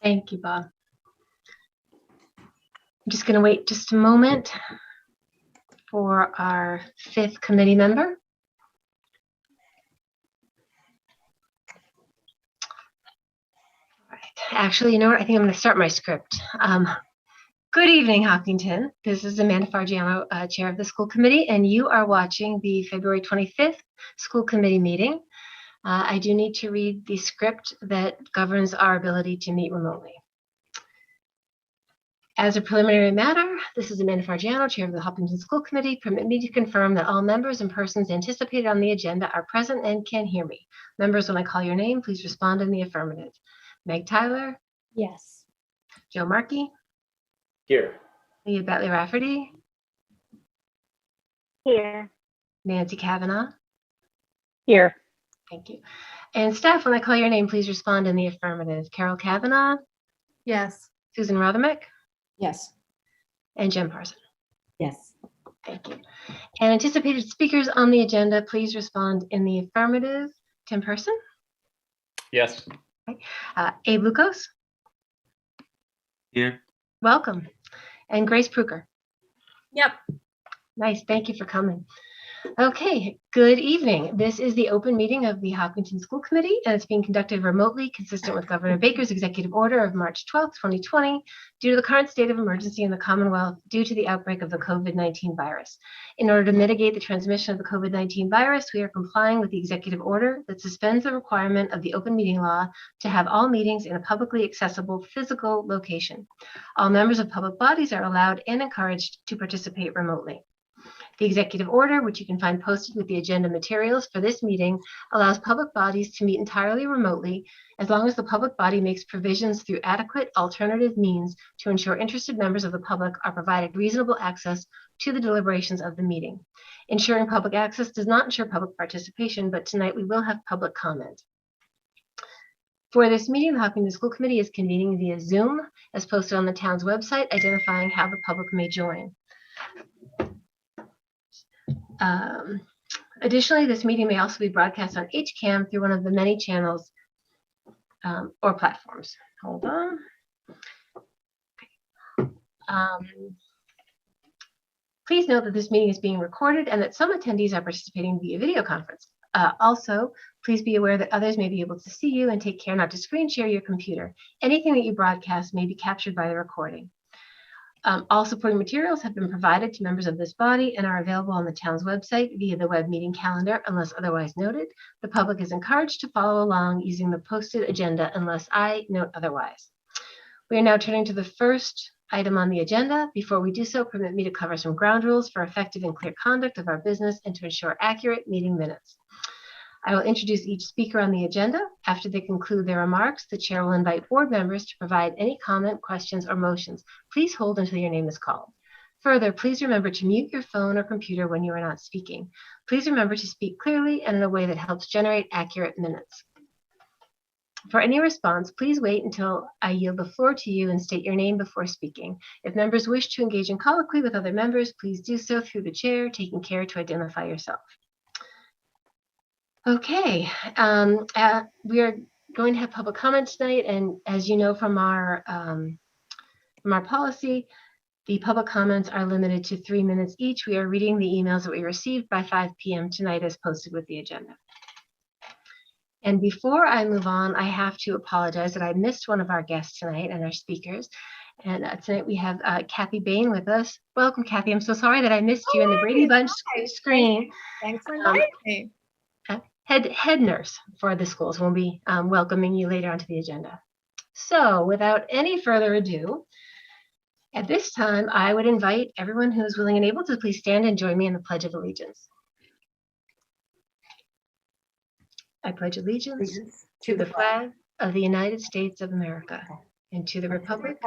Thank you, Bob. I'm just going to wait just a moment for our 5th committee member. All right. Actually, you know what? I think I'm going to start my script. Good evening, Hopkinton. This is Amanda Fargiano, chair of the school committee, and you are watching the February 25th school committee meeting. I do need to read the script that governs our ability to meet remotely. As a preliminary matter, this is Amanda Fargiano, chair of the Hopkinton School Committee. Permit me to confirm that all members and persons anticipated on the agenda are present and can hear me. Members, when I call your name, please respond in the affirmative. Meg Tyler? Yes. Joe Markey? Here. Leah Bentley Rafferty? Here. Nancy Kavanaugh? Here. Thank you. And staff, when I call your name, please respond in the affirmative. Carol Kavanaugh? Yes. Susan Rothermick? Yes. And Jen Parson? Yes. Thank you. And anticipated speakers on the agenda, please respond in the affirmative. Tim Person? Yes. Okay. Abe Lucas? Here. Welcome. And Grace Pruker? Yep. Nice. Thank you for coming. Okay, good evening. This is the open meeting of the Hopkinton School Committee, and it's being conducted remotely, consistent with Governor Baker's executive order of March 12, 2020, due to the current state of emergency in the Commonwealth due to the outbreak of the COVID-19 virus. In order to mitigate the transmission of the COVID-19 virus, we are complying with the executive order that suspends the requirement of the open meeting law to have all meetings in a publicly accessible physical location. All members of public bodies are allowed and encouraged to participate remotely. The executive order, which you can find posted with the agenda materials for this meeting, allows public bodies to meet entirely remotely as long as the public body makes provisions through adequate alternative means to ensure interested members of the public are provided reasonable access to the deliberations of the meeting. Ensuring public access does not ensure public participation, but tonight we will have public comment. For this meeting, the Hopkinton School Committee is convening via Zoom, as posted on the town's website, identifying how the public may join. Additionally, this meeting may also be broadcast on HCAM through one of the many channels or platforms. Hold on. Please note that this meeting is being recorded and that some attendees are participating via video conference. Also, please be aware that others may be able to see you, and take care not to screen share your computer. Anything that you broadcast may be captured by the recording. All supporting materials have been provided to members of this body and are available on the town's website via the web meeting calendar unless otherwise noted. The public is encouraged to follow along using the posted agenda unless I note otherwise. We are now turning to the first item on the agenda. Before we do so, permit me to cover some ground rules for effective and clear conduct of our business and to ensure accurate meeting minutes. I will introduce each speaker on the agenda. After they conclude their remarks, the chair will invite board members to provide any comment, questions, or motions. Please hold until your name is called. Further, please remember to mute your phone or computer when you are not speaking. Please remember to speak clearly and in a way that helps generate accurate minutes. For any response, please wait until I yield the floor to you and state your name before speaking. If members wish to engage in colloquy with other members, please do so through the chair, taking care to identify yourself. Okay, we are going to have public comment tonight, and as you know from our policy, the public comments are limited to 3 minutes each. We are reading the emails that we received by 5 p.m. tonight as posted with the agenda. And before I move on, I have to apologize that I missed one of our guests tonight and our speakers. And tonight we have Kathy Bain with us. Welcome, Kathy. I'm so sorry that I missed you in the Brady Bunch screen. Thanks for inviting me. Head nurse for the schools. We'll be welcoming you later onto the agenda. So without any further ado, at this time, I would invite everyone who is willing and able to please stand and join me in the Pledge of Allegiance. I pledge allegiance to the flag of the United States of America and to the republic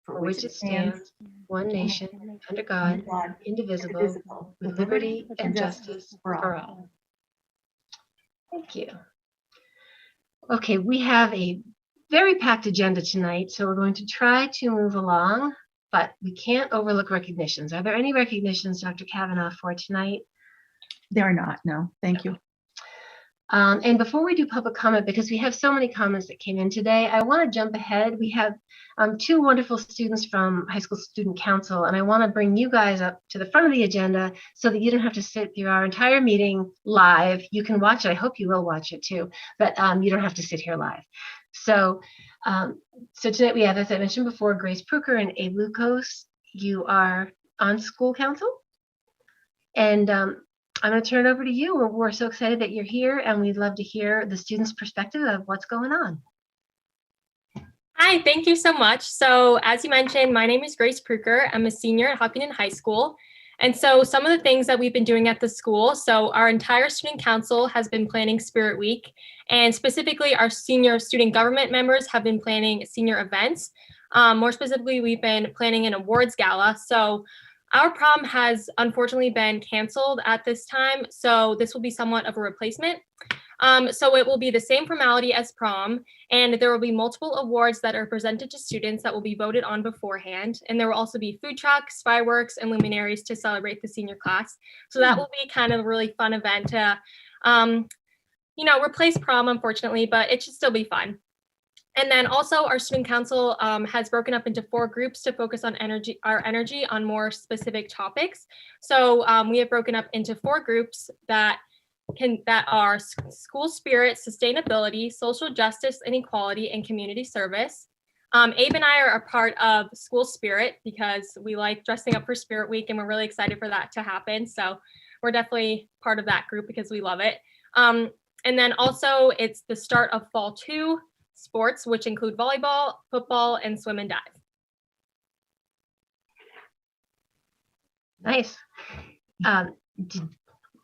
for which it stands, one nation, under God, indivisible, with liberty and justice for all. Thank you. Okay, we have a very packed agenda tonight, so we're going to try to move along, but we can't overlook recognitions. Are there any recognitions, Dr. Kavanaugh, for tonight? There are not, no. Thank you. And before we do public comment, because we have so many comments that came in today, I want to jump ahead. We have two wonderful students from High School Student Council, and I want to bring you guys up to the front of the agenda so that you don't have to sit through our entire meeting live. You can watch it. I hope you will watch it too, but you don't have to sit here live. So, so tonight we have, as I mentioned before, Grace Pruker and Abe Lucas. You are on school council, and I'm going to turn it over to you. We're so excited that you're here, and we'd love to hear the students' perspective of what's going on. Hi, thank you so much. So as you mentioned, my name is Grace Pruker. I'm a senior at Hopkinton High School. And so some of the things that we've been doing at the school, so our entire student council has been planning Spirit Week, and specifically our senior student government members have been planning senior events. More specifically, we've been planning an awards gala. So our prom has unfortunately been canceled at this time, so this will be somewhat of a replacement. So it will be the same formality as prom, and there will be multiple awards that are presented to students that will be voted on beforehand. And there will also be food trucks, fireworks, and luminaries to celebrate the senior class. So that will be kind of a really fun event to, replace prom, unfortunately, but it should still be fun. And then also our student council has broken up into 4 groups to focus on our energy on more specific topics. So we have broken up into 4 groups that are school spirit, sustainability, social justice and equality, and community service. Abe and I are a part of school spirit because we like dressing up for Spirit Week, and we're really excited for that to happen. So we're definitely part of that group because we love it. And then also it's the start of fall 2 sports, which include volleyball, football, and swim and dive. Nice. Are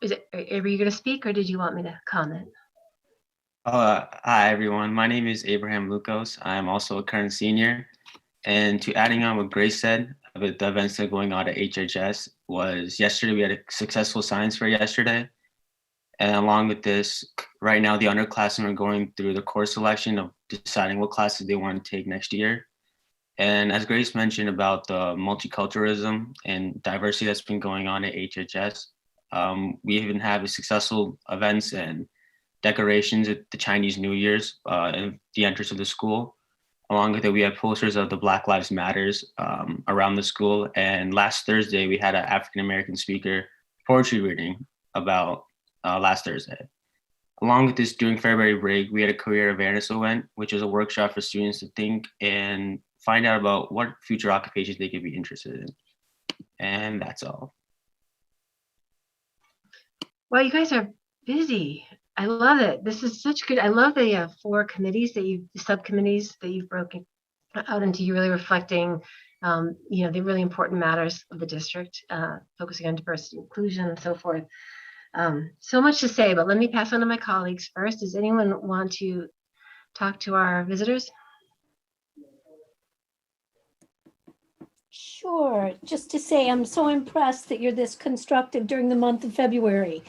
you going to speak, or did you want me to comment? Hi, everyone. My name is Abraham Lucas. I'm also a current senior. And to adding on what Grace said about the events that are going on at HHS was yesterday, we had a successful science fair yesterday. And along with this, right now, the underclassmen are going through the course selection of deciding what classes they want to take next year. And as Grace mentioned about the multiculturalism and diversity that's been going on at HHS, we even have successful events and decorations at the Chinese New Year's at the entrance of the school. Along with it, we have posters of the Black Lives Matters around the school. And last Thursday, we had an African-American speaker poetry reading about last Thursday. Along with this, during February break, we had a career awareness event, which was a workshop for students to think and find out about what future occupations they could be interested in. And that's all. Well, you guys are busy. I love it. This is such good. I love the 4 committees subcommittees that you've broken out into. You really reflecting, the really important matters of the district, focusing on diversity, inclusion, and so forth. So much to say, but let me pass on to my colleagues first. Does anyone want to talk to our visitors? Sure. Just to say, I'm so impressed that you're this constructive during the month of February.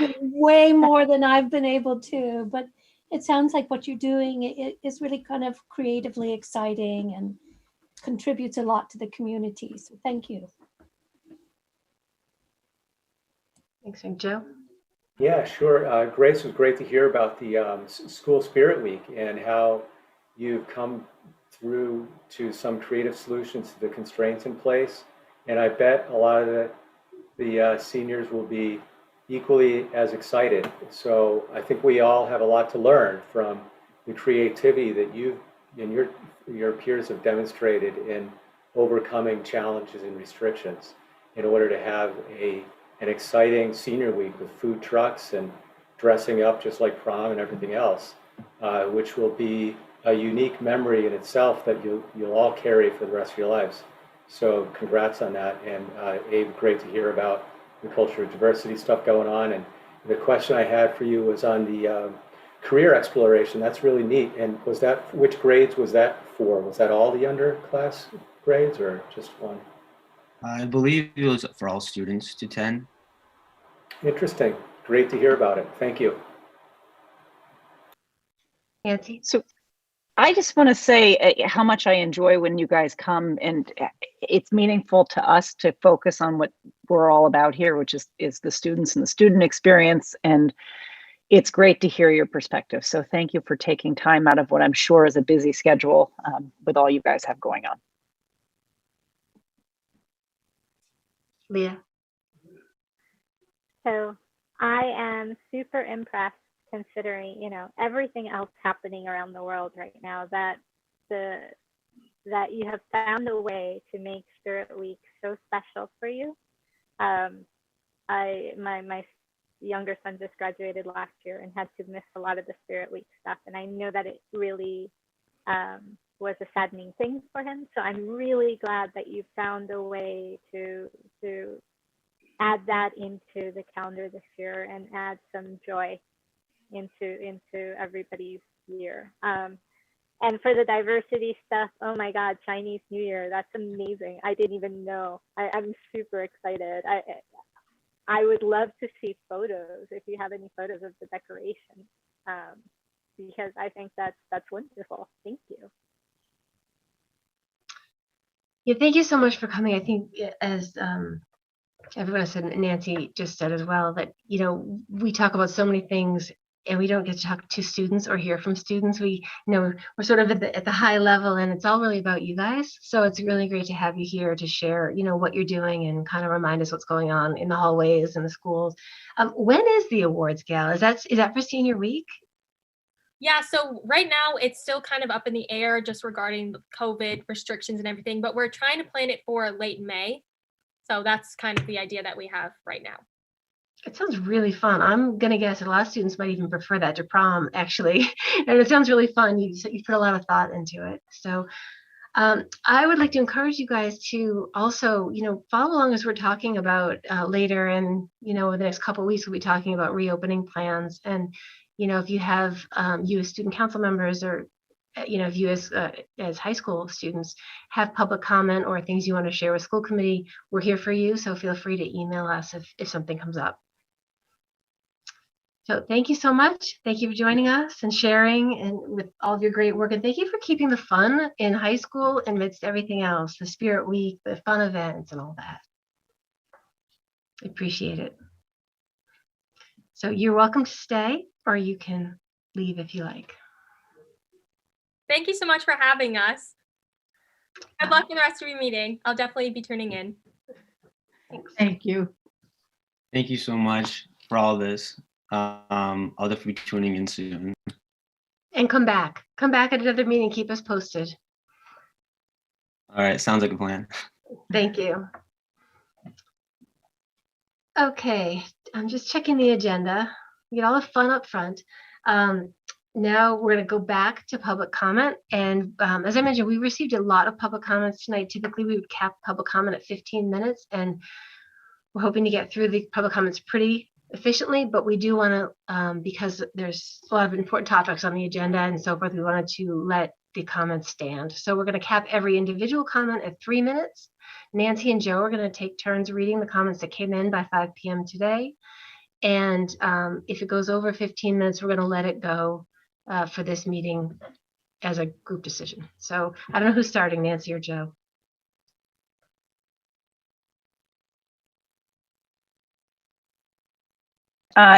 You're way more than I've been able to, but it sounds like what you're doing is really kind of creatively exciting and contributes a lot to the community. So thank you. Thanks, Joe. Yeah, sure. Grace, it was great to hear about the School Spirit Week and how you've come through to some creative solutions to the constraints in place. And I bet a lot of the seniors will be equally as excited. So I think we all have a lot to learn from the creativity that you and your peers have demonstrated in overcoming challenges and restrictions in order to have an exciting senior week with food trucks and dressing up just like prom and everything else, which will be a unique memory in itself that you'll all carry for the rest of your lives. So congrats on that. And Abe, great to hear about the culture of diversity stuff going on. And the question I had for you was on the career exploration. That's really neat. And which grades was that for? Was that all the underclass grades or just one? I believe it was for all students to attend. Interesting. Great to hear about it. Thank you. Nancy? So I just want to say how much I enjoy when you guys come, and it's meaningful to us to focus on what we're all about here, which is the students and the student experience. And it's great to hear your perspective. So thank you for taking time out of what I'm sure is a busy schedule with all you guys have going on. Leah. So I am super impressed considering, everything else happening around the world right now, that you have found a way to make Spirit Week so special for you. My younger son just graduated last year and had to miss a lot of the Spirit Week stuff, and I know that it really was a saddening thing for him. So I'm really glad that you found a way to add that into the calendar this year and add some joy into everybody's year. And for the diversity stuff, oh my God, Chinese New Year, that's amazing. I didn't even know. I'm super excited. I would love to see photos, if you have any photos of the decoration, because I think that's wonderful. Thank you. Yeah, thank you so much for coming. I think, as everyone has said, Nancy just said as well, that we talk about so many things and we don't get to talk to students or hear from students. We're sort of at the high level, and it's all really about you guys. So it's really great to have you here to share what you're doing and kind of remind us what's going on in the hallways and the schools. When is the awards gala? Is that for senior week? Yeah, so right now it's still kind of up in the air just regarding the COVID restrictions and everything, but we're trying to plan it for late May. So that's kind of the idea that we have right now. It sounds really fun. I'm going to guess a lot of students might even prefer that to prom, actually. And it sounds really fun. You put a lot of thought into it. So I would like to encourage you guys to also, follow along as we're talking about later. And, over the next couple of weeks, we'll be talking about reopening plans. And, if you have you as student council members, or if you as high school students have public comment or things you want to share with school committee, we're here for you. So feel free to email us if something comes up. So thank you so much. Thank you for joining us and sharing and with all of your great work. And thank you for keeping the fun in high school amidst everything else, the Spirit Week, the fun events and all that. I appreciate it. So you're welcome to stay, or you can leave if you like. Thank you so much for having us. Good luck in the rest of your meeting. I'll definitely be tuning in. Thanks. Thank you. Thank you so much for all this. I'll definitely be tuning in soon. And come back at another meeting. Keep us posted. All right, sounds like a plan. Thank you. Okay, I'm just checking the agenda. We get all the fun up front. Now we're going to go back to public comment. And as I mentioned, we received a lot of public comments tonight. Typically, we would cap public comment at 15 minutes, and we're hoping to get through the public comments pretty efficiently, but we do want to, because there's a lot of important topics on the agenda and so forth, we wanted to let the comments stand. So we're going to cap every individual comment at 3 minutes. Nancy and Joe are going to take turns reading the comments that came in by 5 p.m. today. And if it goes over 15 minutes, we're going to let it go for this meeting as a group decision. So I don't know who's starting, Nancy or Joe.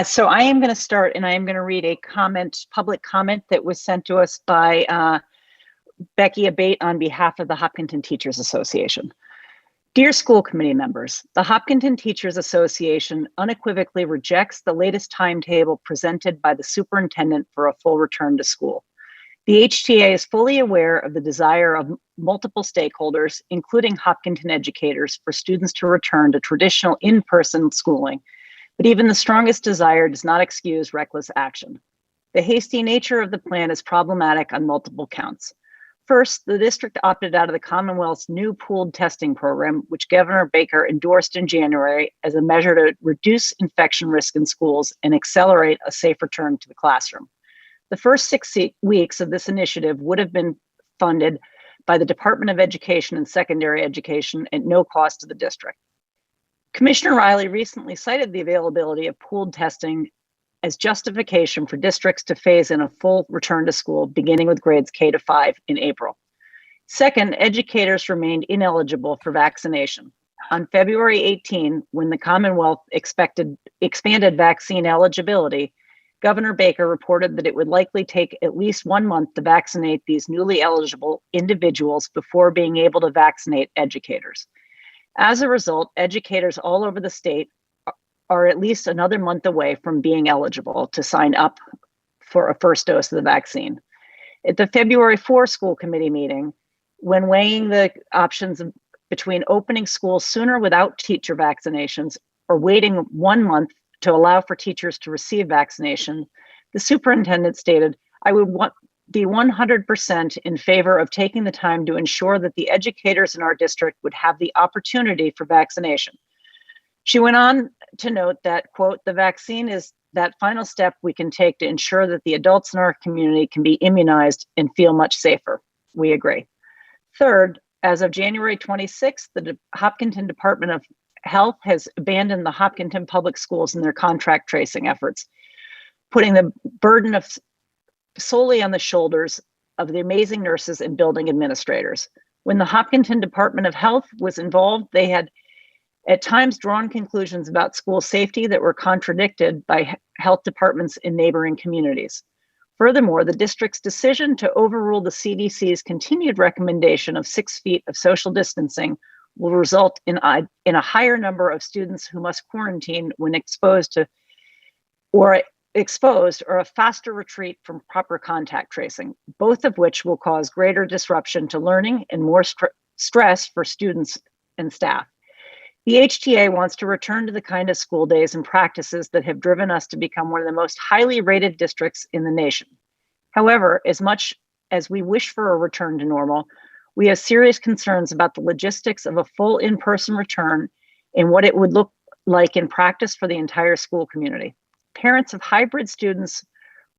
So I am going to start, and I am going to read a public comment that was sent to us by Becky Abate on behalf of the Hopkinton Teachers Association. Dear school committee members, the Hopkinton Teachers Association unequivocally rejects the latest timetable presented by the superintendent for a full return to school. The HTA is fully aware of the desire of multiple stakeholders, including Hopkinton educators, for students to return to traditional in-person schooling. But even the strongest desire does not excuse reckless action. The hasty nature of the plan is problematic on multiple counts. First, the district opted out of the Commonwealth's new pooled testing program, which Governor Baker endorsed in January as a measure to reduce infection risk in schools and accelerate a safe return to the classroom. The first 6 weeks of this initiative would have been funded by the Department of Education and Secondary Education at no cost to the district. Commissioner Riley recently cited the availability of pooled testing as justification for districts to phase in a full return to school, beginning with grades K to 5 in April. Second, educators remained ineligible for vaccination. On February 18, when the Commonwealth expanded vaccine eligibility, Governor Baker reported that it would likely take at least 1 month to vaccinate these newly eligible individuals before being able to vaccinate educators. As a result, educators all over the state are at least another month away from being eligible to sign up for a first dose of the vaccine. At the February 4 school committee meeting, when weighing the options between opening schools sooner without teacher vaccinations or waiting 1 month to allow for teachers to receive vaccination, the superintendent stated, "I would be 100% in favor of taking the time to ensure that the educators in our district would have the opportunity for vaccination." She went on to note that, quote, "The vaccine is that final step we can take to ensure that the adults in our community can be immunized and feel much safer." We agree. Third, as of January 26th, the Hopkinton Department of Health has abandoned the Hopkinton Public Schools in their contract tracing efforts, putting the burden of solely on the shoulders of the amazing nurses and building administrators. When the Hopkinton Department of Health was involved, they had at times drawn conclusions about school safety that were contradicted by health departments in neighboring communities. Furthermore, the district's decision to overrule the CDC's continued recommendation of 6 feet of social distancing will result in a higher number of students who must quarantine when exposed or a faster retreat from proper contact tracing, both of which will cause greater disruption to learning and more stress for students and staff. The HTA wants to return to the kind of school days and practices that have driven us to become one of the most highly rated districts in the nation. However, as much as we wish for a return to normal, we have serious concerns about the logistics of a full in-person return and what it would look like in practice for the entire school community. Parents of hybrid students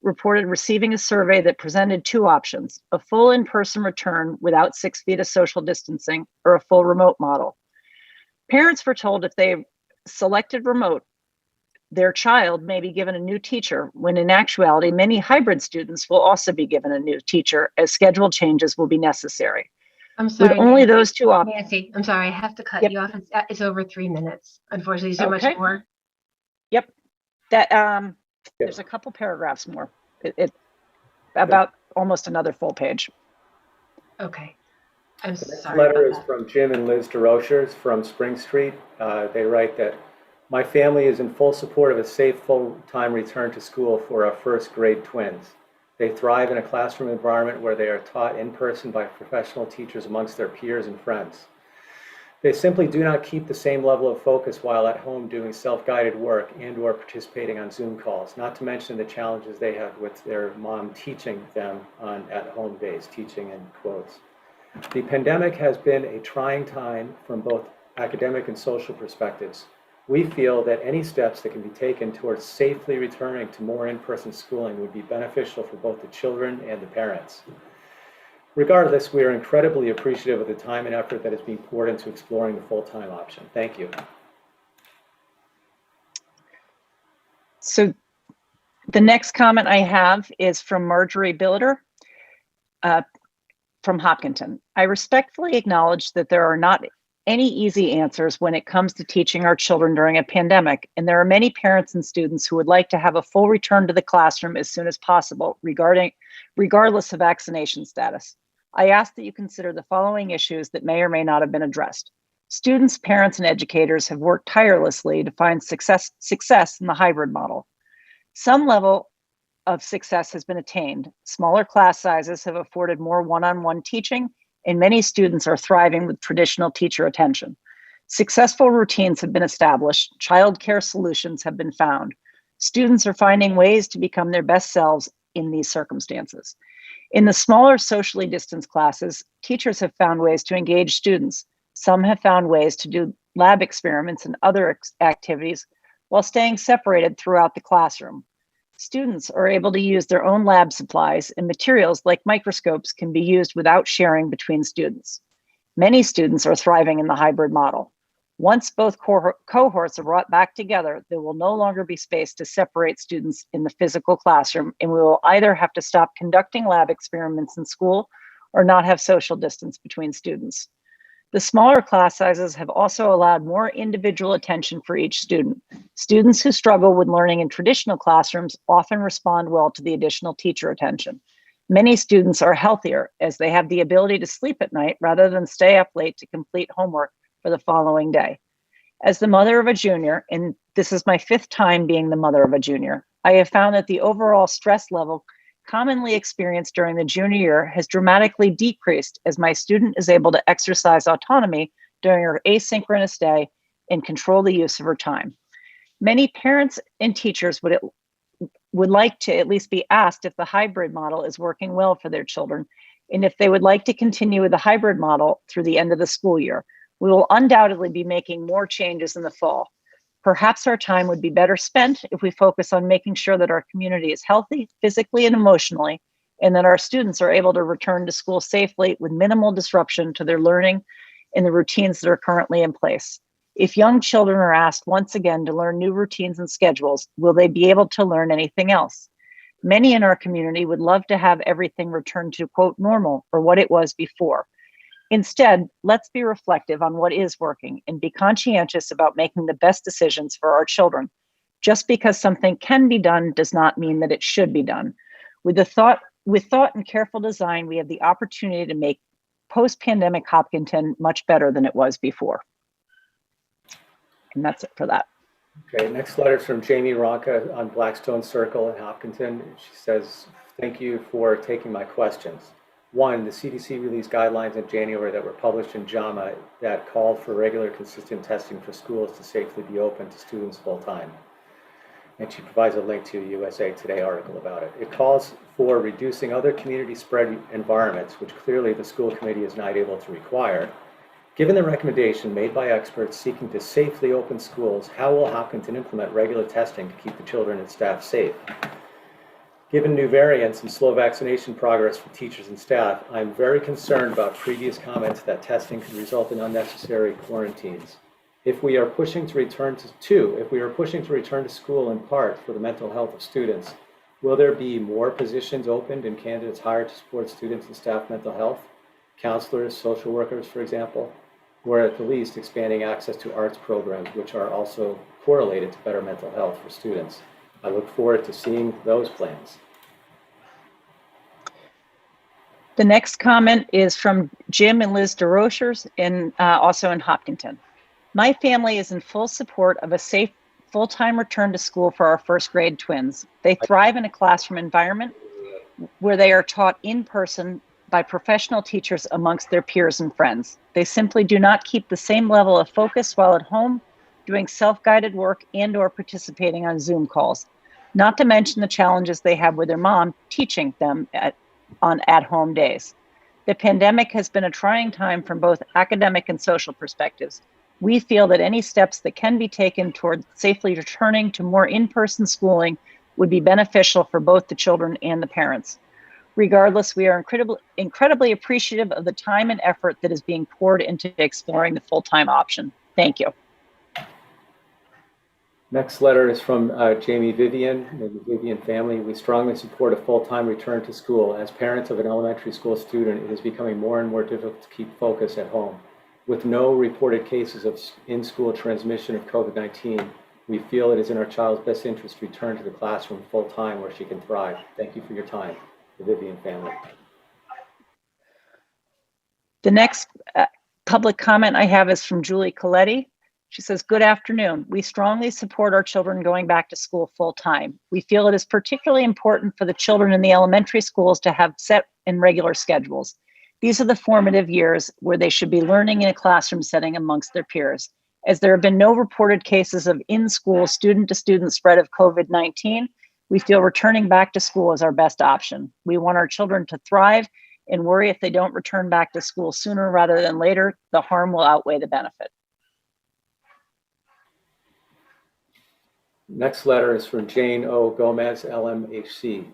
reported receiving a survey that presented 2 options: a full in-person return without 6 feet of social distancing or a full remote model. Parents were told if they selected remote, their child may be given a new teacher, when in actuality, many hybrid students will also be given a new teacher as schedule changes will be necessary. I'm sorry. With only Nancy. those 2 options. Nancy, I'm sorry. I have to cut Yep. you off. It's over 3 minutes. Unfortunately, so Okay. much more. Yep. That there's a couple paragraphs more. It about almost another full page. Okay. I'm The next sorry letter about is from Jim and Liz DeRochers from Spring Street. They write that my family is in full support of a safe, full-time return to school for our first grade twins. They thrive in a classroom environment where they are taught in person by professional teachers amongst their peers and friends. They simply do not keep the same level of focus while at home doing self-guided work and/or participating on Zoom calls, not to mention the challenges they have with their mom teaching them on at-home base, teaching in quotes. The pandemic has been a trying time from both academic and social perspectives. We feel that any steps that can be taken towards safely returning to more in-person schooling would be beneficial for both the children and the parents. Regardless, we are incredibly appreciative of the time and effort that is being poured into exploring the full-time option. Thank you. So the next comment I have is from Marjorie Billiter from Hopkinton. I respectfully acknowledge that there are not any easy answers when it comes to teaching our children during a pandemic, and there are many parents and students who would like to have a full return to the classroom as soon as possible, regardless of vaccination status. I ask that you consider the following issues that may or may not have been addressed. Students, parents, and educators have worked tirelessly to find success in the hybrid model. Some level of success has been attained. Smaller class sizes have afforded more one-on-one teaching, and many students are thriving with traditional teacher attention. Successful routines have been established. Childcare solutions have been found. Students are finding ways to become their best selves in these circumstances. In the smaller socially distanced classes, teachers have found ways to engage students. Some have found ways to do lab experiments and other activities while staying separated throughout the classroom. Students are able to use their own lab supplies, and materials like microscopes can be used without sharing between students. Many students are thriving in the hybrid model. Once both cohorts are brought back together, there will no longer be space to separate students in the physical classroom, and we will either have to stop conducting lab experiments in school or not have social distance between students. The smaller class sizes have also allowed more individual attention for each student. Students who struggle with learning in traditional classrooms often respond well to the additional teacher attention. Many students are healthier as they have the ability to sleep at night rather than stay up late to complete homework for the following day. As the mother of a junior, and this is my 5th time being the mother of a junior, I have found that the overall stress level commonly experienced during the junior year has dramatically decreased as my student is able to exercise autonomy during her asynchronous day and control the use of her time. Many parents and teachers would like to at least be asked if the hybrid model is working well for their children and if they would like to continue with the hybrid model through the end of the school year. We will undoubtedly be making more changes in the fall. Perhaps our time would be better spent if we focus on making sure that our community is healthy, physically and emotionally, and that our students are able to return to school safely with minimal disruption to their learning and the routines that are currently in place. If young children are asked once again to learn new routines and schedules, will they be able to learn anything else? Many in our community would love to have everything return to, quote, normal or what it was before. Instead, let's be reflective on what is working and be conscientious about making the best decisions for our children. Just because something can be done does not mean that it should be done. With thought and careful design, we have the opportunity to make post-pandemic Hopkinton much better than it was before. And that's it for that. Okay, next letter is from Jamie Ronca on Blackstone Circle in Hopkinton. She says, thank you for taking my questions. 1, the CDC released guidelines in January that were published in JAMA that called for regular, consistent testing for schools to safely be open to students full-time. And she provides a link to a USA Today article about it. It calls for reducing other community spread environments, which clearly the school committee is not able to require. Given the recommendation made by experts seeking to safely open schools, how will Hopkinton implement regular testing to keep the children and staff safe? Given new variants and slow vaccination progress for teachers and staff, I'm very concerned about previous comments that testing could result in unnecessary quarantines. If we are pushing to return to school in part for the mental health of students, will there be more positions opened and candidates hired to support students and staff mental health? Counselors, social workers, for example, or at the least expanding access to arts programs, which are also correlated to better mental health for students. I look forward to seeing those plans. The next comment is from Jim and Liz DeRochers, also in Hopkinton. My family is in full support of a safe full-time return to school for our first grade twins. They thrive in a classroom environment where they are taught in person by professional teachers amongst their peers and friends. They simply do not keep the same level of focus while at home, doing self-guided work and/or participating on Zoom calls, not to mention the challenges they have with their mom teaching them on at-home days. The pandemic has been a trying time from both academic and social perspectives. We feel that any steps that can be taken toward safely returning to more in-person schooling would be beneficial for both the children and the parents. Regardless, we are incredibly appreciative of the time and effort that is being poured into exploring the full-time option. Thank you. Next letter is from Jamie Vivian and the Vivian family. We strongly support a full-time return to school. As parents of an elementary school student, it is becoming more and more difficult to keep focus at home. With no reported cases of in-school transmission of COVID-19, we feel it is in our child's best interest to return to the classroom full-time where she can thrive. Thank you for your time, the Vivian family. The next public comment I have is from Julie Coletti. She says, good afternoon. We strongly support our children going back to school full time. We feel it is particularly important for the children in the elementary schools to have set and regular schedules. These are the formative years where they should be learning in a classroom setting amongst their peers. As there have been no reported cases of in-school student-to-student spread of COVID-19, we feel returning back to school is our best option. We want our children to thrive and worry if they don't return back to school sooner rather than later, the harm will outweigh the benefit. Next letter is from Jane O. Gomez, LMHC.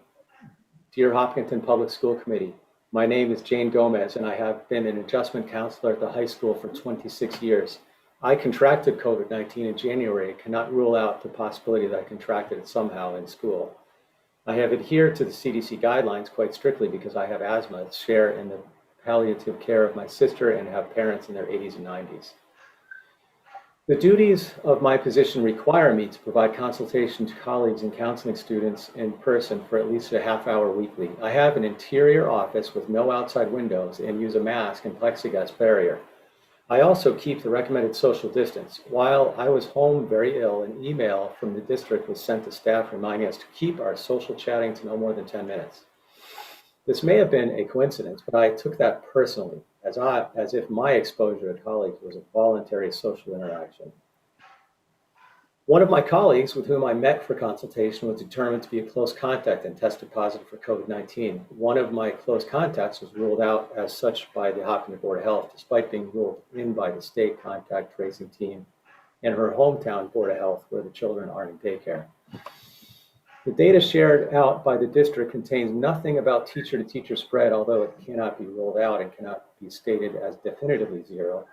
Dear Hopkinton Public School Committee, my name is Jane Gomez and I have been an adjustment counselor at the high school for 26 years. I contracted COVID-19 in January and cannot rule out the possibility that I contracted it somehow in school. I have adhered to the CDC guidelines quite strictly because I have asthma, share in the palliative care of my sister and have parents in their 80s and 90s. The duties of my position require me to provide consultation to colleagues and counseling students in person for at least a half hour weekly. I have an interior office with no outside windows and use a mask and plexiglass barrier. I also keep the recommended social distance. While I was home very ill, an email from the district was sent to staff reminding us to keep our social chatting to no more than 10 minutes. This may have been a coincidence, but I took that personally, as if my exposure to colleagues was a voluntary social interaction. One of my colleagues with whom I met for consultation was determined to be a close contact and tested positive for COVID-19. One of my close contacts was ruled out as such by the Hopkins Board of Health, despite being ruled in by the state contact tracing team and her hometown Board of Health, where the children are in daycare. The data shared out by the district contains nothing about teacher-to-teacher spread, although it cannot be ruled out and cannot be stated as definitively zero.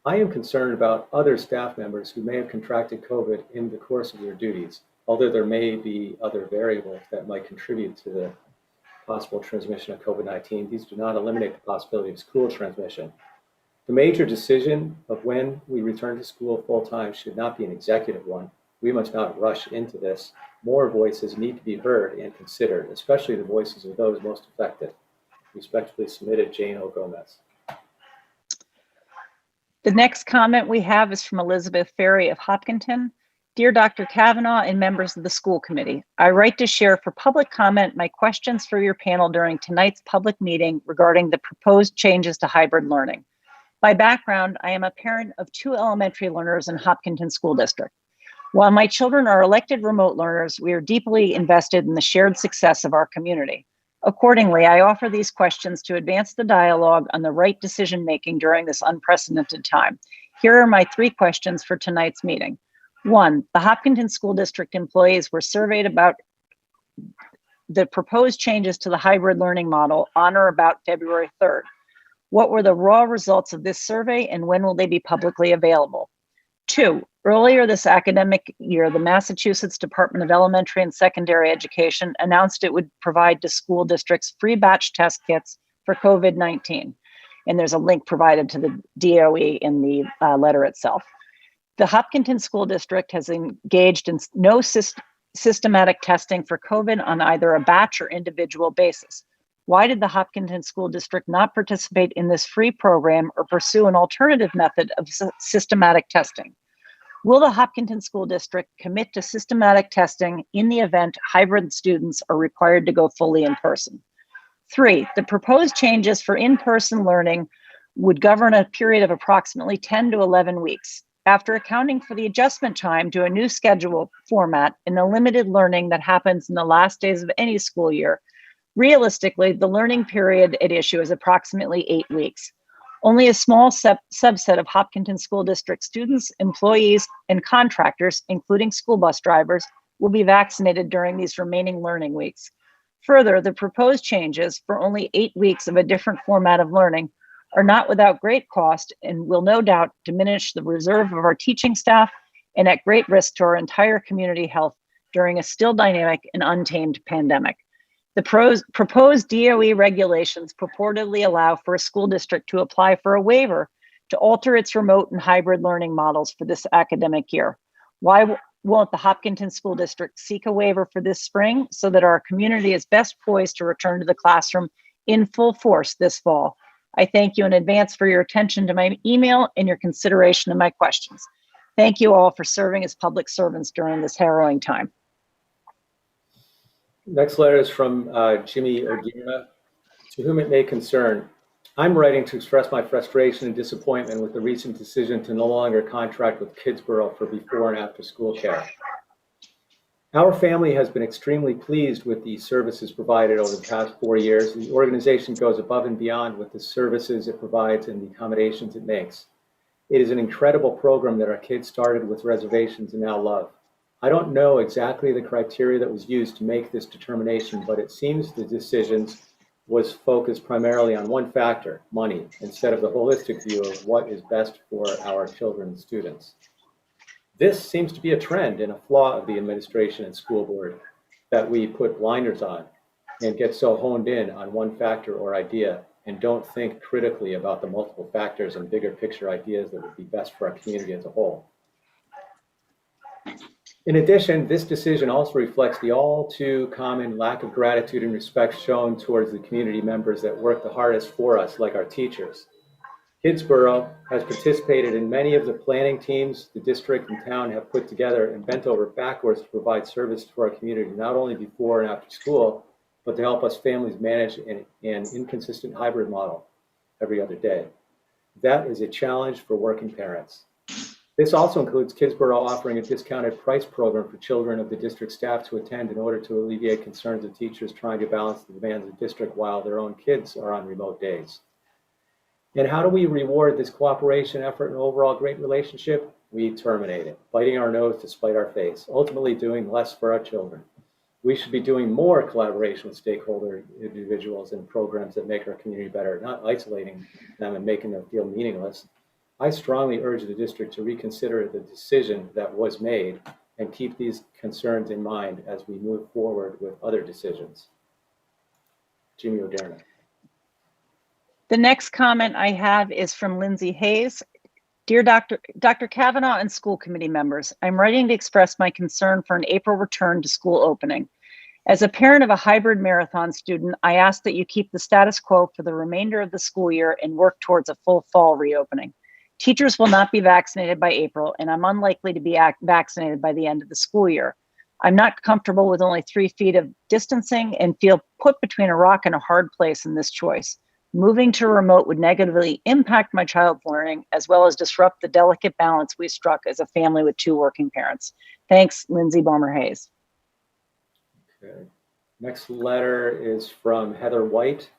I am concerned about other staff members who may have contracted COVID in the course of their duties, although there may be other variables that might contribute to the possible transmission of COVID-19. These do not eliminate the possibility of school transmission. The major decision of when we return to school full-time should not be an executive one. We must not rush into this. More voices need to be heard and considered, especially the voices of those most affected. Respectfully submitted, Jane O. Gomez. The next comment we have is from Elizabeth Ferry of Hopkinton. Dear Dr. Kavanaugh and members of the school committee, I write to share for public comment my questions for your panel during tonight's public meeting regarding the proposed changes to hybrid learning. By background, I am a parent of 2 elementary learners in Hopkinton School District. While my children are elected remote learners, we are deeply invested in the shared success of our community. Accordingly, I offer these questions to advance the dialogue on the right decision-making during this unprecedented time. Here are my 3 questions for tonight's meeting. 1, the Hopkinton School District employees were surveyed about the proposed changes to the hybrid learning model on or about February 3rd. What were the raw results of this survey and when will they be publicly available? 2, earlier this academic year, the Massachusetts Department of Elementary and Secondary Education announced it would provide to school districts free batch test kits for COVID-19. And there's a link provided to the DOE in the letter itself. The Hopkinton School District has engaged in no systematic testing for COVID on either a batch or individual basis. Why did the Hopkinton School District not participate in this free program or pursue an alternative method of systematic testing? Will the Hopkinton School District commit to systematic testing in the event hybrid students are required to go fully in person? 3, the proposed changes for in-person learning would govern a period of approximately 10 to 11 weeks. After accounting for the adjustment time to a new schedule format and the limited learning that happens in the last days of any school year, realistically, the learning period at issue is approximately 8 weeks. Only a small subset of Hopkinton School District students, employees, and contractors, including school bus drivers, will be vaccinated during these remaining learning weeks. Further, the proposed changes for only 8 weeks of a different format of learning are not without great cost and will no doubt diminish the reserve of our teaching staff and at great risk to our entire community health during a still dynamic and untamed pandemic. The proposed DOE regulations purportedly allow for a school district to apply for a waiver to alter its remote and hybrid learning models for this academic year. Why won't the Hopkinton School District seek a waiver for this spring so that our community is best poised to return to the classroom in full force this fall? I thank you in advance for your attention to my email and your consideration of my questions. Thank you all for serving as public servants during this harrowing time. Next letter is from Jimmy O'Geara, to whom it may concern. I'm writing to express my frustration and disappointment with the recent decision to no longer contract with Kidsborough for before and after school care. Our family has been extremely pleased with the services provided over the past 4 years. The organization goes above and beyond with the services it provides and the accommodations it makes. It is an incredible program that our kids started with reservations and now love. I don't know exactly the criteria that was used to make this determination, but it seems the decisions was focused primarily on one factor, money, instead of the holistic view of what is best for our children and students. This seems to be a trend and a flaw of the administration and school board, that we put blinders on and get so honed in on one factor or idea and don't think critically about the multiple factors and bigger picture ideas that would be best for our community as a whole. In addition, this decision also reflects the all too common lack of gratitude and respect shown towards the community members that work the hardest for us, like our teachers. Kidsborough has participated in many of the planning teams the district and town have put together and bent over backwards to provide service to our community, not only before and after school, but to help us families manage an inconsistent hybrid model every other day. That is a challenge for working parents. This also includes Kidsborough offering a discounted price program for children of the district staff to attend in order to alleviate concerns of teachers trying to balance the demands of the district while their own kids are on remote days. And how do we reward this cooperation effort and overall great relationship? We terminate it, biting our nose to spite our face, ultimately doing less for our children. We should be doing more collaboration with stakeholder individuals and programs that make our community better, not isolating them and making them feel meaningless. I strongly urge the district to reconsider the decision that was made and keep these concerns in mind as we move forward with other decisions. Jimmy O'Derna. The next comment I have is from Lindsay Hayes. Dear Dr. Kavanaugh and school committee members, I'm writing to express my concern for an April return to school opening. As a parent of a hybrid marathon student, I ask that you keep the status quo for the remainder of the school year and work towards a full fall reopening. Teachers will not be vaccinated by April, and I'm unlikely to be vaccinated by the end of the school year. I'm not comfortable with only 3 feet of distancing and feel put between a rock and a hard place in this choice. Moving to remote would negatively impact my child's learning, as well as disrupt the delicate balance we struck as a family with 2 working parents. Thanks, Lindsay Bomer-Hayes. Okay. Next letter is from Heather White.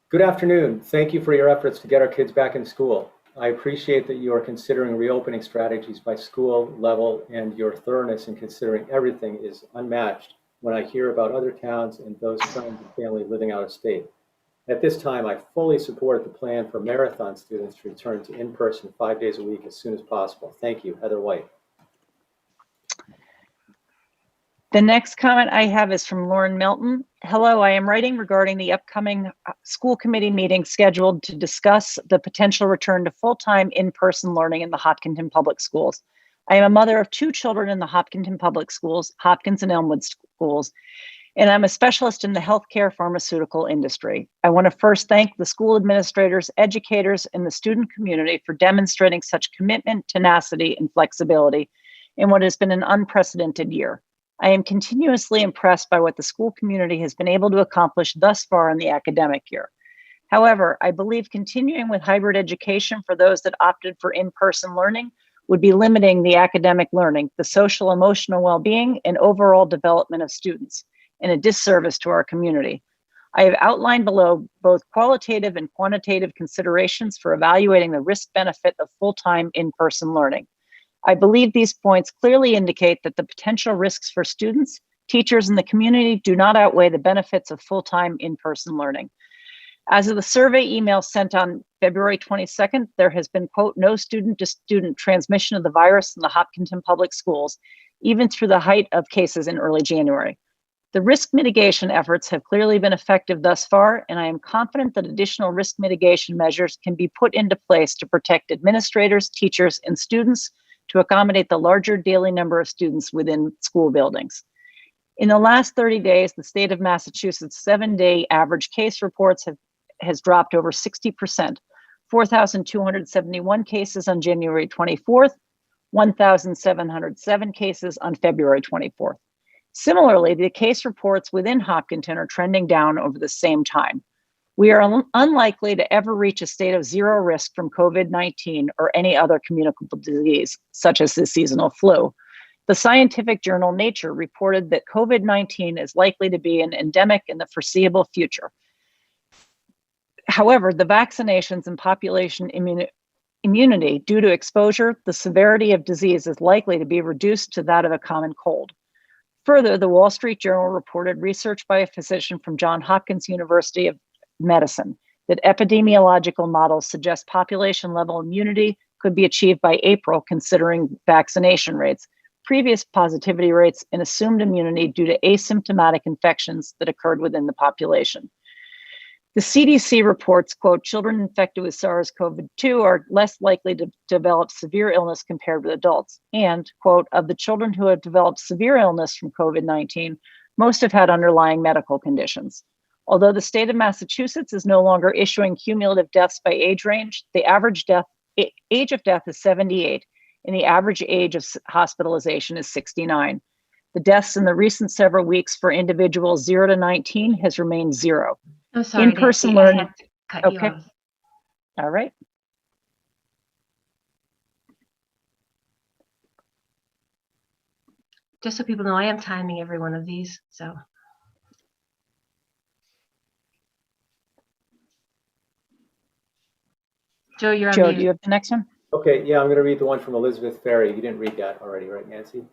Good afternoon. Thank you for your efforts to get our kids back in school. I appreciate that you are considering reopening strategies by school level, and your thoroughness in considering everything is unmatched when I hear about other towns and those friends and family living out of state. At this time, I fully support the plan for marathon students to return to in-person 5 days a week as soon as possible. Thank you, Heather White. The next comment I have is from Lauren Milton. Hello, I am writing regarding the upcoming school committee meeting scheduled to discuss the potential return to full-time in-person learning in the Hopkinton Public Schools. I am a mother of 2 children in the Hopkinton Public Schools, Hopkins and Elmwood Schools, and I'm a specialist in the healthcare pharmaceutical industry. I want to first thank the school administrators, educators, and the student community for demonstrating such commitment, tenacity, and flexibility in what has been an unprecedented year. I am continuously impressed by what the school community has been able to accomplish thus far in the academic year. However, I believe continuing with hybrid education for those that opted for in-person learning would be limiting the academic learning, the social emotional well-being, and overall development of students, and a disservice to our community. I have outlined below both qualitative and quantitative considerations for evaluating the risk-benefit of full-time in-person learning. I believe these points clearly indicate that the potential risks for students, teachers, and the community do not outweigh the benefits of full-time in-person learning. As of the survey email sent on February 22nd, there has been, quote, no student-to-student transmission of the virus in the Hopkinton Public Schools, even through the height of cases in early January. The risk mitigation efforts have clearly been effective thus far, and I am confident that additional risk mitigation measures can be put into place to protect administrators, teachers, and students to accommodate the larger daily number of students within school buildings. In the last 30 days, the state of Massachusetts 7-day average case reports has dropped over 60%, 4,271 cases on January 24th, 1,707 cases on February 24th. Similarly, the case reports within Hopkinton are trending down over the same time. We are unlikely to ever reach a state of zero risk from COVID-19 or any other communicable disease, such as the seasonal flu. The scientific journal Nature reported that COVID-19 is likely to be an endemic in the foreseeable future. However, the vaccinations and population immunity due to exposure, the severity of disease is likely to be reduced to that of a common cold. Further, the Wall Street Journal reported research by a physician from Johns Hopkins University of Medicine that epidemiological models suggest population-level immunity could be achieved by April, considering vaccination rates, previous positivity rates, and assumed immunity due to asymptomatic infections that occurred within the population. The CDC reports, quote, children infected with SARS-CoV-2 are less likely to develop severe illness compared with adults. And, quote, of the children who have developed severe illness from COVID-19, most have had underlying medical conditions. Although the state of Massachusetts is no longer issuing cumulative deaths by age range, the average age of death is 78, and the average age of hospitalization is 69. The deaths in the recent several weeks for individuals 0 to 19 has remained 0. I'm sorry, In-person Nancy, I learning. had to cut you Okay. off. All right. Just so people know, I am timing every one of these, so. Joe, you're on Joe, mute. do you have the next one? Okay, yeah, I'm going to read the one from Elizabeth Ferry. You didn't read that already, right, Nancy?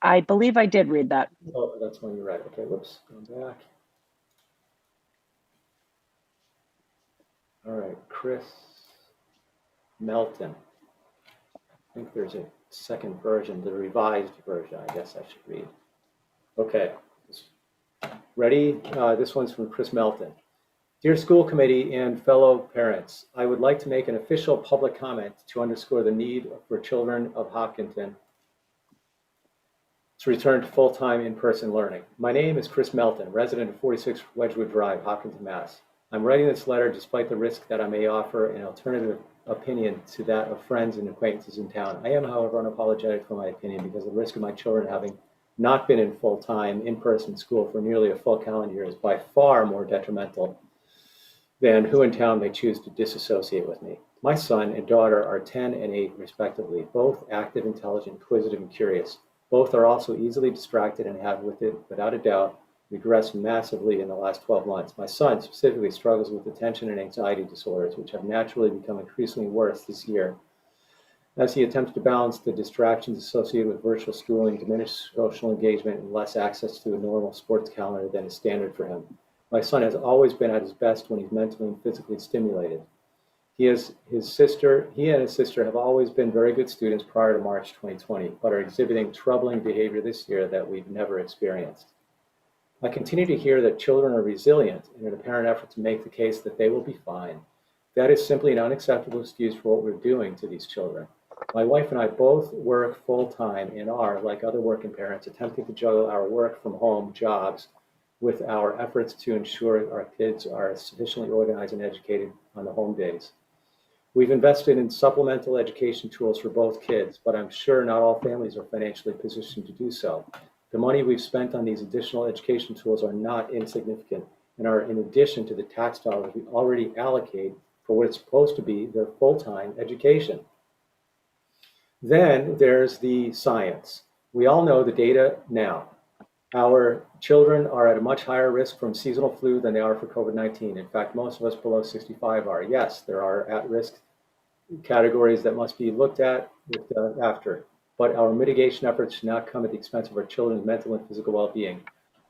I believe I did read that. Oh, that's one you read. Okay, whoops, going back. All right, Chris Melton. I think there's a second version, the revised version, I guess I should read. Okay, ready? This one's from Chris Melton. Dear school committee and fellow parents, I would like to make an official public comment to underscore the need for children of Hopkinton to return to full-time in-person learning. My name is Chris Melton, resident of 46 Wedgewood Drive, Hopkinton, Mass. I'm writing this letter despite the risk that I may offer an alternative opinion to that of friends and acquaintances in town. I am, however, unapologetic for my opinion because the risk of my children having not been in full-time in-person school for nearly a full calendar year is by far more detrimental than who in town may choose to disassociate with me. My son and daughter are 10 and 8 respectively, both active, intelligent, inquisitive, and curious. Both are also easily distracted and have, without a doubt, regressed massively in the last 12 months. My son specifically struggles with attention and anxiety disorders, which have naturally become increasingly worse this year as he attempts to balance the distractions associated with virtual schooling, diminished social engagement, and less access to a normal sports calendar than is standard for him. My son has always been at his best when he's mentally and physically stimulated. He and his sister have always been very good students prior to March 2020, but are exhibiting troubling behavior this year that we've never experienced. I continue to hear that children are resilient in an apparent effort to make the case that they will be fine. That is simply an unacceptable excuse for what we're doing to these children. My wife and I both work full-time and are, like other working parents, attempting to juggle our work from home jobs with our efforts to ensure our kids are sufficiently organized and educated on the home days. We've invested in supplemental education tools for both kids, but I'm sure not all families are financially positioned to do so. The money we've spent on these additional education tools are not insignificant and are in addition to the tax dollars we already allocate for what it's supposed to be their full-time education. Then there's the science. We all know the data now. Our children are at a much higher risk from seasonal flu than they are for COVID-19. In fact, most of us below 65 are. Yes, there are at-risk categories that must be looked at after, but our mitigation efforts should not come at the expense of our children's mental and physical well-being.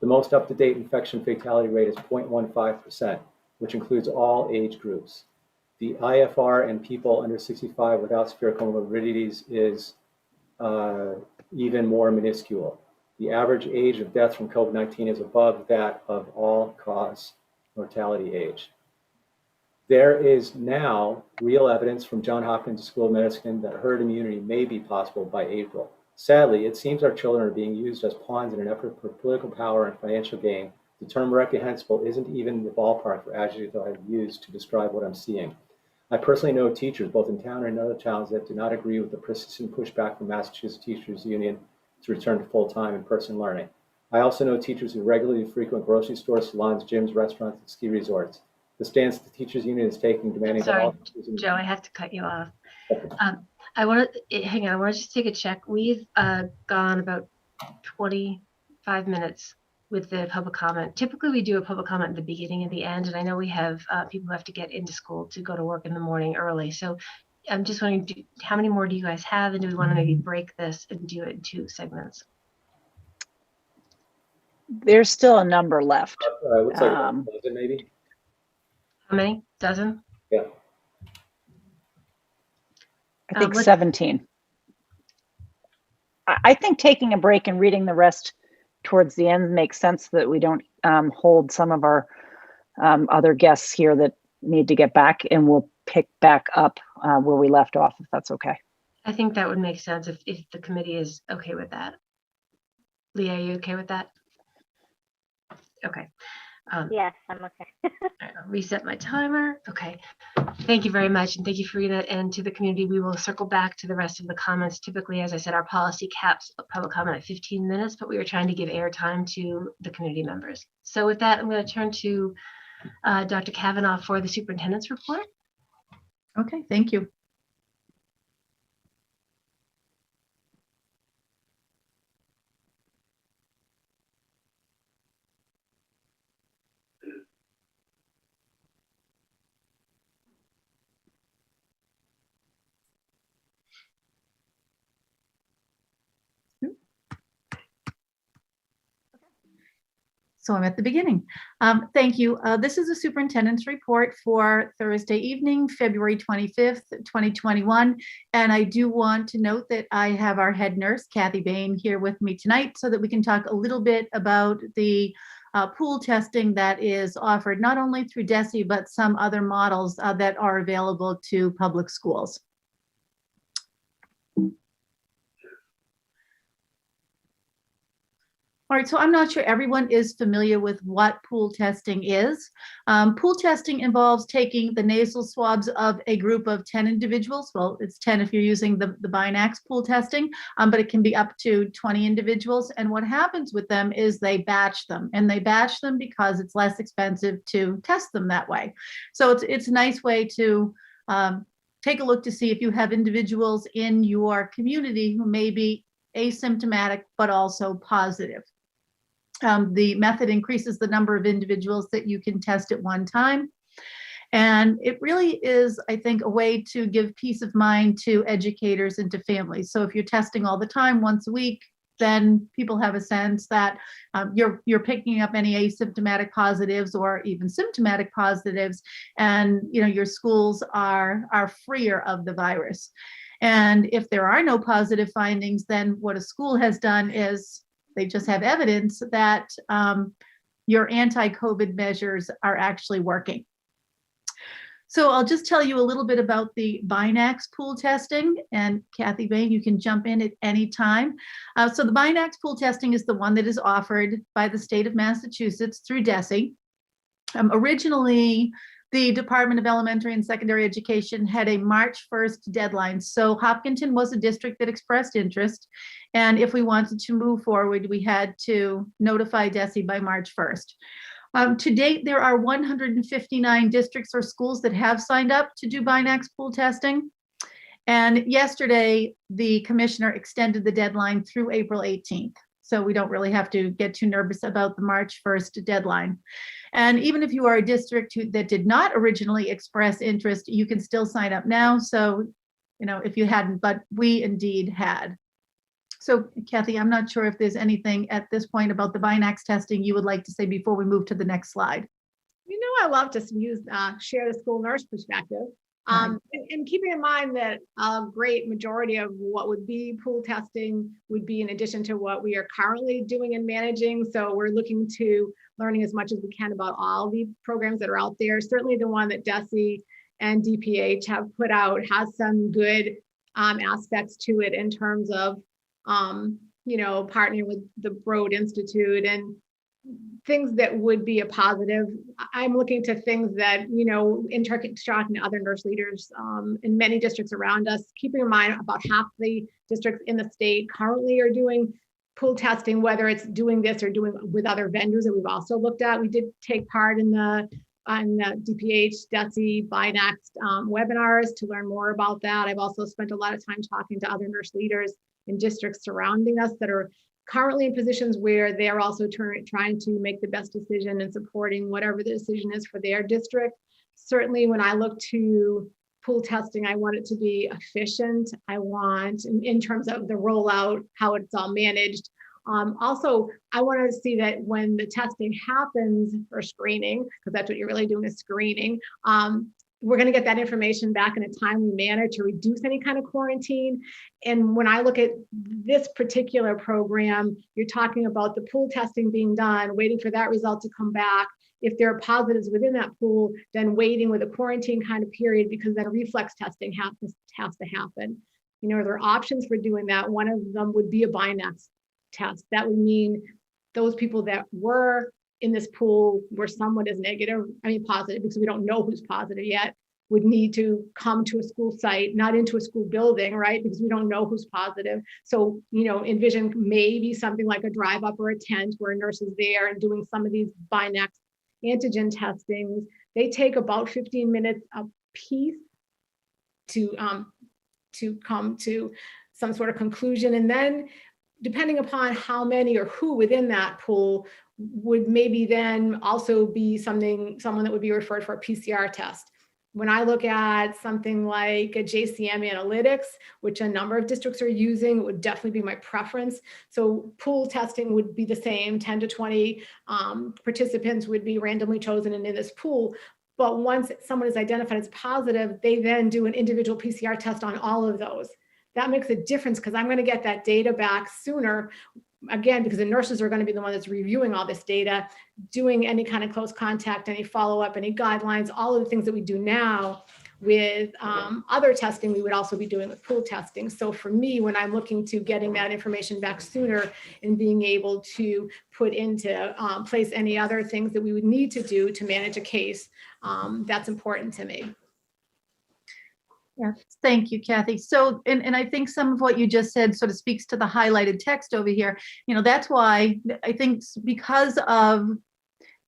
The most up-to-date infection fatality rate is 0.15%, which includes all age groups. The IFR in people under 65 without severe comorbidities is even more minuscule. The average age of death from COVID-19 is above that of all-cause mortality age. There is now real evidence from Johns Hopkins School of Medicine that herd immunity may be possible by April. Sadly, it seems our children are being used as pawns in an effort for political power and financial gain. The term reprehensible isn't even in the ballpark for adjectives I've used to describe what I'm seeing. I personally know teachers, both in town and in other towns, that do not agree with the persistent pushback from Massachusetts Teachers Union to return to full-time in-person learning. I also know teachers who regularly frequent grocery stores, salons, gyms, restaurants, and ski resorts. The stance the Teachers Union is taking, demanding that all teachers. Joe, I have to cut you off. I want to hang on. I want to just take a check. We've gone about 25 minutes with the public comment. Typically, we do a public comment at the beginning and the end, and I know we have people who have to get into school to go to work in the morning early. So I'm just wondering, how many more do you guys have, and do we want to maybe break this and do it in 2 segments? There's still a number left. Looks like a dozen maybe. How many? Dozen? Yeah. I think 17. I think taking a break and reading the rest towards the end makes sense so that we don't hold some of our other guests here that need to get back, and we'll pick back up where we left off, if that's okay. I think that would make sense if the committee is okay with that. Leah, are you okay with that? Okay. Yes, I'm okay. All right, I'll reset my timer. Okay. Thank you very much. And thank you, Farina. And to the community, we will circle back to the rest of the comments. Typically, as I said, our policy caps public comment at 15 minutes, but we were trying to give airtime to the community members. So with that, I'm going to turn to Dr. Kavanaugh for the superintendent's report. Okay, thank you. So I'm at the beginning. Thank you. This is a superintendent's report for Thursday evening, February 25th, 2021. And I do want to note that I have our head nurse, Kathy Bain, here with me tonight so that we can talk a little bit about the pool testing that is offered not only through DESE, but some other models that are available to public schools. All right, so I'm not sure everyone is familiar with what pool testing is. Pool testing involves taking the nasal swabs of a group of 10 individuals. Well, it's 10 if you're using the Binax pool testing, but it can be up to 20 individuals. And what happens with them is they batch them, and they batch them because it's less expensive to test them that way. So it's a nice way to take a look to see if you have individuals in your community who may be asymptomatic, but also positive. The method increases the number of individuals that you can test at one time. And it really is, I think, a way to give peace of mind to educators and to families. So if you're testing all the time, once a week, then people have a sense that you're picking up any asymptomatic positives or even symptomatic positives, and your schools are freer of the virus. And if there are no positive findings, then what a school has done is they just have evidence that your anti-COVID measures are actually working. So I'll just tell you a little bit about the Binax pool testing, and Kathy Bain, you can jump in at any time. So the Binax pool testing is the one that is offered by the state of Massachusetts through DESE. Originally, the Department of Elementary and Secondary Education had a March 1st deadline. So Hopkinton was a district that expressed interest. And if we wanted to move forward, we had to notify DESE by March 1st. To date, there are 159 districts or schools that have signed up to do Binax pool testing. And yesterday, the commissioner extended the deadline through April 18th. So we don't really have to get too nervous about the March 1st deadline. And even if you are a district that did not originally express interest, you can still sign up now. So, if you hadn't, but we indeed had. So Kathy, I'm not sure if there's anything at this point about the Binax testing you would like to say before we move to the next slide. I love to share the school nurse perspective. And keeping in mind that a great majority of what would be pool testing would be in addition to what we are currently doing and managing. So we're looking to learning as much as we can about all the programs that are out there. Certainly the one that DESE and DPH have put out has some good aspects to it in terms of, partnering with the Broad Institute and things that would be a positive. I'm looking to things that, in talking to other nurse leaders in many districts around us, keeping in mind about half the districts in the state currently are doing pool testing, whether it's doing this or doing with other vendors that we've also looked at. We did take part in the DPH, DESE, Binax webinars to learn more about that. I've also spent a lot of time talking to other nurse leaders in districts surrounding us that are currently in positions where they're also trying to make the best decision and supporting whatever the decision is for their district. Certainly when I look to pool testing, I want it to be efficient. I want, in terms of the rollout, how it's all managed. Also, I want to see that when the testing happens for screening, because that's what you're really doing is screening, we're going to get that information back in a timely manner to reduce any kind of quarantine. And when I look at this particular program, you're talking about the pool testing being done, waiting for that result to come back, If there are positives within that pool, then waiting with a quarantine kind of period, because then reflex testing has to happen. There are options for doing that. One of them would be a binax test. That would mean those people that were in this pool where someone is positive, because we don't know who's positive yet, would need to come to a school site, not into a school building, right? Because we don't know who's positive. So, envision maybe something like a drive up or a tent where a nurse is there and doing some of these binax antigen testings. They take about 15 minutes a piece to come to some sort of conclusion. And then depending upon how many or who within that pool would maybe then also be someone that would be referred for a PCR test. When I look at something like a JCM Analytics, which a number of districts are using, it would definitely be my preference. So pool testing would be the same, 10 to 20 participants would be randomly chosen in this pool. But once someone is identified as positive, they then do an individual PCR test on all of those. That makes a difference because I'm going to get that data back sooner. Again, because the nurses are going to be the one that's reviewing all this data, doing any kind of close contact, any follow-up, any guidelines, all of the things that we do now with other testing, we would also be doing with pool testing. So for me, when I'm looking to getting that information back sooner and being able to put into place any other things that we would need to do to manage a case, that's important to me. Yeah, thank you, Kathy. So, and I think some of what you just said sort of speaks to the highlighted text over here. That's why I think, because of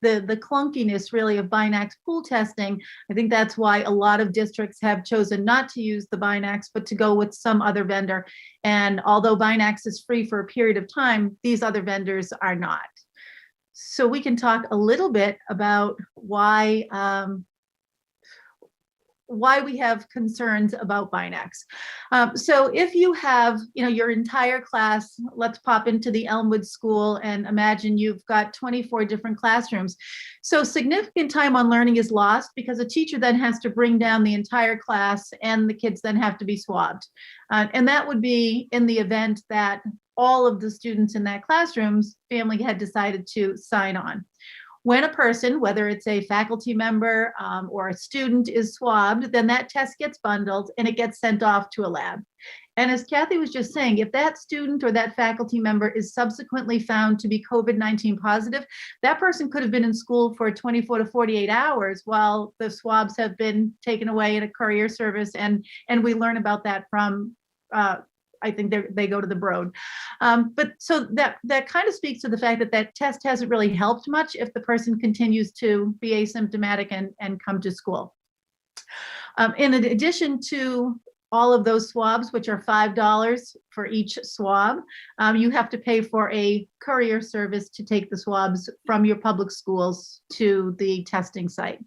the clunkiness really of binax pool testing, I think that's why a lot of districts have chosen not to use the binax, but to go with some other vendor. And although binax is free for a period of time, these other vendors are not. So we can talk a little bit about why we have concerns about binax. So if you have, your entire class, let's pop into the Elmwood School and imagine you've got 24 different classrooms. So significant time on learning is lost because a teacher then has to bring down the entire class and the kids then have to be swabbed. And that would be in the event that all of the students in that classroom's family had decided to sign on. When a person, whether it's a faculty member or a student, is swabbed, then that test gets bundled and it gets sent off to a lab. And as Kathy was just saying, if that student or that faculty member is subsequently found to be COVID-19 positive, that person could have been in school for 24 to 48 hours while the swabs have been taken away in a courier service. And we learn about that from I think they go to the Broad. But so that kind of speaks to the fact that that test hasn't really helped much if the person continues to be asymptomatic and come to school. In addition to all of those swabs, which are $5 for each swab, you have to pay for a courier service to take the swabs from your public schools to the testing site.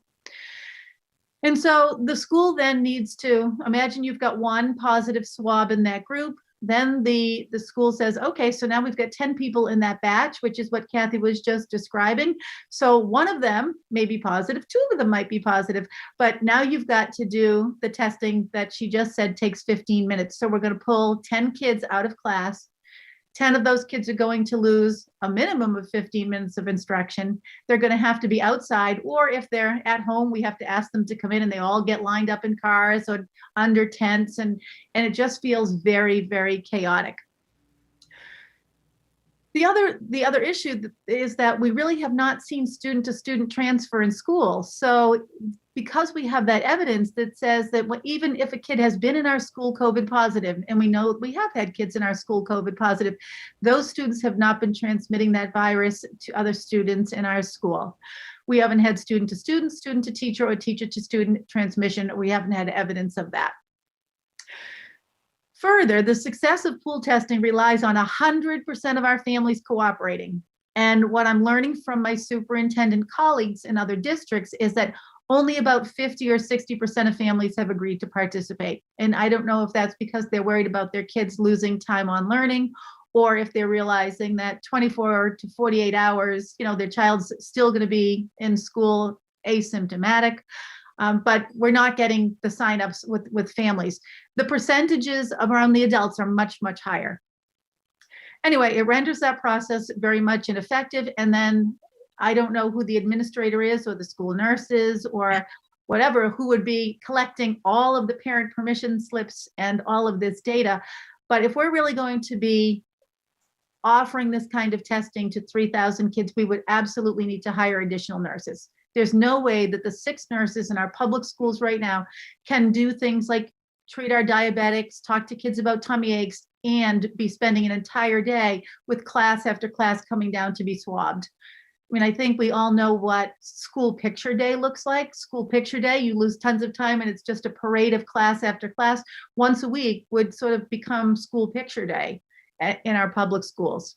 And so the school then needs to imagine you've got one positive swab in that group. Then the school says, okay, so now we've got 10 people in that batch, which is what Kathy was just describing. So one of them may be positive, two of them might be positive, but now you've got to do the testing that she just said takes 15 minutes. So we're going to pull 10 kids out of class. 10 of those kids are going to lose a minimum of 15 minutes of instruction. They're going to have to be outside, or if they're at home, we have to ask them to come in and they all get lined up in cars or under tents, and it just feels very, very chaotic. The other issue is that we really have not seen student-to-student transfer in school. So because we have that evidence that says that even if a kid has been in our school COVID positive, and we know we have had kids in our school COVID positive, those students have not been transmitting that virus to other students in our school. We haven't had student-to-student, student-to-teacher, or teacher-to-student transmission. We haven't had evidence of that. Further, the success of pool testing relies on 100% of our families cooperating. And what I'm learning from my superintendent colleagues in other districts is that only about 50 or 60% of families have agreed to participate. And I don't know if that's because they're worried about their kids losing time on learning, or if they're realizing that 24 to 48 hours, their child's still going to be in school asymptomatic. But we're not getting the signups with families. The percentages around the adults are much, much higher. Anyway, it renders that process very much ineffective. And then I don't know who the administrator is or the school nurses or whatever, who would be collecting all of the parent permission slips and all of this data. But if we're really going to be offering this kind of testing to 3,000 kids, we would absolutely need to hire additional nurses. There's no way that the 6 nurses in our public schools right now can do things like treat our diabetics, talk to kids about tummy aches, and be spending an entire day with class after class coming down to be swabbed. I mean, I think we all know what school picture day looks like. School picture day, you lose tons of time and it's just a parade of class after class. Once a week would sort of become school picture day in our public schools.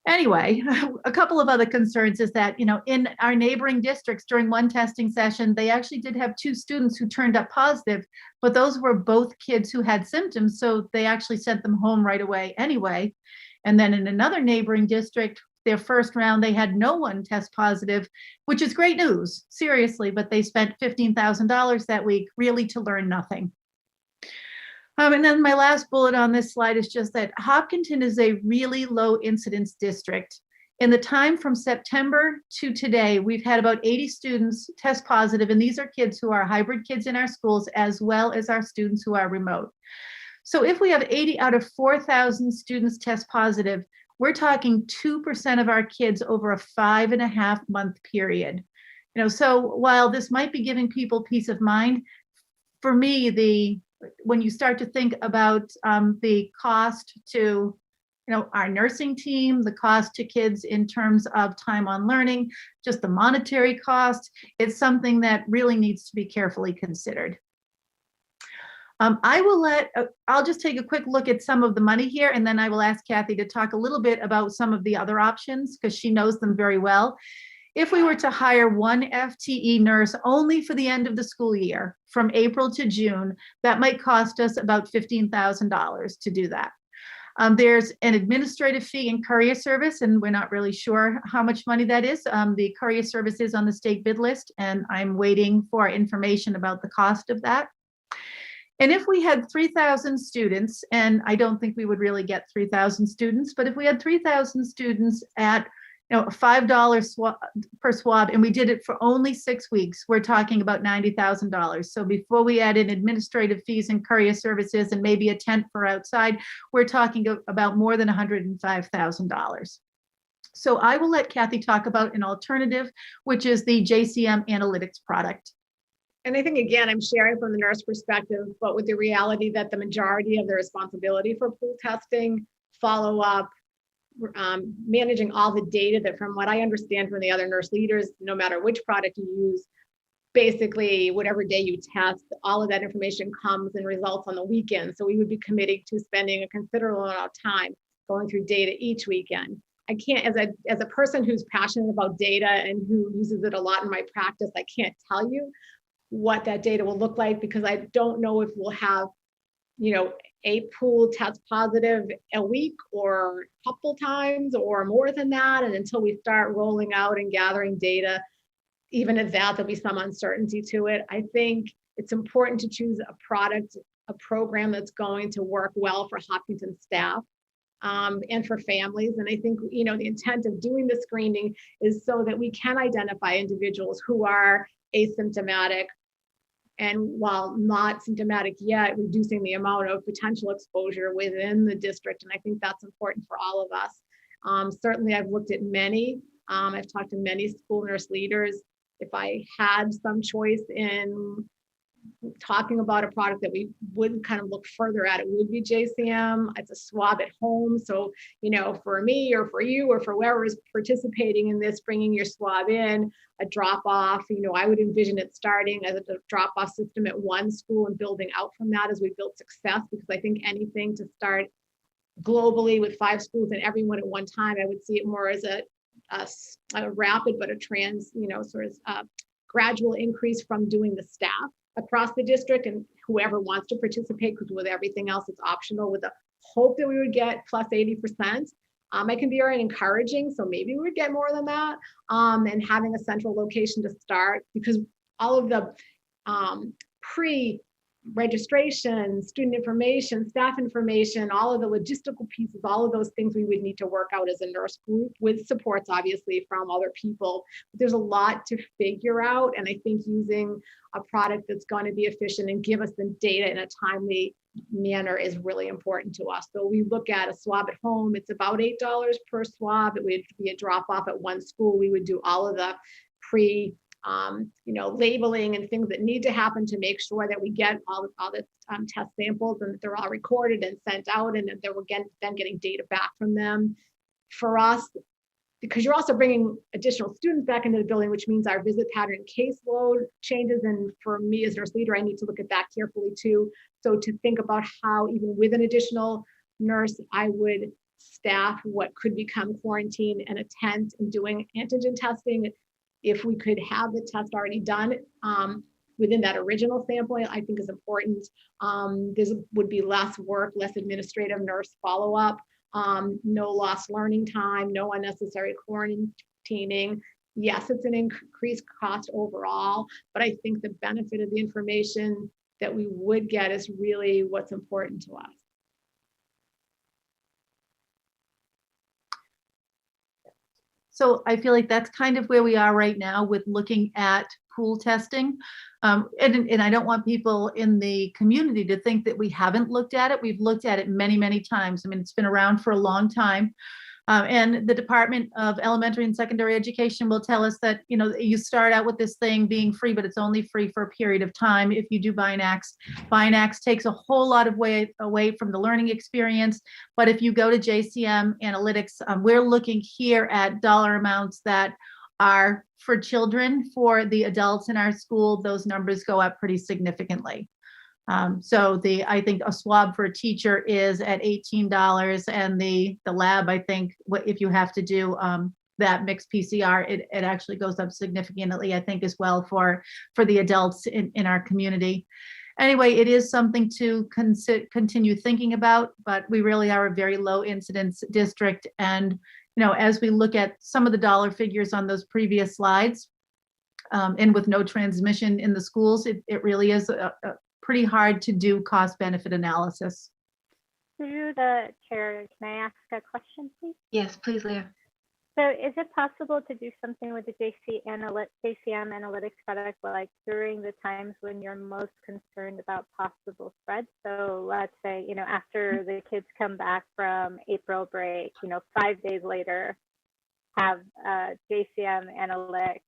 Anyway, a couple of other concerns is that, in our neighboring districts during one testing session, they actually did have 2 students who turned up positive, but those were both kids who had symptoms. So they actually sent them home right away anyway. And then in another neighboring district, their first round, they had no one test positive, which is great news, seriously, but they spent $15,000 that week really to learn nothing. And then my last bullet on this slide is just that Hopkinton is a really low incidence district. In the time from September to today, we've had about 80 students test positive, and these are kids who are hybrid kids in our schools, as well as our students who are remote. So if we have 80 out of 4,000 students test positive, we're talking 2% of our kids over a 5.5-month period. So while this might be giving people peace of mind, for me, when you start to think about the cost to our nursing team, the cost to kids in terms of time on learning, just the monetary cost, it's something that really needs to be carefully considered. I'll just take a quick look at some of the money here, and then I will ask Kathy to talk a little bit about some of the other options because she knows them very well. If we were to hire 1 FTE nurse only for the end of the school year, from April to June, that might cost us about $15,000 to do that. There's an administrative fee and courier service, and we're not really sure how much money that is. The courier service is on the state bid list, and I'm waiting for information about the cost of that. And if we had 3,000 students, and I don't think we would really get 3,000 students, but if we had 3,000 students at $5 per swab, and we did it for only 6 weeks, we're talking about $90,000. So before we add in administrative fees and courier services and maybe a tent for outside, we're talking about more than $105,000. So I will let Kathy talk about an alternative, which is the JCM Analytics product. And I think, again, I'm sharing from the nurse perspective, but with the reality that the majority of the responsibility for pool testing, follow-up, managing all the data that, from what I understand from the other nurse leaders, no matter which product you use, basically whatever day you test, all of that information comes and results on the weekend. So we would be committing to spending a considerable amount of time going through data each weekend. I can't, as a person who's passionate about data and who uses it a lot in my practice, I can't tell you what that data will look like because I don't know if we'll have, a pool test positive a week or a couple times or more than that. And until we start rolling out and gathering data, even at that, there'll be some uncertainty to it. I think it's important to choose a product, a program that's going to work well for Hopkinton staff and for families. And I think, the intent of doing the screening is so that we can identify individuals who are asymptomatic, and while not symptomatic yet, reducing the amount of potential exposure within the district. And I think that's important for all of us. Certainly, I've looked at many. I've talked to many school nurse leaders. If I had some choice in talking about a product that we would kind of look further at, it would be JCM. It's a swab at home. So, for me or for you or for whoever is participating in this, bringing your swab in, a drop off, I would envision it starting as a drop off system at one school and building out from that as we build success, because I think anything to start globally with 5 schools and everyone at one time, I would see it more as a rapid, but a gradual increase from doing the staff across the district, and whoever wants to participate, because with everything else, it's optional, with the hope that we would get plus 80%. It can be very encouraging, so maybe we would get more than that, and having a central location to start, because all of the registration, student information, staff information, all of the logistical pieces, all of those things we would need to work out as a nurse group with supports, obviously, from other people. But there's a lot to figure out. And I think using a product that's going to be efficient and give us the data in a timely manner is really important to us. So we look at a swab at home, it's about $8 per swab. It would be a drop off at one school. We would do all of the labeling and things that need to happen to make sure that we get all the test samples and that they're all recorded and sent out, and that we're then getting data back from them. For us, because you're also bringing additional students back into the building, which means our visit pattern caseload changes. And for me as nurse leader, I need to look at that carefully too. So to think about how, even with an additional nurse, I would staff what could become quarantine and a tent and doing antigen testing. If we could have the test already done within that original sampling, I think is important. This would be less work, less administrative nurse follow-up, no lost learning time, no unnecessary quarantining. Yes, it's an increased cost overall, but I think the benefit of the information that we would get is really what's important to us. So I feel like that's kind of where we are right now with looking at pool testing. And I don't want people in the community to think that we haven't looked at it. We've looked at it many, many times. I mean, it's been around for a long time. And the Department of Elementary and Secondary Education will tell us that, you start out with this thing being free, but it's only free for a period of time. If you do Binax, Binax takes a whole lot of way away from the learning experience. But if you go to JCM Analytics, we're looking here at dollar amounts that are for children. For the adults in our school, those numbers go up pretty significantly. So I think a swab for a teacher is at $18, and the lab, I think, if you have to do that mixed PCR, it actually goes up significantly, I think, as well for the adults in our community. Anyway, it is something to continue thinking about, but we really are a very low incidence district. And, as we look at some of the dollar figures on those previous slides, and with no transmission in the schools, it really is pretty hard to do cost benefit analysis. Through the chair, can I ask a question, please? Yes, please, Leah. So is it possible to do something with the JCM analytics product, like during the times when you're most concerned about possible spread? So let's say, after the kids come back from April break, 5 days later, have JCM analytics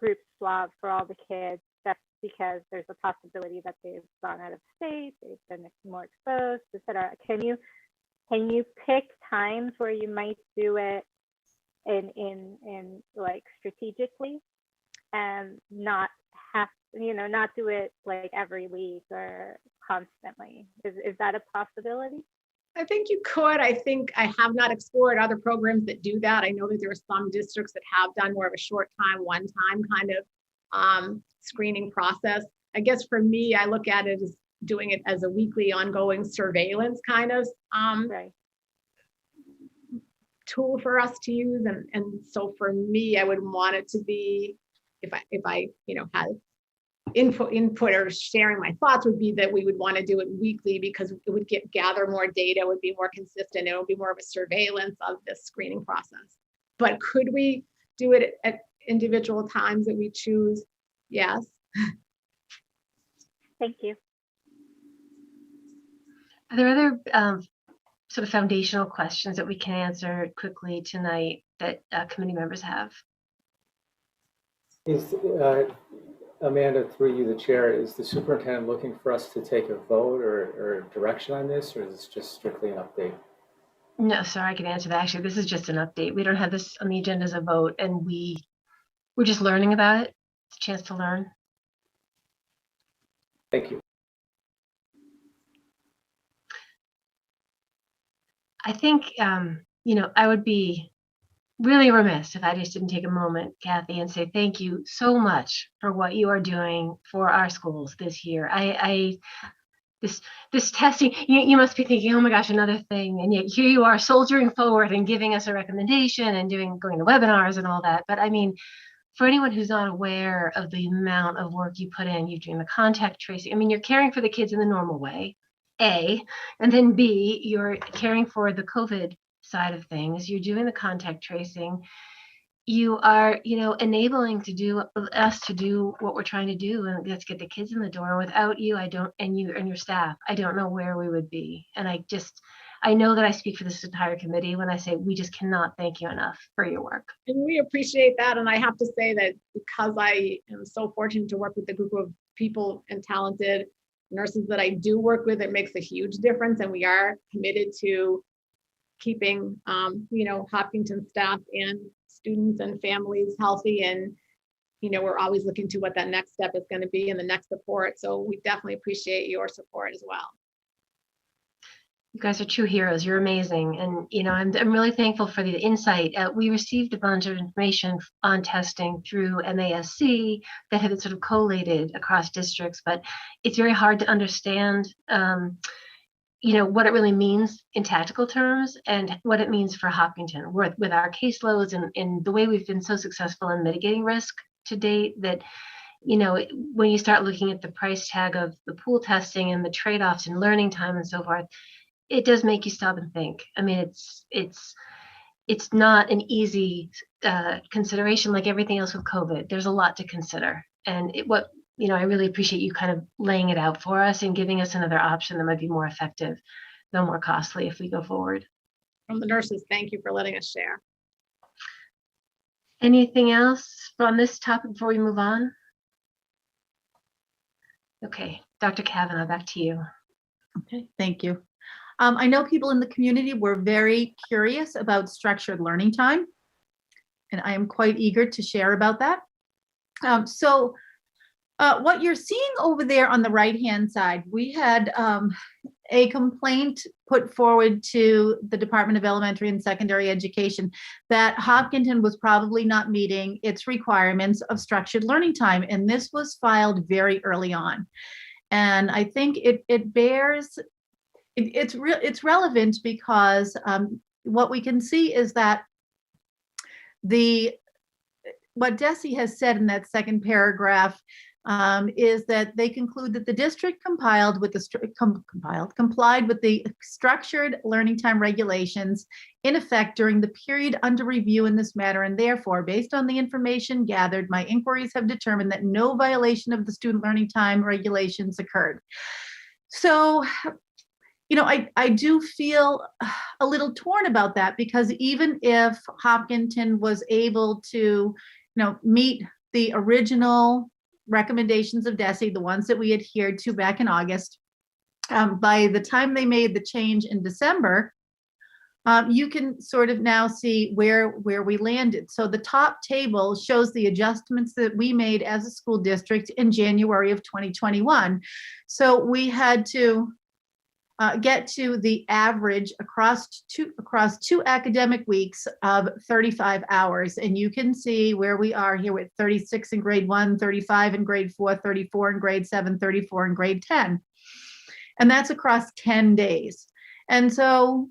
group swab for all the kids. That's because there's a possibility that they've gone out of state, they've been more exposed, etc. Can you pick times where you might do it in like strategically, and not do it like every week or constantly? Is that a possibility? I think you could. I think I have not explored other programs that do that. I know that there are some districts that have done more of a short time, one time kind of screening process. I guess for me, I look at it as doing it as a weekly ongoing surveillance kind of Right. tool for us to use. And so for me, I would want it to be, if I had input or sharing my thoughts, would be that we would want to do it weekly, because it would gather more data, would be more consistent, it would be more of a surveillance of this screening process. But could we do it at individual times that we choose? Yes. Thank you. Are there other sort of foundational questions that we can answer quickly tonight that committee members have? Is Amanda, through you, the chair, is the superintendent looking for us to take a vote or direction on this, or is this just strictly an update? No, sorry, I can answer that. Actually, this is just an update. We don't have this on the agenda as a vote, and we're just learning about it. It's a chance to learn. Thank you. I think, I would be really remiss if I just didn't take a moment, Kathy, and say thank you so much for what you are doing for our schools this year. This testing, you must be thinking, oh my gosh, another thing. And yet here you are soldiering forward and giving us a recommendation and going to webinars and all that. But I mean, for anyone who's not aware of the amount of work you put in, you're doing the contact tracing. I mean, you're caring for the kids in the normal way, A, and then B, you're caring for the COVID side of things. You're doing the contact tracing. You are, enabling us to do what we're trying to do, and let's get the kids in the door. Without you, and your staff, I don't know where we would be. And I know that I speak for this entire committee when I say we just cannot thank you enough for your work. And we appreciate that. And I have to say that because I am so fortunate to work with a group of people and talented nurses that I do work with, it makes a huge difference. And we are committed to keeping, Hopkinton staff and students and families healthy. And, we're always looking to what that next step is going to be and the next support. So we definitely appreciate your support as well. You guys are true heroes. You're amazing. And, I'm really thankful for the insight. We received a bunch of information on testing through MASC that had been sort of collated across districts, but it's very hard to understand, what it really means in tactical terms and what it means for Hopkinton with our caseloads and the way we've been so successful in mitigating risk to date that, when you start looking at the price tag of the pool testing and the trade-offs in learning time and so forth, it does make you stop and think. I mean, it's not an easy consideration like everything else with COVID. There's a lot to consider. And I really appreciate you kind of laying it out for us and giving us another option that might be more effective, though more costly if we go forward. From the nurses, thank you for letting us share. Anything else on this topic before we move on? Okay, Dr. Kavanaugh, back to you. Okay, thank you. I know people in the community were very curious about structured learning time, and I am quite eager to share about that. So what you're seeing over there on the right-hand side, we had a complaint put forward to the Department of Elementary and Secondary Education that Hopkinton was probably not meeting its requirements of structured learning time, and this was filed very early on. And I think it bears. It's relevant because what we can see is that what DESE has said in that second paragraph is that they conclude that the district complied with the structured learning time regulations in effect during the period under review in this matter, and therefore, based on the information gathered, my inquiries have determined that no violation of the student learning time regulations occurred. So, I do feel a little torn about that because even if Hopkinton was able to, meet the original recommendations of DESE, the ones that we adhered to back in August, by the time they made the change in December, you can sort of now see where we landed. So the top table shows the adjustments that we made as a school district in January of 2021. So we had to get to the average across two academic weeks of 35 hours. And you can see where we are here with 36 in grade 1, 35 in grade 4, 34 in grade 7, 34 in grade 10. And that's across 10 days. And so,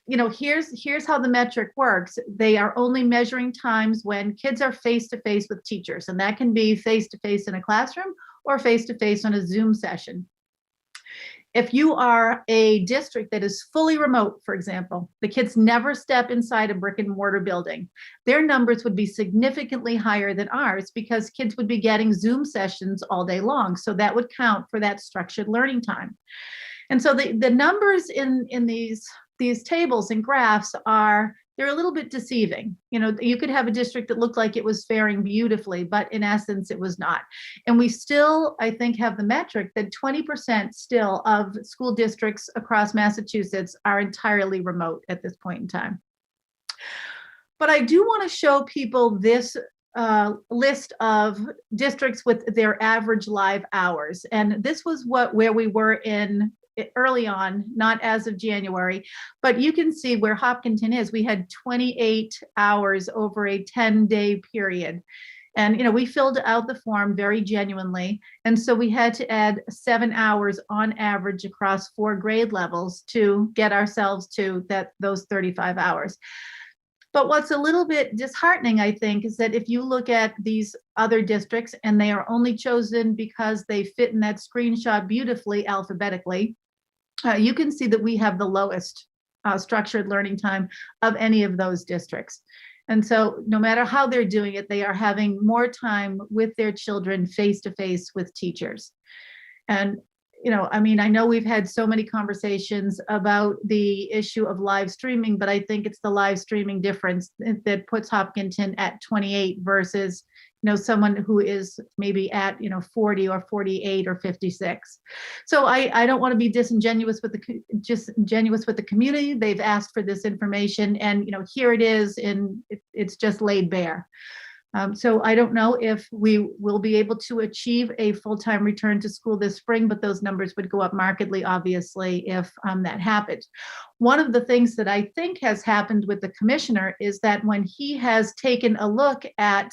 here's how the metric works. They are only measuring times when kids are face-to-face with teachers. And that can be face-to-face in a classroom or face-to-face on a Zoom session. If you are a district that is fully remote, for example, the kids never step inside a brick and mortar building, their numbers would be significantly higher than ours because kids would be getting Zoom sessions all day long. So that would count for that structured learning time. And so the numbers in these tables and graphs they're a little bit deceiving. You could have a district that looked like it was faring beautifully, but in essence, it was not. And we still, I think, have the metric that 20% still of school districts across Massachusetts are entirely remote at this point in time. But I do want to show people this list of districts with their average live hours. And this was where we were in early on, not as of January, but you can see where Hopkinton is. We had 28 hours over a 10-day period. And, we filled out the form very genuinely. And so we had to add 7 hours on average across 4 grade levels to get ourselves to those 35 hours. But what's a little bit disheartening, I think, is that if you look at these other districts and they are only chosen because they fit in that screenshot beautifully alphabetically, you can see that we have the lowest structured learning time of any of those districts. And so no matter how they're doing it, they are having more time with their children face to face with teachers. And I mean, I know we've had so many conversations about the issue of live streaming, but I think it's the live streaming difference that puts Hopkinton at 28 versus, someone who is maybe at, 40 or 48 or 56. So I don't want to be disingenuous with the community. They've asked for this information, and, here it is, and it's just laid bare. So I don't know if we will be able to achieve a full-time return to school this spring, but those numbers would go up markedly, obviously, if that happened. One of the things that I think has happened with the commissioner is that when he has taken a look at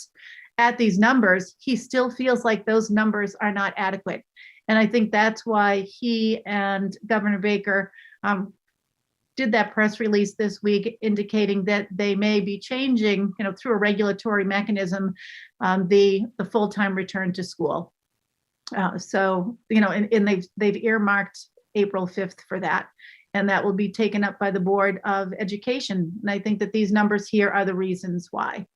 these numbers, he still feels like those numbers are not adequate. And I think that's why he and Governor Baker did that press release this week indicating that they may be changing, through a regulatory mechanism, the full-time return to school. So, and they've earmarked April 5th for that, and that will be taken up by the Board of Education. And I think that these numbers here are the reasons why.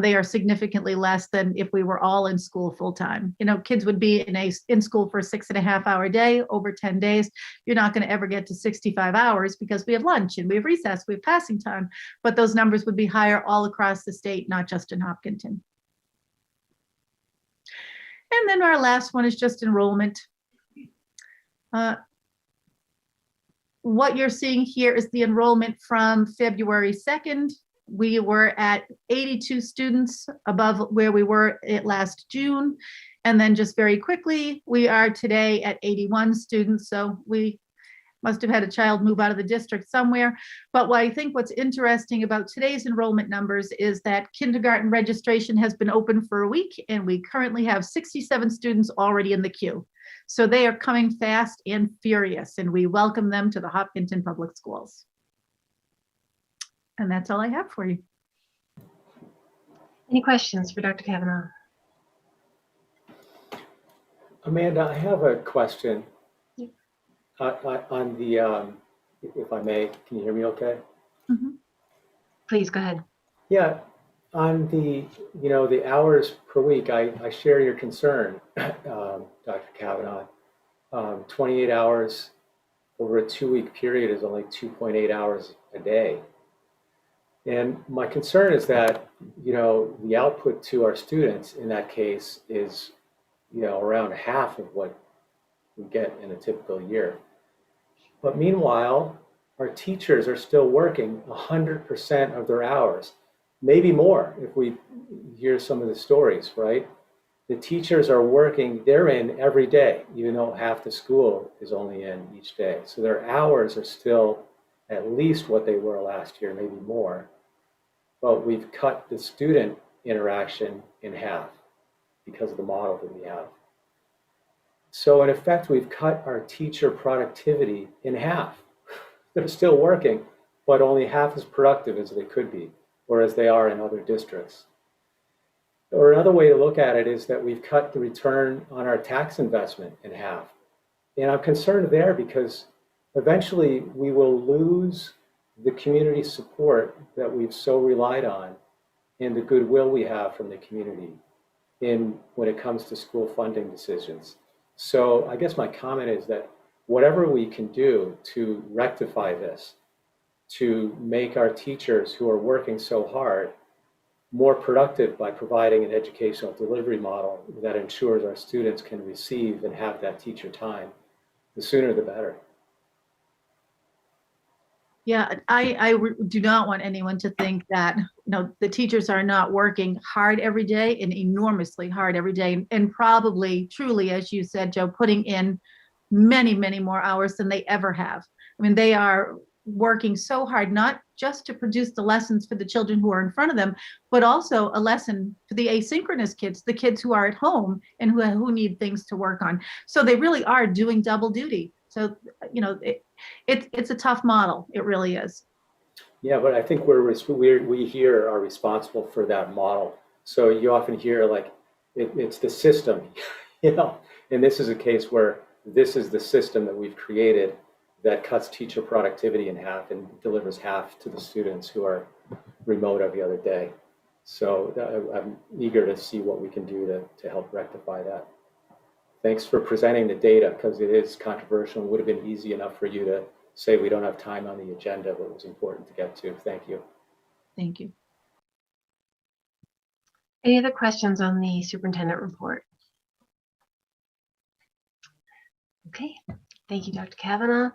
They are significantly less than if we were all in school full time. Kids would be in school for a 6.5-hour day over 10 days. You're not going to ever get to 65 hours because we have lunch and we have recess, we have passing time, but those numbers would be higher all across the state, not just in Hopkinton. And then our last one is just enrollment. What you're seeing here is the enrollment from February 2nd. We were at 82 students above where we were at last June. And then just very quickly, we are today at 81 students. So we must have had a child move out of the district somewhere. But what I think what's interesting about today's enrollment numbers is that kindergarten registration has been open for a week, and we currently have 67 students already in the queue. So they are coming fast and furious, and we welcome them to the Hopkinton Public Schools. And that's all I have for you. Any questions for Dr. Kavanaugh? Amanda, I have a question. Yeah. On the, if I may, can you hear me okay? Mm-hmm. Please go ahead. Yeah, on the, the hours per week, I share your concern, Dr. Kavanaugh. 28 hours over a 2-week period is only 2.8 hours a day. And my concern is that, the output to our students in that case is, around half of what we get in a typical year. But meanwhile, our teachers are still working 100% of their hours, maybe more if we hear some of the stories, right? The teachers are working, they're in every day, even though half the school is only in each day. So their hours are still at least what they were last year, maybe more. But we've cut the student interaction in half because of the model that we have. So in effect, we've cut our teacher productivity in half. They're still working, but only half as productive as they could be, or as they are in other districts. Or another way to look at it is that we've cut the return on our tax investment in half. And I'm concerned there because eventually we will lose the community support that we've so relied on and the goodwill we have from the community when it comes to school funding decisions. So I guess my comment is that whatever we can do to rectify this, to make our teachers who are working so hard more productive by providing an educational delivery model that ensures our students can receive and have that teacher time, the sooner the better. Yeah, I do not want anyone to think that the teachers are not working hard every day and enormously hard every day, and probably truly, as you said, Joe, putting in many, many more hours than they ever have. I mean, they are working so hard, not just to produce the lessons for the children who are in front of them, but also a lesson for the asynchronous kids, the kids who are at home and who need things to work on. So they really are doing double duty. So, it's a tough model. It really is. Yeah, but I think we here are responsible for that model. So you often hear like it's the system, you know, and this is a case where this is the system that we've created that cuts teacher productivity in half and delivers half to the students who are remote every other day. So I'm eager to see what we can do to help rectify that. Thanks for presenting the data, because it is controversial. It would have been easy enough for you to say we don't have time on the agenda, but it was important to get to. Thank you. Thank you. Any other questions on the superintendent report? Okay, thank you, Dr. Kavanaugh.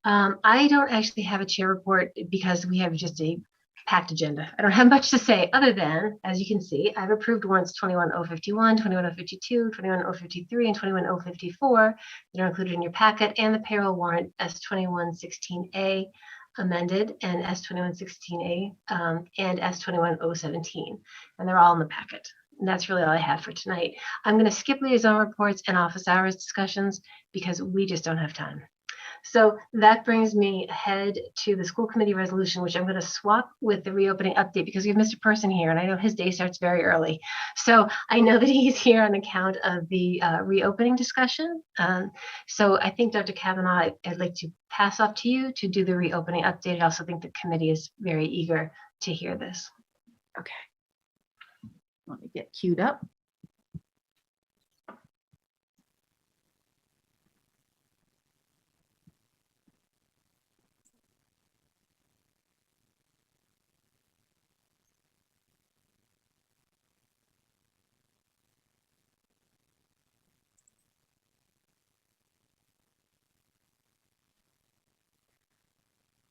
I don't actually have a chair report because we have just a packed agenda. I don't have much to say other than, as you can see, I've approved warrants 21051, 21052, 21053, and 21054 that are included in your packet, and the payroll warrant S2116A amended, and S2116A and S21017, and they're all in the packet. And that's really all I have for tonight. I'm going to skip liaison reports and office hours discussions because we just don't have time. So that brings me ahead to the school committee resolution, which I'm going to swap with the reopening update because we have Mr. Person here, and I know his day starts very early. So I know that he's here on account of the reopening discussion. So I think, Dr. Kavanaugh, I'd like to pass off to you to do the reopening update. I also think the committee is very eager to hear this. Okay. Let me get queued up.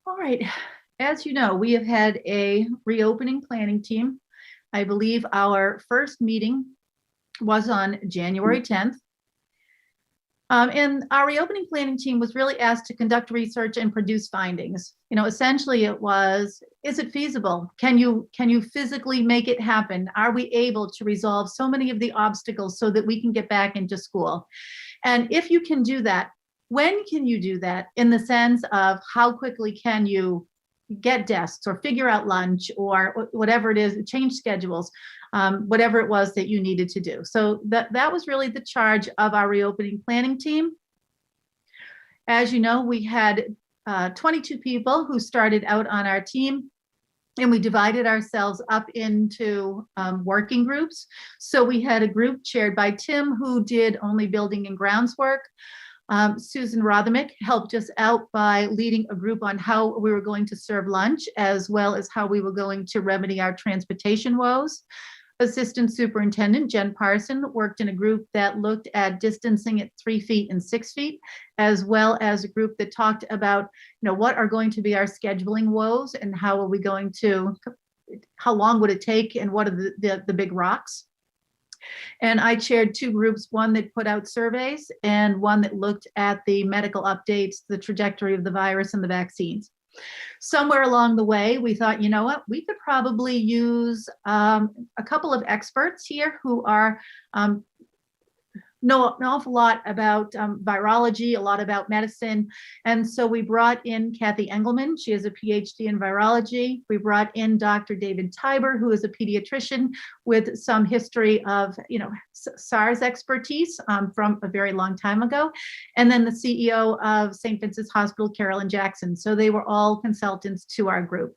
All right, as you know, we have had a reopening planning team. I believe our first meeting was on January 10th. And our reopening planning team was really asked to conduct research and produce findings. You know, essentially it was, is it feasible? Can you physically make it happen? Are we able to resolve so many of the obstacles so that we can get back into school? And if you can do that, when can you do that, in the sense of how quickly can you get desks or figure out lunch or whatever it is, change schedules, whatever it was that you needed to do. So that was really the charge of our reopening planning team. As you know, we had 22 people who started out on our team, and we divided ourselves up into working groups. So we had a group chaired by Tim, who did only building and grounds work. Susan Rothermick helped us out by leading a group on how we were going to serve lunch, as well as how we were going to remedy our transportation woes. Assistant Superintendent Jen Parson worked in a group that looked at distancing at 3 feet and 6 feet, as well as a group that talked about, you know, what are going to be our scheduling woes and how are we going to, how long would it take, and what are the big rocks. And I chaired two groups, one that put out surveys and one that looked at the medical updates, the trajectory of the virus and the vaccines. Somewhere along the way, we thought, you know what, we could probably use a couple of experts here who are know an awful lot about virology, a lot about medicine. And so we brought in Kathy Engelman. She has a PhD in virology. We brought in Dr. David Tiber, who is a pediatrician with some history of, you know, SARS expertise from a very long time ago. And then the CEO of St. Vincent's Hospital, Carolyn Jackson. So they were all consultants to our group.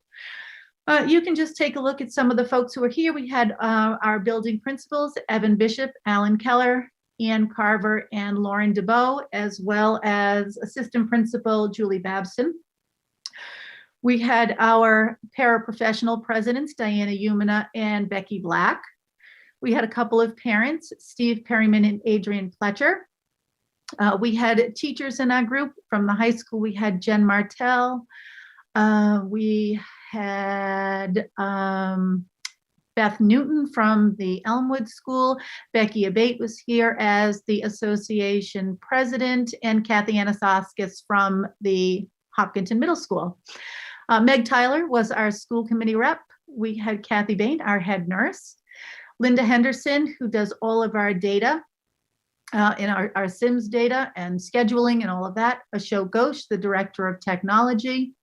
You can just take a look at some of the folks who are here. We had our building principals, Evan Bishop, Alan Keller, Ian Carver, and Lauren DeBow, as well as Assistant Principal Julie Babson. We had our paraprofessional presidents, Diana Umina and Becky Black. We had a couple of parents, Steve Perryman and Adrian Fletcher. We had teachers in our group. From the high school, we had Jen Martell. We had Beth Newton from the Elmwood School. Becky Abate was here as the association president, and Kathy Anasaskis from the Hopkinton Middle School. Meg Tyler was our school committee rep. We had Kathy Bain, our head nurse. Linda Henderson, who does all of our data, in our SIMS data and scheduling and all of that. Ashok Ghosh, the director of technology.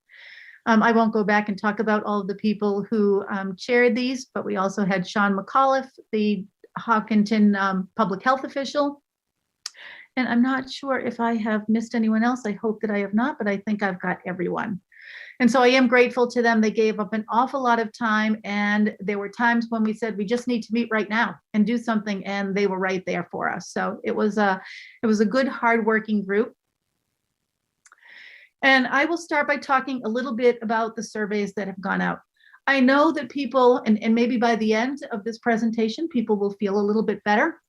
I won't go back and talk about all of the people who chaired these, but we also had Sean McAuliffe, the Hopkinton public health official. And I'm not sure if I have missed anyone else. I hope that I have not, but I think I've got everyone. And so I am grateful to them. They gave up an awful lot of time, and there were times when we said, we just need to meet right now and do something, and they were right there for us. So it was a good, hardworking group. And I will start by talking a little bit about the surveys that have gone out. I know that people, and maybe by the end of this presentation, people will feel a little bit better.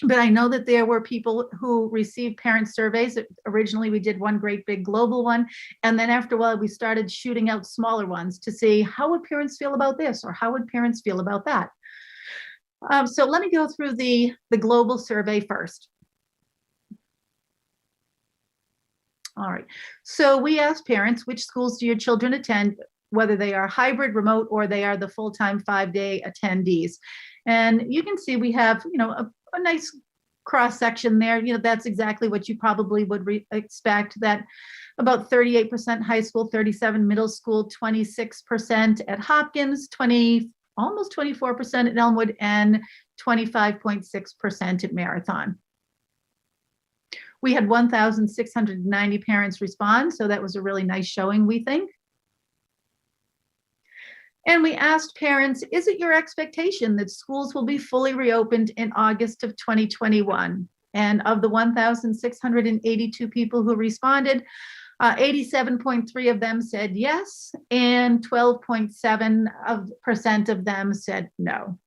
But I know that there were people who received parent surveys. Originally, we did one great big global one. And then after a while, we started shooting out smaller ones to see how would parents feel about this, or how would parents feel about that. So let me go through the global survey first. All right. So we asked parents, which schools do your children attend, whether they are hybrid, remote, or they are the full-time 5-day attendees. And you can see we have, a nice cross section there. That's exactly what you probably would expect, that about 38% high school, 37% middle school, 26% at Hopkins, almost 24% at Elmwood, and 25.6% at Marathon. We had 1,690 parents respond, so that was a really nice showing, we think. And we asked parents, is it your expectation that schools will be fully reopened in August of 2021? And of the 1,682 people who responded, 87.3% of them said yes, and 12.7% of them said no.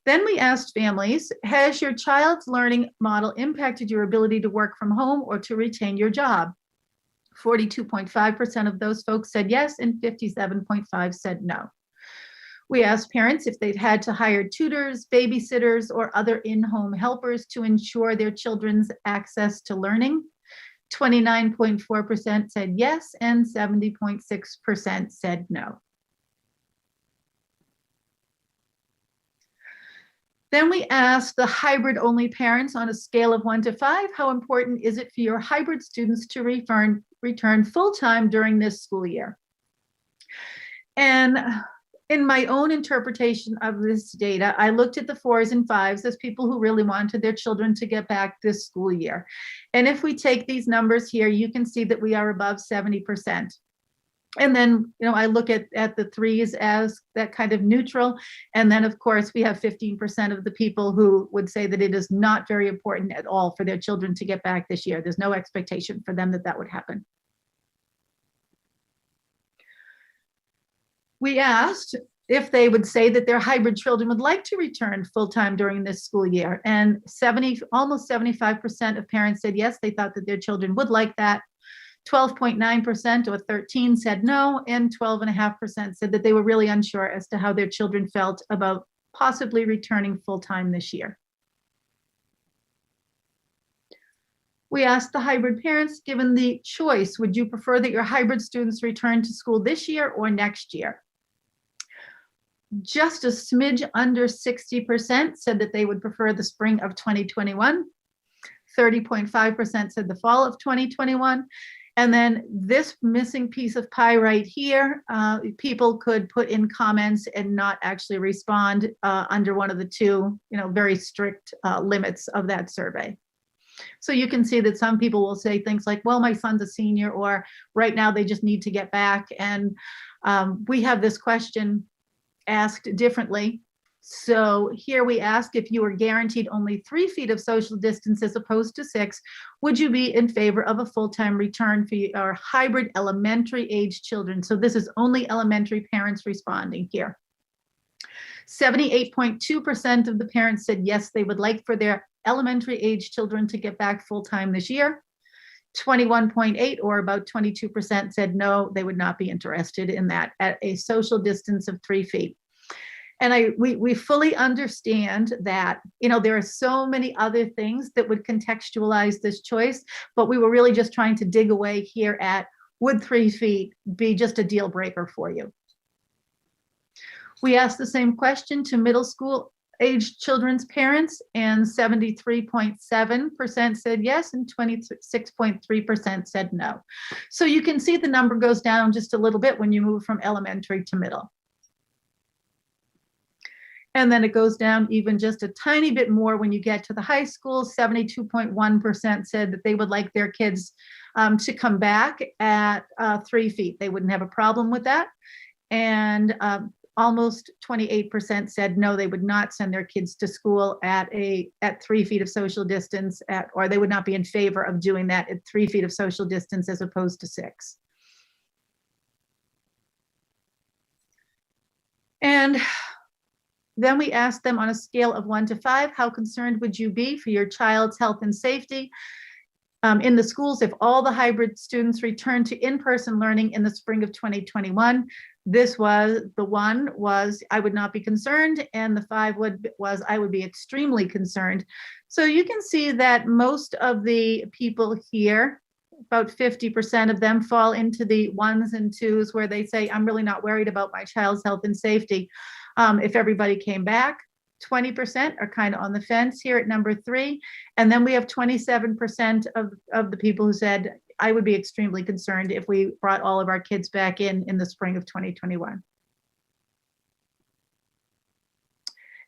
Then we asked families, has your child's learning model impacted your ability to work from home or to retain your job? 42.5% of those folks said yes, and 57.5% said no. We asked parents if they'd had to hire tutors, babysitters, or other in-home helpers to ensure their children's access to learning. 29.4% said yes, and 70.6% said no. Then we asked the hybrid-only parents on a scale of 1 to 5, how important is it for your hybrid students to return full-time during this school year? And in my own interpretation of this data, I looked at the 4s and 5s as people who really wanted their children to get back this school year. And if we take these numbers here, you can see that we are above 70%. And then, I look at the 3s as that kind of neutral. And then, of course, we have 15% of the people who would say that it is not very important at all for their children to get back this year. There's no expectation for them that would happen. We asked if they would say that their hybrid children would like to return full-time during this school year. And almost 75% of parents said yes, they thought that their children would like that. 12.9% or 13 said no, and 12.5% said that they were really unsure as to how their children felt about possibly returning full-time this year. We asked the hybrid parents, given the choice, would you prefer that your hybrid students return to school this year or next year? Just a smidge under 60% said that they would prefer the spring of 2021. 30.5% said the fall of 2021. And then this missing piece of pie right here, people could put in comments and not actually respond under one of the two, very strict limits of that survey. So you can see that some people will say things like, well, my son's a senior, or right now they just need to get back. And we have this question asked differently. So here we ask, if you were guaranteed only 3 feet of social distance as opposed to 6, would you be in favor of a full-time return for our hybrid elementary age children? So this is only elementary parents responding here. 78.2% of the parents said yes, they would like for their elementary age children to get back full-time this year. 21.8 or about 22% said no, they would not be interested in that at a social distance of 3 feet. And we fully understand that, there are so many other things that would contextualize this choice, but we were really just trying to dig away here at, would 3 feet be just a deal breaker for you? We asked the same question to middle school aged children's parents, and 73.7% said yes, and 26.3% said no. So you can see the number goes down just a little bit when you move from elementary to middle. And then it goes down even just a tiny bit more when you get to the high school. 72.1% said that they would like their kids to come back at 3 feet. They wouldn't have a problem with that. And almost 28% said no, they would not send their kids to school at 3 feet of social distance, or they would not be in favor of doing that at 3 feet of social distance as opposed to 6. And then we asked them on a scale of 1 to 5, how concerned would you be for your child's health and safety in the schools if all the hybrid students return to in-person learning in the spring of 2021? This was, the 1 was, I would not be concerned, and the 5 was, I would be extremely concerned. So you can see that most of the people here, about 50% of them, fall into the 1s and 2s where they say, I'm really not worried about my child's health and safety. If everybody came back, 20% are kind of on the fence here at number 3. And then we have 27% of the people who said, I would be extremely concerned if we brought all of our kids back in the spring of 2021.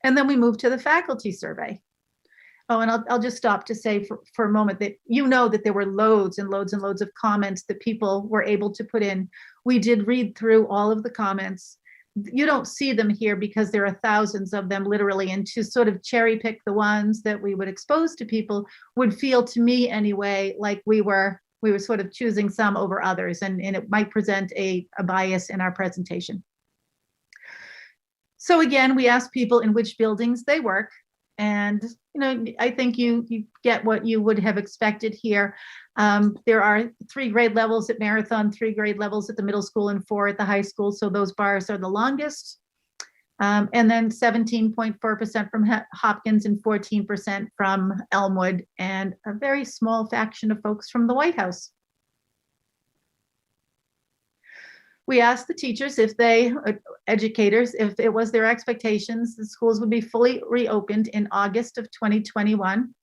And then we move to the faculty survey. Oh, and I'll just stop to say for a moment that you know that there were loads and loads and loads of comments that people were able to put in. We did read through all of the comments. You don't see them here because there are thousands of them literally, and to sort of cherry pick the ones that we would expose to people would feel, to me anyway, like we were sort of choosing some over others, and it might present a bias in our presentation. So again, we asked people in which buildings they work, and I think you get what you would have expected here. There are 3 grade levels at Marathon, 3 grade levels at the middle school, and 4 at the high school. So those bars are the longest. And then 17.4% from Hopkins and 14% from Elmwood, and a very small faction of folks from the White House. We asked the teachers educators, if it was their expectations the schools would be fully reopened in August of 2021.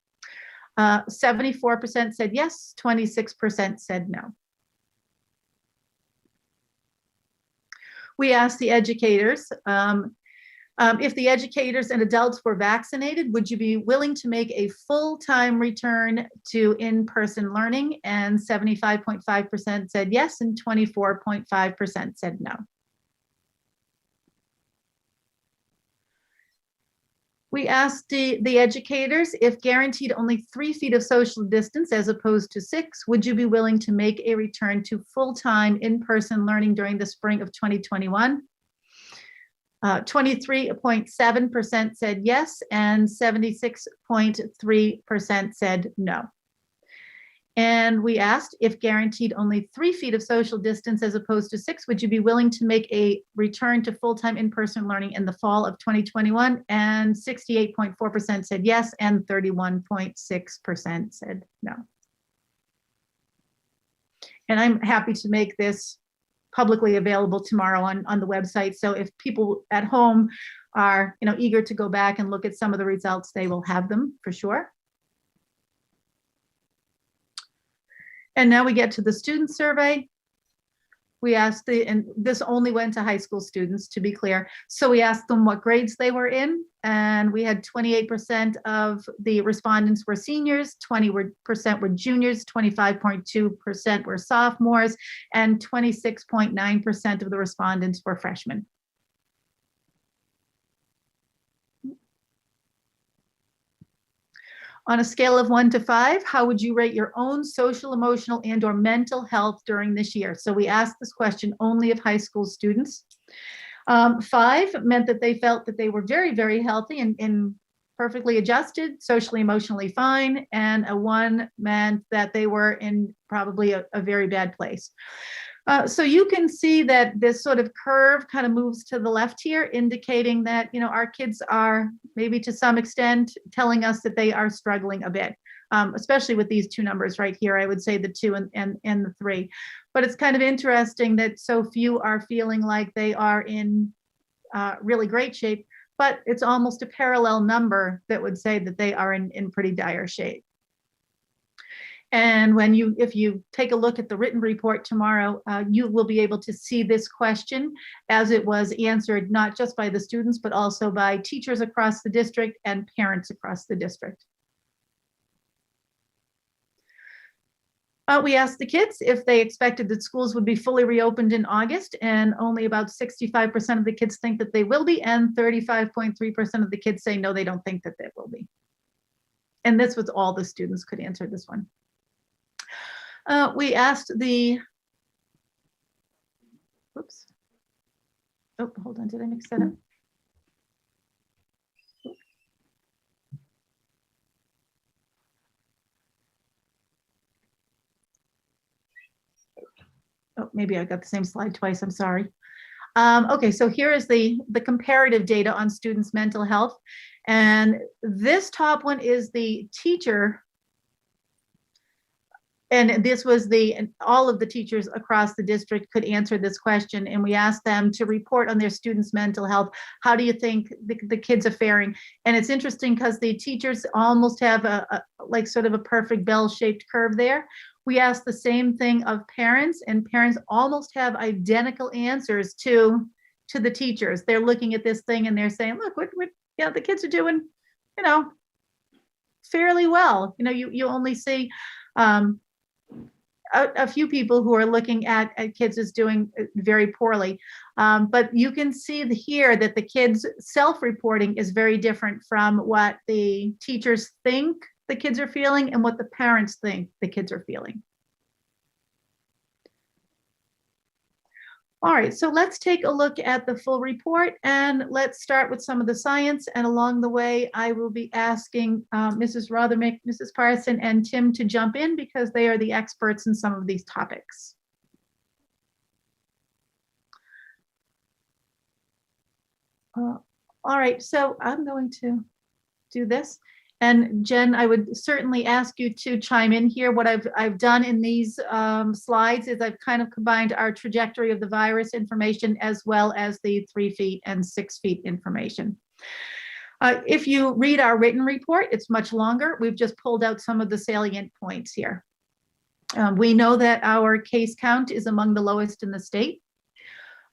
74% said yes, 26% said no. We asked the educators, if the educators and adults were vaccinated, would you be willing to make a full-time return to in-person learning? And 75.5% said yes, and 24.5% said no. We asked the educators, if guaranteed only 3 feet of social distance as opposed to 6, would you be willing to make a return to full-time in-person learning during the spring of 2021? 23.7% said yes, and 76.3% said no. And we asked, if guaranteed only 3 feet of social distance as opposed to 6, would you be willing to make a return to full-time in-person learning in the fall of 2021? And 68.4% said yes, and 31.6% said no. And I'm happy to make this publicly available tomorrow on the website. So if people at home are eager to go back and look at some of the results, they will have them for sure. And now we get to the student survey. We asked and this only went to high school students, to be clear. So we asked them what grades they were in, and we had 28% of the respondents were seniors, 20% were juniors, 25.2% were sophomores, and 26.9% of the respondents were freshmen. On a scale of 1 to 5, how would you rate your own social, emotional, and/or mental health during this year? So we asked this question only of high school students. 5 meant that they felt that they were very, very healthy and perfectly adjusted, socially, emotionally fine. And a 1 meant that they were in probably a very bad place. So you can see that this sort of curve kind of moves to the left here, indicating that, our kids are maybe to some extent telling us that they are struggling a bit, especially with these 2 numbers right here. I would say the 2 and the 3. But it's kind of interesting that so few are feeling like they are in really great shape, but it's almost a parallel number that would say that they are in pretty dire shape. And if you take a look at the written report tomorrow, you will be able to see this question as it was answered, not just by the students, but also by teachers across the district and parents across the district. We asked the kids if they expected that schools would be fully reopened in August, and only about 65% of the kids think that they will be, and 35.3% of the kids say no, they don't think that they will be. And this was all the students could answer this one. We asked the, oops. Oh, hold on, did I mix that up? Oh, maybe I got the same slide twice, I'm sorry. Okay, so here is the comparative data on students' mental health. And this top one is the teacher. And this was all of the teachers across the district could answer this question. And we asked them to report on their students' mental health. How do you think the kids are faring? And it's interesting because the teachers almost have like sort of a perfect bell-shaped curve there. We asked the same thing of parents, and parents almost have identical answers to the teachers. They're looking at this thing and they're saying, look, what the kids are doing, fairly well. You only see a few people who are looking at kids as doing very poorly. But you can see here that the kids' self-reporting is very different from what the teachers think the kids are feeling and what the parents think the kids are feeling. All right, so let's take a look at the full report, and let's start with some of the science. And along the way, I will be asking Mrs. Rothermick, Mrs. Parson, and Tim to jump in because they are the experts in some of these topics. All right, so I'm going to do this. And Jen, I would certainly ask you to chime in here. What I've done in these slides is I've kind of combined our trajectory of the virus information as well as the 3 feet and 6 feet information. If you read our written report, it's much longer. We've just pulled out some of the salient points here. We know that our case count is among the lowest in the state.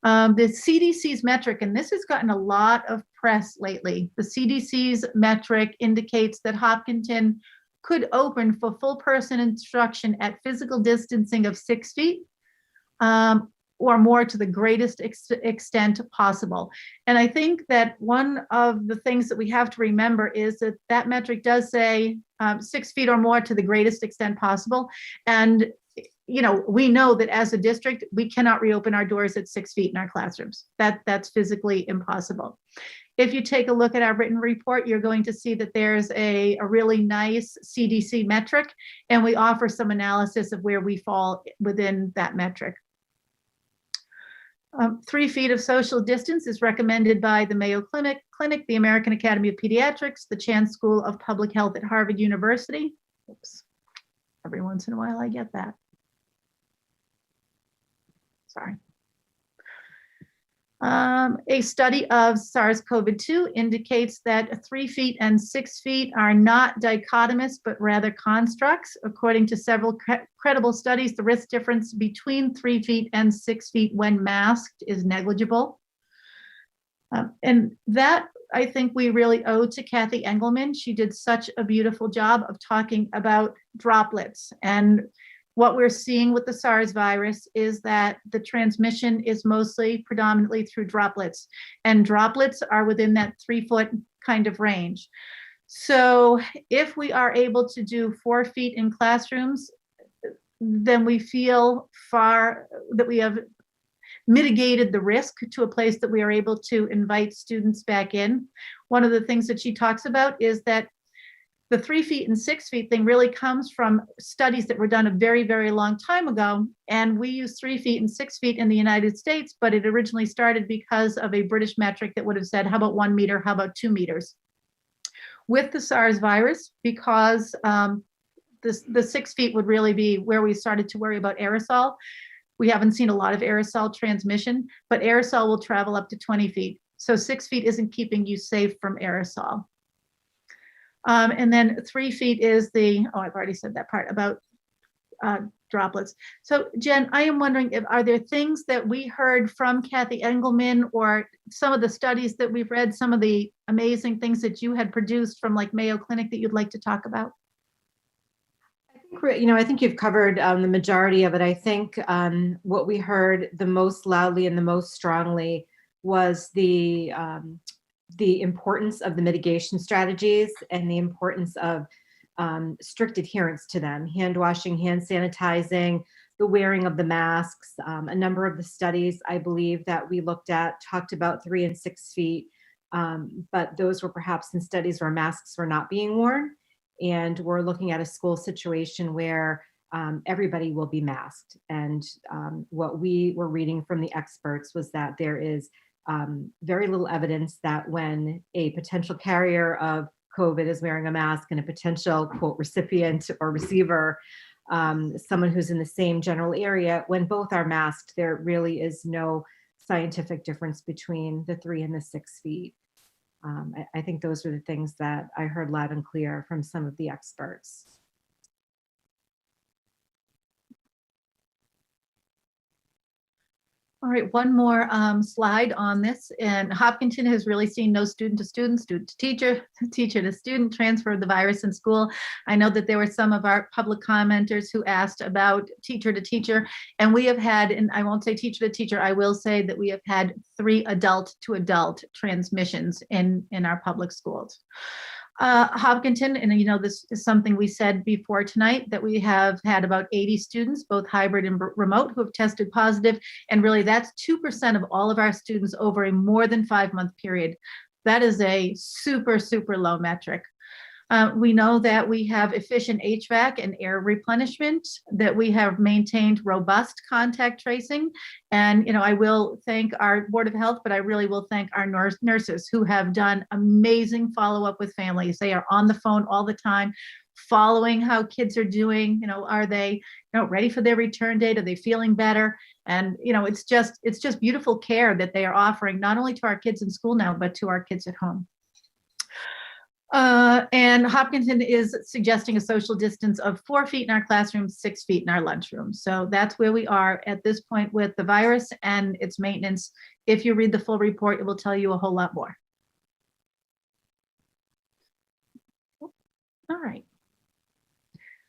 The CDC's metric, and this has gotten a lot of press lately, the CDC's metric indicates that Hopkinton could open for full person instruction at physical distancing of 6 feet or more to the greatest extent possible. And I think that one of the things that we have to remember is that that metric does say 6 feet or more to the greatest extent possible. And we know that as a district, we cannot reopen our doors at 6 feet in our classrooms. That's physically impossible. If you take a look at our written report, you're going to see that there's a really nice CDC metric, and we offer some analysis of where we fall within that metric. 3 feet of social distance is recommended by the Mayo Clinic, the American Academy of Pediatrics, the Chan School of Public Health at Harvard University. Oops. Every once in a while I get that. Sorry. A study of SARS-CoV-2 indicates that 3 feet and 6 feet are not dichotomous, but rather constructs. According to several credible studies, the risk difference between 3 feet and 6 feet when masked is negligible. And that, I think, we really owe to Kathy Engelman. She did such a beautiful job of talking about droplets. And what we're seeing with the SARS virus is that the transmission is predominantly through droplets, and droplets are within that 3 foot kind of range. So if we are able to do 4 feet in classrooms, then we feel that we have mitigated the risk to a place that we are able to invite students back in. One of the things that she talks about is that the 3 feet and 6 feet thing really comes from studies that were done a very, very long time ago. And we use 3 feet and 6 feet in the United States, but it originally started because of a British metric that would have said, how about 1 meter? How about 2 meters? With the SARS virus, because the 6 feet would really be where we started to worry about aerosol. We haven't seen a lot of aerosol transmission, but aerosol will travel up to 20 feet. So 6 feet isn't keeping you safe from aerosol. And then 3 feet is the, oh, I've already said that part about droplets. So Jen, I am wondering, are there things that we heard from Kathy Engelman or some of the studies that we've read, some of the amazing things that you had produced from like Mayo Clinic that you'd like to talk about? I think you've covered the majority of it. I think what we heard the most loudly and the most strongly was the importance of the mitigation strategies and the importance of strict adherence to them. Hand washing, hand sanitizing, the wearing of the masks. A number of the studies I believe that we looked at talked about 3 and 6 feet, but those were perhaps in studies where masks were not being worn. And we're looking at a school situation where everybody will be masked. And what we were reading from the experts was that there is very little evidence that when a potential carrier of COVID is wearing a mask and a potential quote recipient or receiver, someone who's in the same general area, when both are masked, there really is no scientific difference between the 3 and the 6 feet. I think those are the things that I heard loud and clear from some of the experts. All right, one more slide on this. And Hopkinton has really seen no student to student, student to teacher, teacher to student transfer of the virus in school. I know that there were some of our public commenters who asked about teacher to teacher, and we have had, and I won't say teacher to teacher, I will say that we have had 3 adult to adult transmissions in our public schools. Hopkinton, and this is something we said before tonight, that we have had about 80 students, both hybrid and remote, who have tested positive, and really that's 2% of all of our students over a more than 5-month period. That is a super, super low metric. We know that we have efficient HVAC and air replenishment, that we have maintained robust contact tracing. And, I will thank our Board of Health, but I really will thank our nurses who have done amazing follow-up with families. They are on the phone all the time, following how kids are doing. Are they, ready for their return date? Are they feeling better? And, it's just beautiful care that they are offering, not only to our kids in school now, but to our kids at home. And Hopkinton is suggesting a social distance of 4 feet in our classrooms, 6 feet in our lunchroom. So that's where we are at this point with the virus and its maintenance. If you read the full report, it will tell you a whole lot more. All right.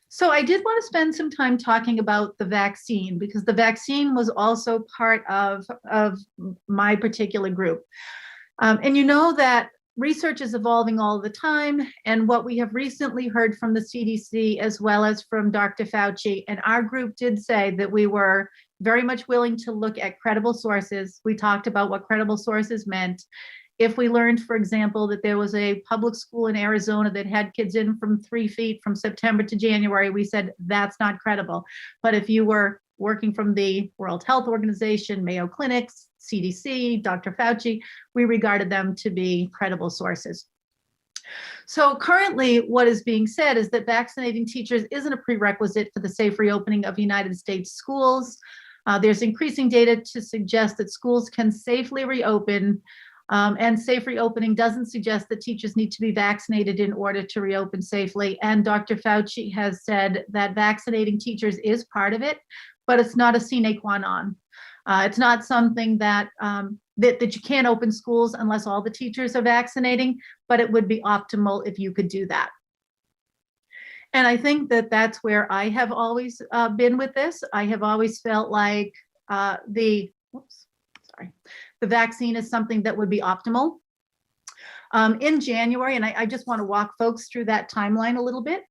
So I did want to spend some time talking about the vaccine, because the vaccine was also part of my particular group. And you know that research is evolving all the time, and what we have recently heard from the CDC as well as from Dr. Fauci, and our group did say that we were very much willing to look at credible sources. We talked about what credible sources meant. If we learned, for example, that there was a public school in Arizona that had kids in from 3 feet from September to January, we said that's not credible. But if you were working from the World Health Organization, Mayo Clinics, CDC, Dr. Fauci, we regarded them to be credible sources. So currently what is being said is that vaccinating teachers isn't a prerequisite for the safe reopening of United States schools. There's increasing data to suggest that schools can safely reopen, and safe reopening doesn't suggest that teachers need to be vaccinated in order to reopen safely. And Dr. Fauci has said that vaccinating teachers is part of it, but it's not a sine qua non. It's not something that that you can't open schools unless all the teachers are vaccinating, but it would be optimal if you could do that. And I think that that's where I have always been with this. I have always felt like the vaccine is something that would be optimal. In January, and I just want to walk folks through that timeline a little bit.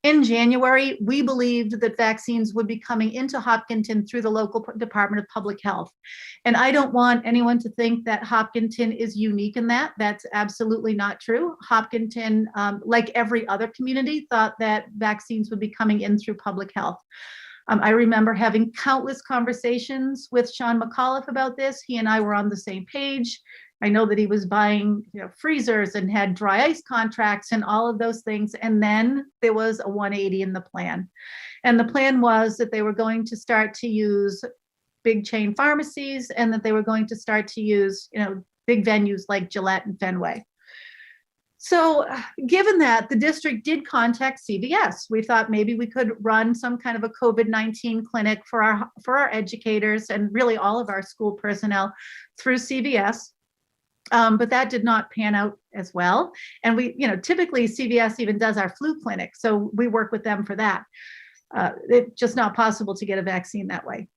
In January, we believed that vaccines would be coming into Hopkinton through the local Department of Public Health. And I don't want anyone to think that Hopkinton is unique in that. That's absolutely not true. Hopkinton, like every other community, thought that vaccines would be coming in through public health. I remember having countless conversations with Sean McAuliffe about this. He and I were on the same page. I know that he was buying freezers and had dry ice contracts and all of those things. And then there was a 180 in the plan. And the plan was that they were going to start to use big chain pharmacies, and that they were going to start to use big venues like Gillette and Fenway. So given that, the district did contact CVS. We thought maybe we could run some kind of a COVID-19 clinic for our educators and really all of our school personnel through CVS. But that did not pan out as well. And we, typically CVS even does our flu clinic. So we work with them for that. It's just not possible to get a vaccine that way.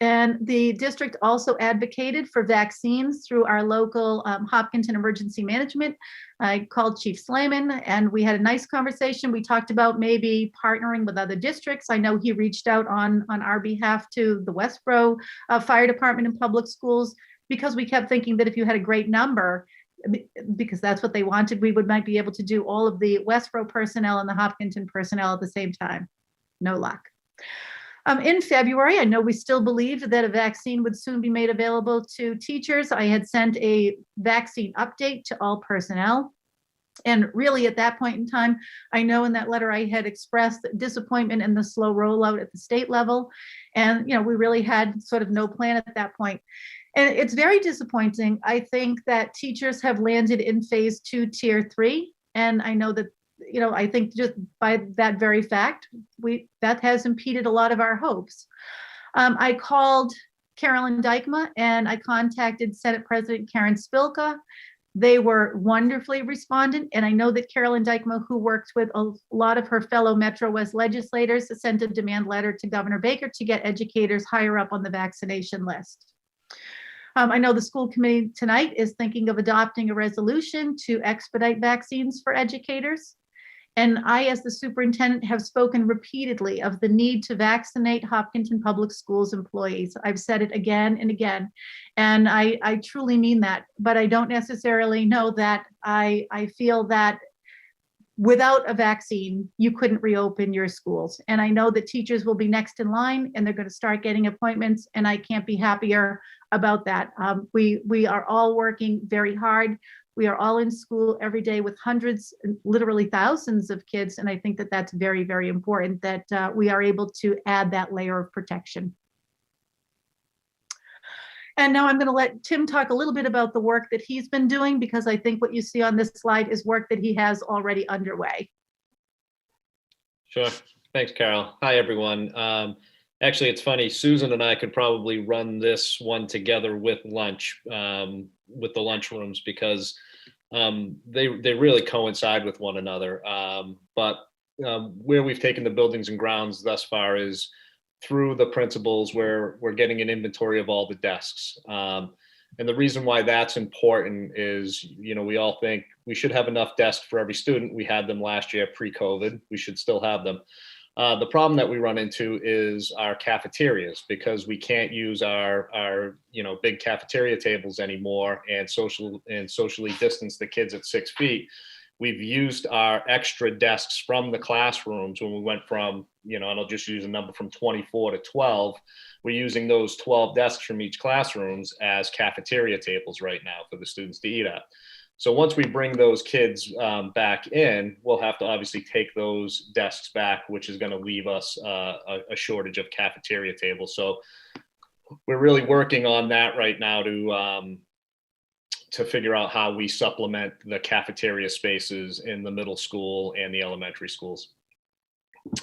And the district also advocated for vaccines through our local Hopkinton Emergency Management. I called Chief Slayman and we had a nice conversation. We talked about maybe partnering with other districts. I know he reached out on our behalf to the Westboro Fire Department and Public Schools, because we kept thinking that if you had a great number, because that's what they wanted, we might be able to do all of the Westboro personnel and the Hopkinton personnel at the same time. No luck. In February, I know we still believed that a vaccine would soon be made available to teachers. I had sent a vaccine update to all personnel. And really at that point in time, I know in that letter I had expressed disappointment in the slow rollout at the state level. And, we really had sort of no plan at that point. And it's very disappointing. I think that teachers have landed in phase 2, tier 3. And I know that, I think just by that very fact, that has impeded a lot of our hopes. I called Carolyn Dykema and I contacted Senate President Karen Spilka. They were wonderfully respondent. And I know that Carolyn Dykema, who worked with a lot of her fellow Metro West legislators, sent a demand letter to Governor Baker to get educators higher up on the vaccination list. I know the school committee tonight is thinking of adopting a resolution to expedite vaccines for educators. And I, as the superintendent, have spoken repeatedly of the need to vaccinate Hopkinton Public Schools employees. I've said it again and again, and I truly mean that, but I don't necessarily know that I feel that without a vaccine, you couldn't reopen your schools. And I know that teachers will be next in line and they're going to start getting appointments, and I can't be happier about that. We are all working very hard. We are all in school every day with hundreds, literally thousands of kids. And I think that that's very, very important that we are able to add that layer of protection. And now I'm going to let Tim talk a little bit about the work that he's been doing, because I think what you see on this slide is work that he has already underway. Sure. Thanks, Carol. Hi, everyone. Actually, it's funny. Susan and I could probably run this one together with lunch, with the lunchrooms, because they really coincide with one another. But where we've taken the buildings and grounds thus far is through the principals, where we're getting an inventory of all the desks. And the reason why that's important is, we all think we should have enough desks for every student. We had them last year pre-COVID. We should still have them. The problem that we run into is our cafeterias, because we can't use our big cafeteria tables anymore and socially distance the kids at 6 feet. We've used our extra desks from the classrooms when we went from, and I'll just use a number from 24 to 12. We're using those 12 desks from each classrooms as cafeteria tables right now for the students to eat at. So once we bring those kids back in, we'll have to obviously take those desks back, which is going to leave us a shortage of cafeteria tables. So we're really working on that right now to figure out how we supplement the cafeteria spaces in the middle school and the elementary schools.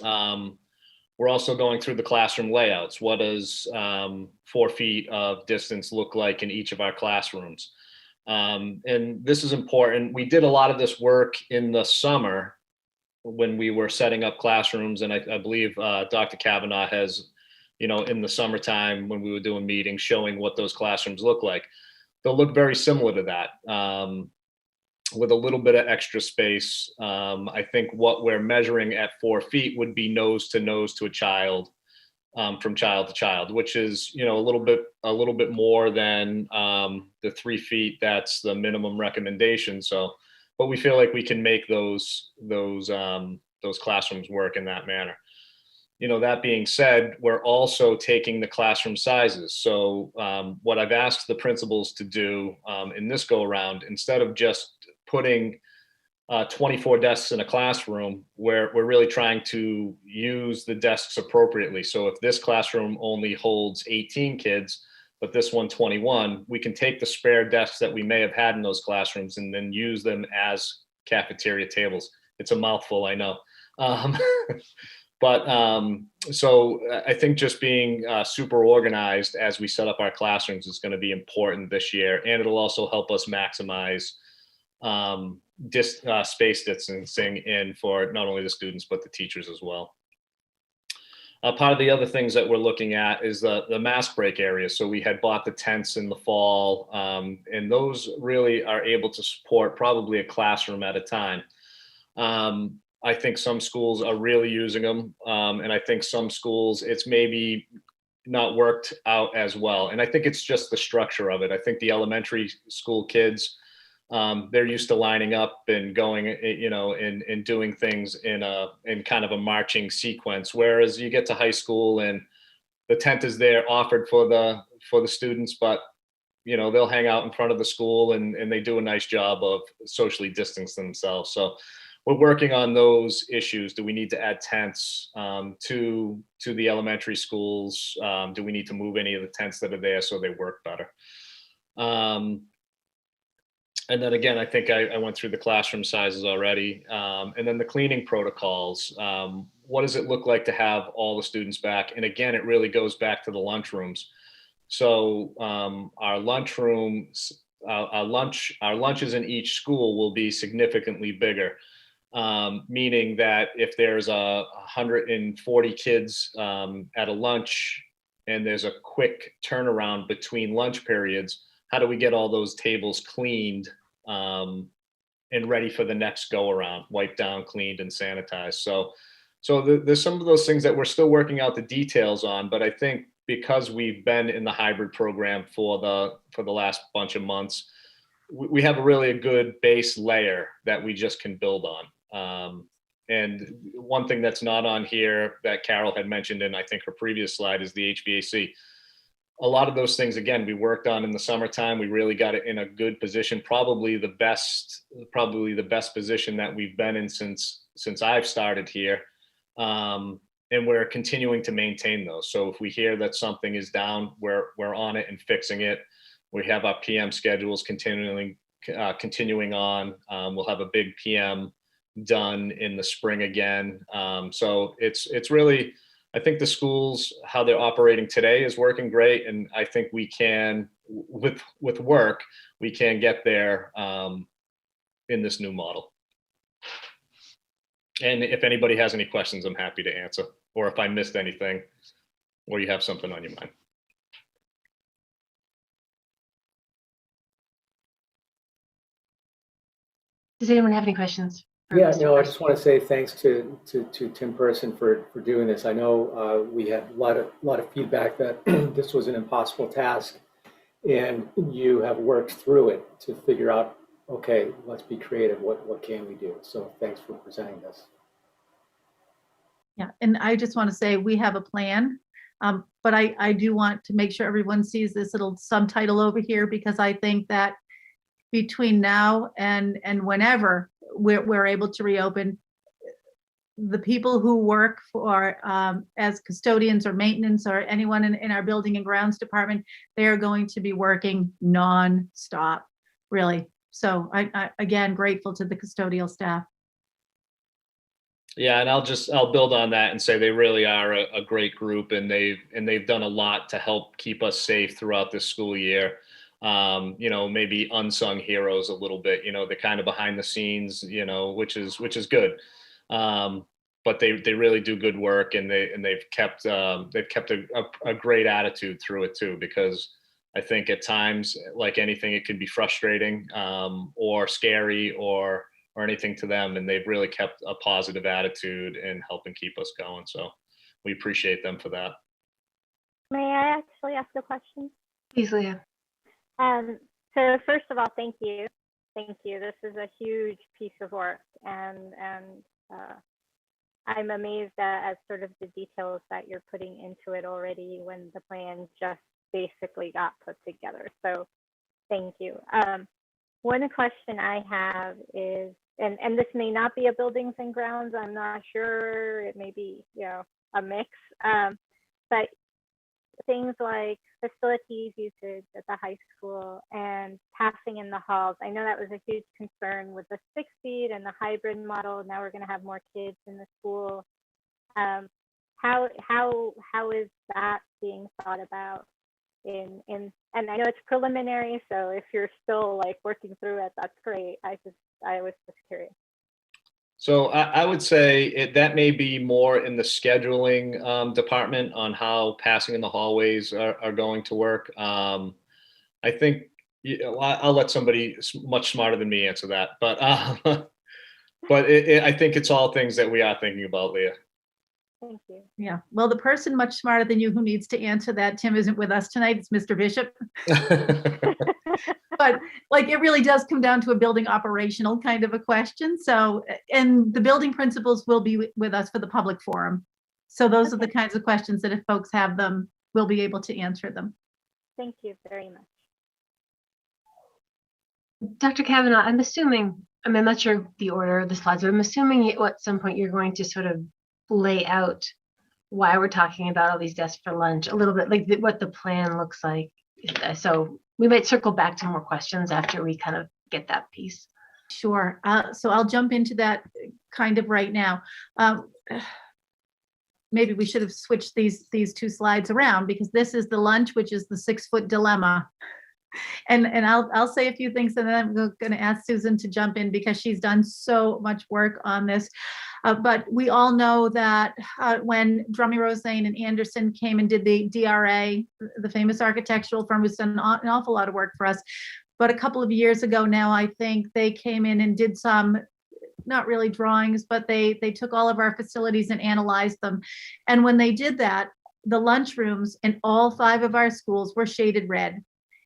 We're also going through the classroom layouts. What does 4 feet of distance look like in each of our classrooms? And this is important. We did a lot of this work in the summer when we were setting up classrooms. And I believe Dr. Kavanaugh has, in the summertime when we were doing meetings, showing what those classrooms look like. They'll look very similar to that, with a little bit of extra space. I think what we're measuring at 4 feet would be nose to a child, from child to child, which is, a little bit more than the 3 feet. That's the minimum recommendation. So, but we feel like we can make those classrooms work in that manner. That being said, we're also taking the classroom sizes. So what I've asked the principals to do in this go around, instead of just putting 24 desks in a classroom, we're really trying to use the desks appropriately. So if this classroom only holds 18 kids, but this one 21, we can take the spare desks that we may have had in those classrooms and then use them as cafeteria tables. It's a mouthful, I know. So I think just being super organized as we set up our classrooms is going to be important this year, and it'll also help us maximize space distancing in for not only the students but the teachers as well. Part of the other things that we're looking at is the mask break area. So we had bought the tents in the fall, and those really are able to support probably a classroom at a time. I think some schools are really using them, and I think some schools it's maybe not worked out as well. And I think it's just the structure of it. I think the elementary school kids, they're used to lining up and going, and doing things in kind of a marching sequence. Whereas you get to high school and the tent is there offered for the students, but they'll hang out in front of the school and they do a nice job of socially distancing themselves. So we're working on those issues. Do we need to add tents to the elementary schools? Do we need to move any of the tents that are there so they work better? And then again, I think I went through the classroom sizes already. And then the cleaning protocols. What does it look like to have all the students back? And again, it really goes back to the lunchrooms. So our lunchrooms, our lunches in each school will be significantly bigger. Meaning that if there's 140 kids at a lunch and there's a quick turnaround between lunch periods, how do we get all those tables cleaned and ready for the next go around, wiped down, cleaned, and sanitized? So there's some of those things that we're still working out the details on, but I think because we've been in the hybrid program for the last bunch of months, we have really a good base layer that we just can build on. And one thing that's not on here that Carol had mentioned in I think her previous slide is the HVAC. A lot of those things, again, we worked on in the summertime. We really got it in a good position, probably the best position that we've been in since I've started here. And we're continuing to maintain those. So if we hear that something is down, we're on it and fixing it. We have our PM schedules continuing on. We'll have a big PM done in the spring again. So it's really, I think the schools, how they're operating today is working great. And I think we can, with work, we can get there in this new model. And if anybody has any questions, I'm happy to answer, or if I missed anything, or you have something on your mind. Does anyone have any questions? Yeah, no, I just want to say thanks to Tim Person for doing this. I know we had a lot of feedback that this was an impossible task, and you have worked through it to figure out, okay, let's be creative. What can we do? So thanks for presenting this. Yeah, and I just want to say we have a plan, but I do want to make sure everyone sees this little subtitle over here, because I think that between now and whenever we're able to reopen, the people who work for as custodians or maintenance or anyone in our building and grounds department, they are going to be working non-stop, really. So I again, grateful to the custodial staff. Yeah, and I'll build on that and say they really are a great group, and they've done a lot to help keep us safe throughout this school year. Maybe unsung heroes a little bit, they're kind of behind the scenes, which is good. But they really do good work, and they've kept a great attitude through it too, because I think at times, like anything, it can be frustrating or scary or anything to them, and they've really kept a positive attitude in helping keep us going. So we appreciate them for that. May I actually ask a question? Please, Leah. So first of all, thank you. Thank you. This is a huge piece of work, and I'm amazed at sort of the details that you're putting into it already when the plan just basically got put together. So thank you. One question I have is, and this may not be a buildings and grounds, I'm not sure, it may be, a mix, but things like facilities usage at the high school and passing in the halls. I know that was a huge concern with the 6 feet and the hybrid model. Now we're going to have more kids in the school. How is that being thought about in and I know it's preliminary, so if you're still like working through it, that's great. I was just curious. So I would say that may be more in the scheduling department on how passing in the hallways are going to work. I think I'll let somebody much smarter than me answer that, but I think it's all things that we are thinking about, Leah. Thank you. Yeah, well, the person much smarter than you who needs to answer that, Tim, isn't with us tonight. It's Mr. Bishop. But like, it really does come down to a building operational kind of a question. So, and the building principals will be with us for the public forum. So those are the kinds of questions that if folks have them, we'll be able to answer them. Thank you very much. Dr. Kavanaugh, I'm assuming, I'm not sure the order of the slides, but I'm assuming at some point you're going to sort of lay out why we're talking about all these desks for lunch, a little bit like what the plan looks like. So we might circle back to more questions after we kind of get that piece. Sure. So I'll jump into that kind of right now. Maybe we should have switched these 2 slides around, because this is the lunch, which is the 6-foot dilemma. And I'll say a few things, and then I'm going to ask Susan to jump in because she's done so much work on this. But we all know that when Drummond, Roslane, and Anderson came and did the DRA, the famous architectural firm who's done an awful lot of work for us. But a couple of years ago now, I think they came in and did some, not really drawings, but they took all of our facilities and analyzed them. And when they did that, the lunchrooms in all 5 of our schools were shaded red.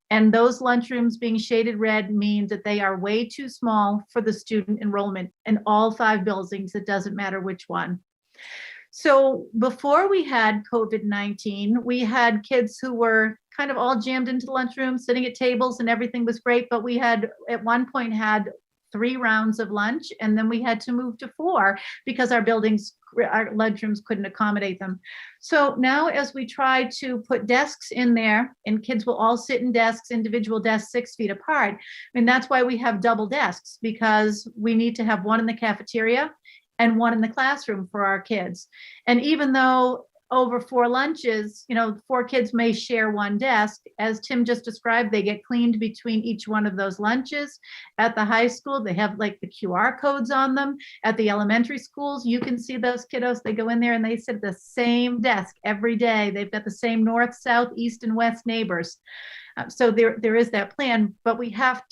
And those lunchrooms being shaded red means that they are way too small for the student enrollment in all 5 buildings. It doesn't matter which one. So before we had COVID-19, we had kids who were kind of all jammed into the lunchroom, sitting at tables, and everything was great. But we had at one point had 3 rounds of lunch, and then we had to move to 4 because our lunchrooms couldn't accommodate them. So now as we try to put desks in there, and kids will all sit in desks, individual desks 6 feet apart, and that's why we have double desks, because we need to have one in the cafeteria and one in the classroom for our kids. And even though over 4 lunches, 4 kids may share one desk, as Tim just described, they get cleaned between each one of those lunches. At the high school, they have like the QR codes on them. At the elementary schools, you can see those kiddos, they go in there and they sit at the same desk every day. They've got the same north, south, east, and west neighbors. So there is that plan, but we have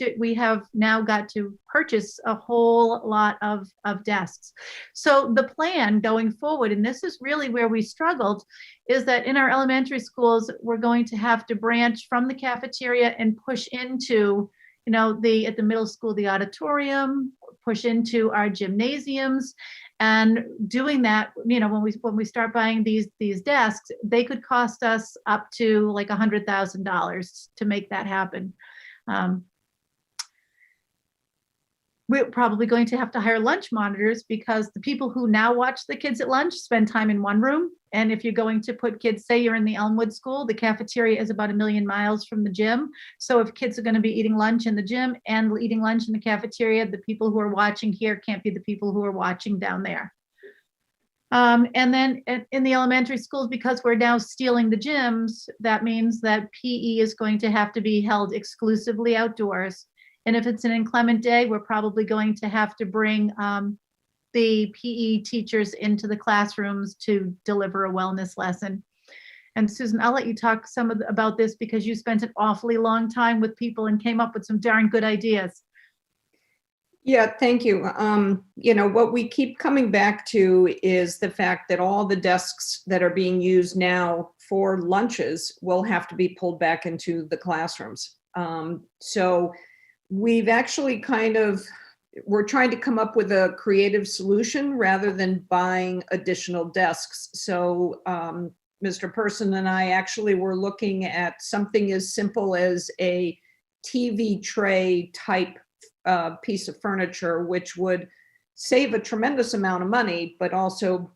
now got to purchase a whole lot of desks. So the plan going forward, and this is really where we struggled, is that in our elementary schools, we're going to have to branch from the cafeteria and push into, at the middle school, the auditorium, push into our gymnasiums. And doing that, when we start buying these desks, they could cost us up to like $100,000 to make that happen. We're probably going to have to hire lunch monitors, because the people who now watch the kids at lunch spend time in one room. And if you're going to put kids, say you're in the Elmwood school, the cafeteria is about 1,000,000 miles from the gym. So if kids are going to be eating lunch in the gym and eating lunch in the cafeteria, the people who are watching here can't be the people who are watching down there. And then in the elementary schools, because we're now stealing the gyms, that means that PE is going to have to be held exclusively outdoors. And if it's an inclement day, we're probably going to have to bring the PE teachers into the classrooms to deliver a wellness lesson. And Susan, I'll let you talk about this, because you spent an awfully long time with people and came up with some darn good ideas. Yeah, thank you. What we keep coming back to is the fact that all the desks that are being used now for lunches will have to be pulled back into the classrooms. So we've actually we're trying to come up with a creative solution rather than buying additional desks. So Mr. Person and I actually were looking at something as simple as a TV tray type piece of furniture, which would save a tremendous amount of money, but also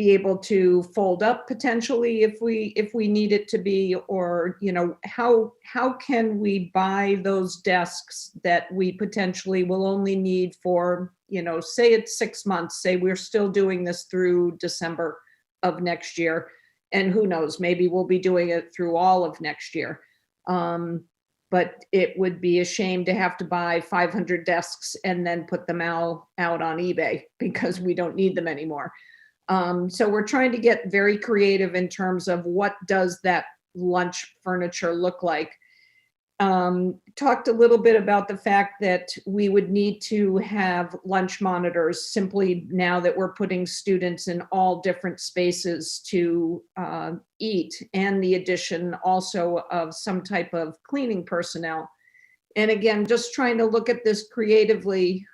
be able to fold up potentially if we need it to be, or, you know, how can we buy those desks that we potentially will only need for, you know, say it's 6 months, say we're still doing this through December of next year, and who knows, maybe we'll be doing it through all of next year. But it would be a shame to have to buy 500 desks and then put them out on eBay because we don't need them anymore. So we're trying to get very creative in terms of what does that lunch furniture look like. Talked a little bit about the fact that we would need to have lunch monitors simply now that we're putting students in all different spaces to eat, and the addition also of some type of cleaning personnel. And again, just trying to look at this creatively.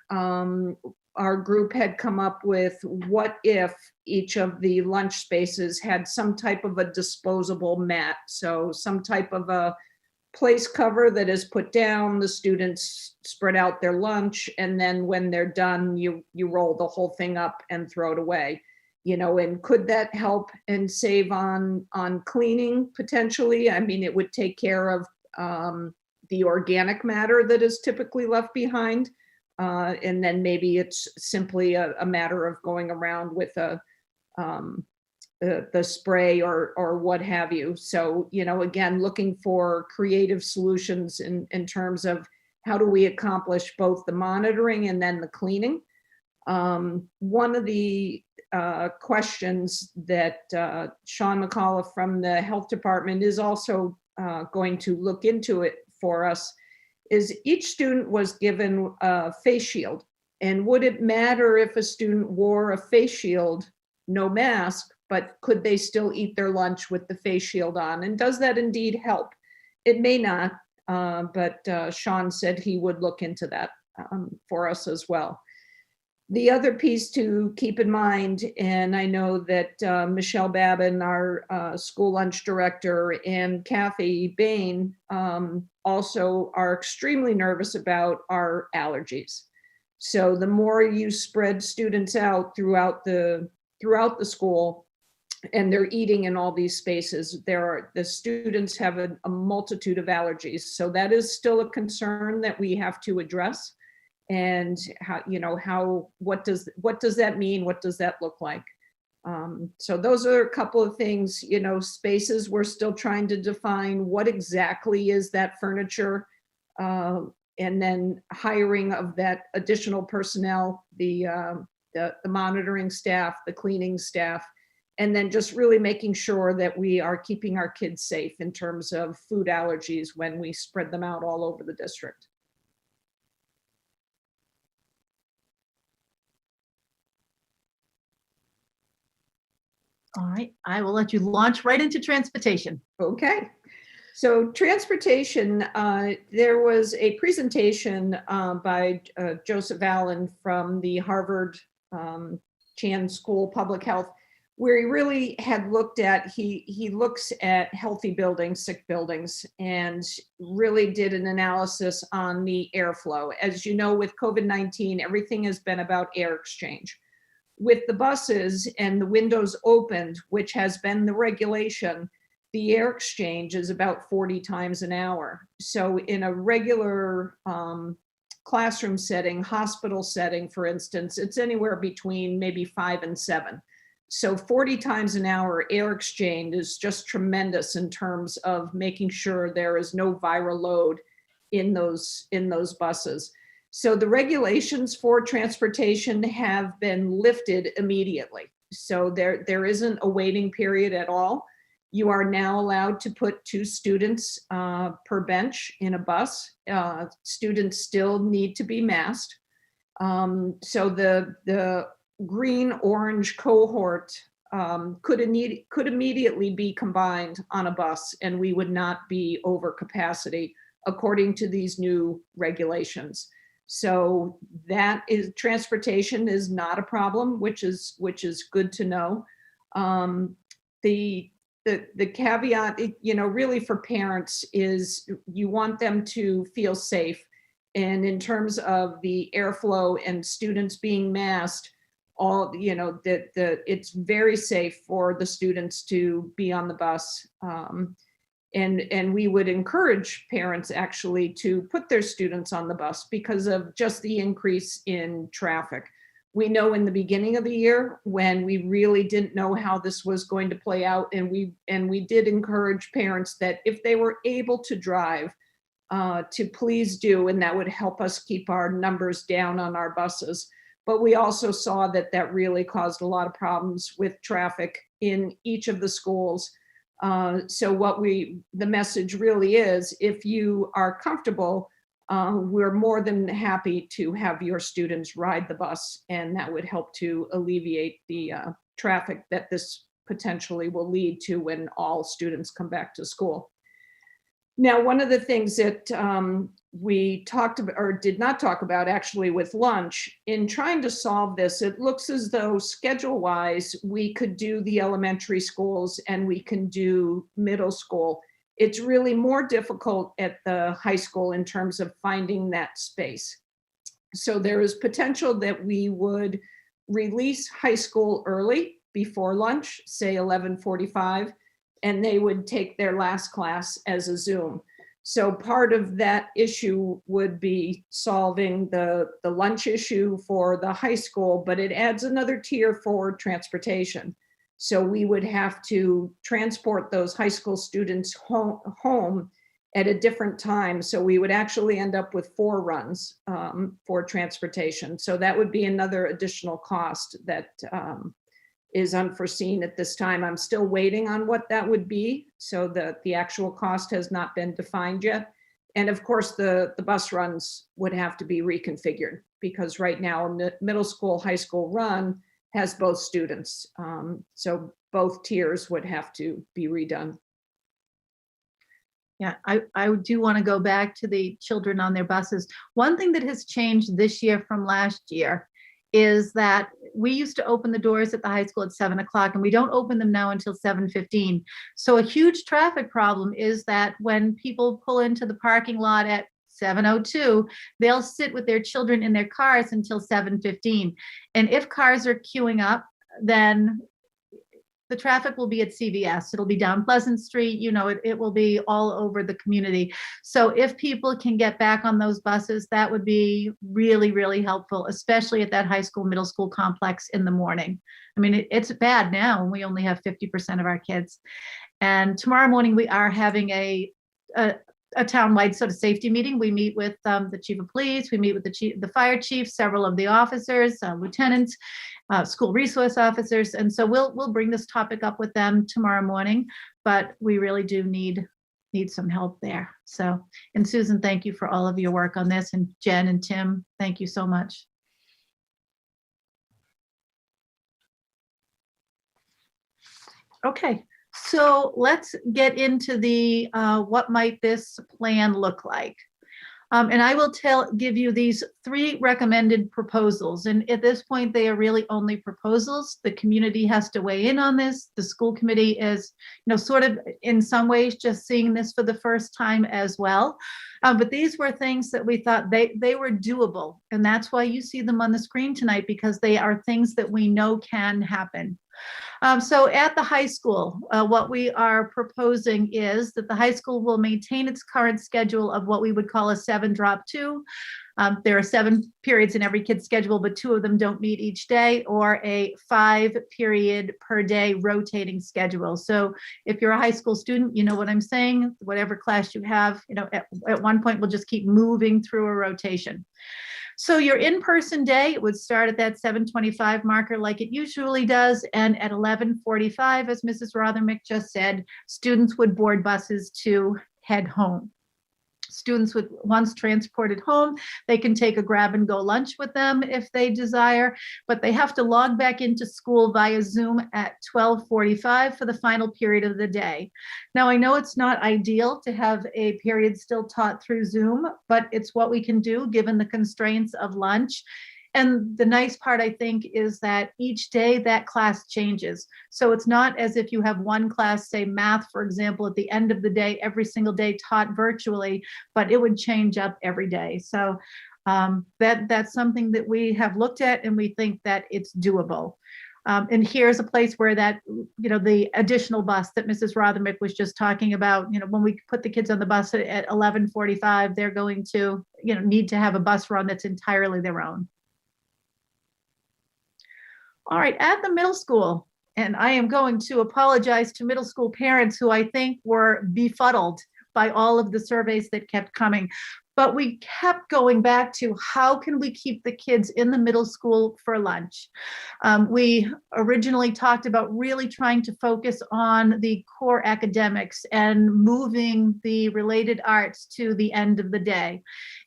Our group had come up with what if each of the lunch spaces had some type of a disposable mat. So some type of a place cover that is put down, the students spread out their lunch, and then when they're done, you roll the whole thing up and throw it away. You know, and could that help and save on cleaning potentially? I mean, it would take care of the organic matter that is typically left behind. And then maybe it's simply a matter of going around with the spray or what have you. So, you know, again, looking for creative solutions in terms of how do we accomplish both the monitoring and then the cleaning. One of the questions that Sean McAuliffe from the health department is also going to look into it for us is each student was given a face shield. And would it matter if a student wore a face shield, no mask, but could they still eat their lunch with the face shield on? And does that indeed help? It may not, but Sean said he would look into that for us as well. The other piece to keep in mind, and I know that Michelle Babin, our school lunch director, and Kathy Bain also are extremely nervous about our allergies. So the more you spread students out throughout the school, and they're eating in all these spaces, the students have a multitude of allergies. So that is still a concern that we have to address. And how, you know, what does that mean? What does that look like? So those are a couple of things, you know, spaces. We're still trying to define what exactly is that furniture, and then hiring of that additional personnel, the monitoring staff, the cleaning staff, and then just really making sure that we are keeping our kids safe in terms of food allergies when we spread them out all over the district. All right, I will let you launch right into transportation. Okay. So transportation, there was a presentation by Joseph Allen from the Harvard Chan School Public Health, where he really had looked at, he looks at healthy buildings, sick buildings, and really did an analysis on the airflow. As you know, with COVID-19, everything has been about air exchange. With the buses and the windows opened, which has been the regulation, the air exchange is about 40 times an hour. So in a regular classroom setting, hospital setting, for instance, it's anywhere between maybe 5 and 7. So 40 times an hour air exchange is just tremendous in terms of making sure there is no viral load in those buses. So the regulations for transportation have been lifted immediately. So there isn't a waiting period at all. You are now allowed to put 2 students per bench in a bus. Students still need to be masked. So the green-orange cohort could immediately be combined on a bus, and we would not be over capacity according to these new regulations. So that is, transportation is not a problem, which is good to know. The caveat, you know, really for parents is you want them to feel safe. And in terms of the airflow and students being masked, all, that it's very safe for the students to be on the bus. And we would encourage parents actually to put their students on the bus because of just the increase in traffic. We know in the beginning of the year when we really didn't know how this was going to play out, and we did encourage parents that if they were able to drive, to please do, and that would help us keep our numbers down on our buses. But we also saw that that really caused a lot of problems with traffic in each of the schools. So the message really is, if you are comfortable, we're more than happy to have your students ride the bus, and that would help to alleviate the traffic that this potentially will lead to when all students come back to school. Now, one of the things that we talked about, or did not talk about actually, with lunch, in trying to solve this, it looks as though schedule-wise, we could do the elementary schools and we can do middle school. It's really more difficult at the high school in terms of finding that space. So there is potential that we would release high school early before lunch, say 11:45, and they would take their last class as a Zoom. So part of that issue would be solving the lunch issue for the high school, but it adds another tier for transportation. So we would have to transport those high school students home at a different time. So we would actually end up with 4 runs for transportation. So that would be another additional cost that is unforeseen at this time. I'm still waiting on what that would be. So the actual cost has not been defined yet. And of course, the bus runs would have to be reconfigured, because right now a middle school, high school run has both students. So both tiers would have to be redone. Yeah, I do want to go back to the children on their buses. One thing that has changed this year from last year is that we used to open the doors at the high school at 7 o'clock, and we don't open them now until 7:15. So a huge traffic problem is that when people pull into the parking lot at 7:02, they'll sit with their children in their cars until 7:15. And if cars are queuing up, then the traffic will be at CVS. It'll be down Pleasant Street. It will be all over the community. So if people can get back on those buses, that would be really, really helpful, especially at that high school, middle school complex in the morning. I mean, it's bad now, and we only have 50% of our kids. And tomorrow morning, we are having a town-wide sort of safety meeting. We meet with the chief of police, we meet with the fire chief, several of the officers, lieutenants, school resource officers. And so we'll bring this topic up with them tomorrow morning, but we really do need some help there. So, and Susan, thank you for all of your work on this, and Jen and Tim, thank you so much. Okay. So let's get into the what might this plan look like? And I will give you these 3 recommended proposals. And at this point, they are really only proposals. The community has to weigh in on this. The school committee is, sort of in some ways just seeing this for the first time as well. But these were things that we thought they were doable. And that's why you see them on the screen tonight, because they are things that we know can happen. So at the high school, what we are proposing is that the high school will maintain its current schedule of what we would call a 7-drop-2. There are 7 periods in every kid's schedule, but 2 of them don't meet each day, or a 5-period per day rotating schedule. So if you're a high school student, you know what I'm saying, whatever class you have, at one point we'll just keep moving through a rotation. So your in-person day, it would start at that 7:25 marker like it usually does. And at 11:45, as Mrs. Rothermick just said, students would board buses to head home. Students would, once transported home, they can take a grab and go lunch with them if they desire, but they have to log back into school via Zoom at 12:45 for the final period of the day. Now, I know it's not ideal to have a period still taught through Zoom, but it's what we can do given the constraints of lunch. And the nice part, I think, is that each day that class changes. So it's not as if you have one class, say math, for example, at the end of the day, every single day taught virtually, but it would change up every day. So That's something that we have looked at, and we think that it's doable. And here's a place where that, the additional bus that Mrs. Rothermick was just talking about, when we put the kids on the bus at 11:45, they're going to, need to have a bus run that's entirely their own. All right, at the middle school, and I am going to apologize to middle school parents who I think were befuddled by all of the surveys that kept coming. But we kept going back to how can we keep the kids in the middle school for lunch? We originally talked about really trying to focus on the core academics and moving the related arts to the end of the day.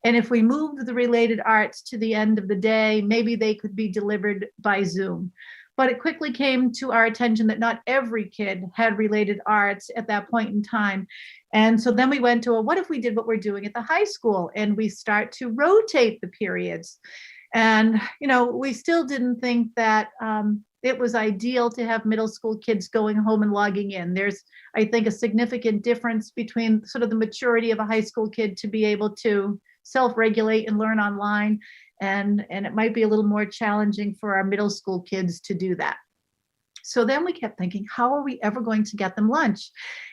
And if we moved the related arts to the end of the day, maybe they could be delivered by Zoom. But it quickly came to our attention that not every kid had related arts at that point in time. And so then we went to, well, what if we did what we're doing at the high school and we start to rotate the periods? And, we still didn't think that it was ideal to have middle school kids going home and logging in. There's, I think, a significant difference between sort of the maturity of a high school kid to be able to self-regulate and learn online. And it might be a little more challenging for our middle school kids to do that. So then we kept thinking, how are we ever going to get them lunch?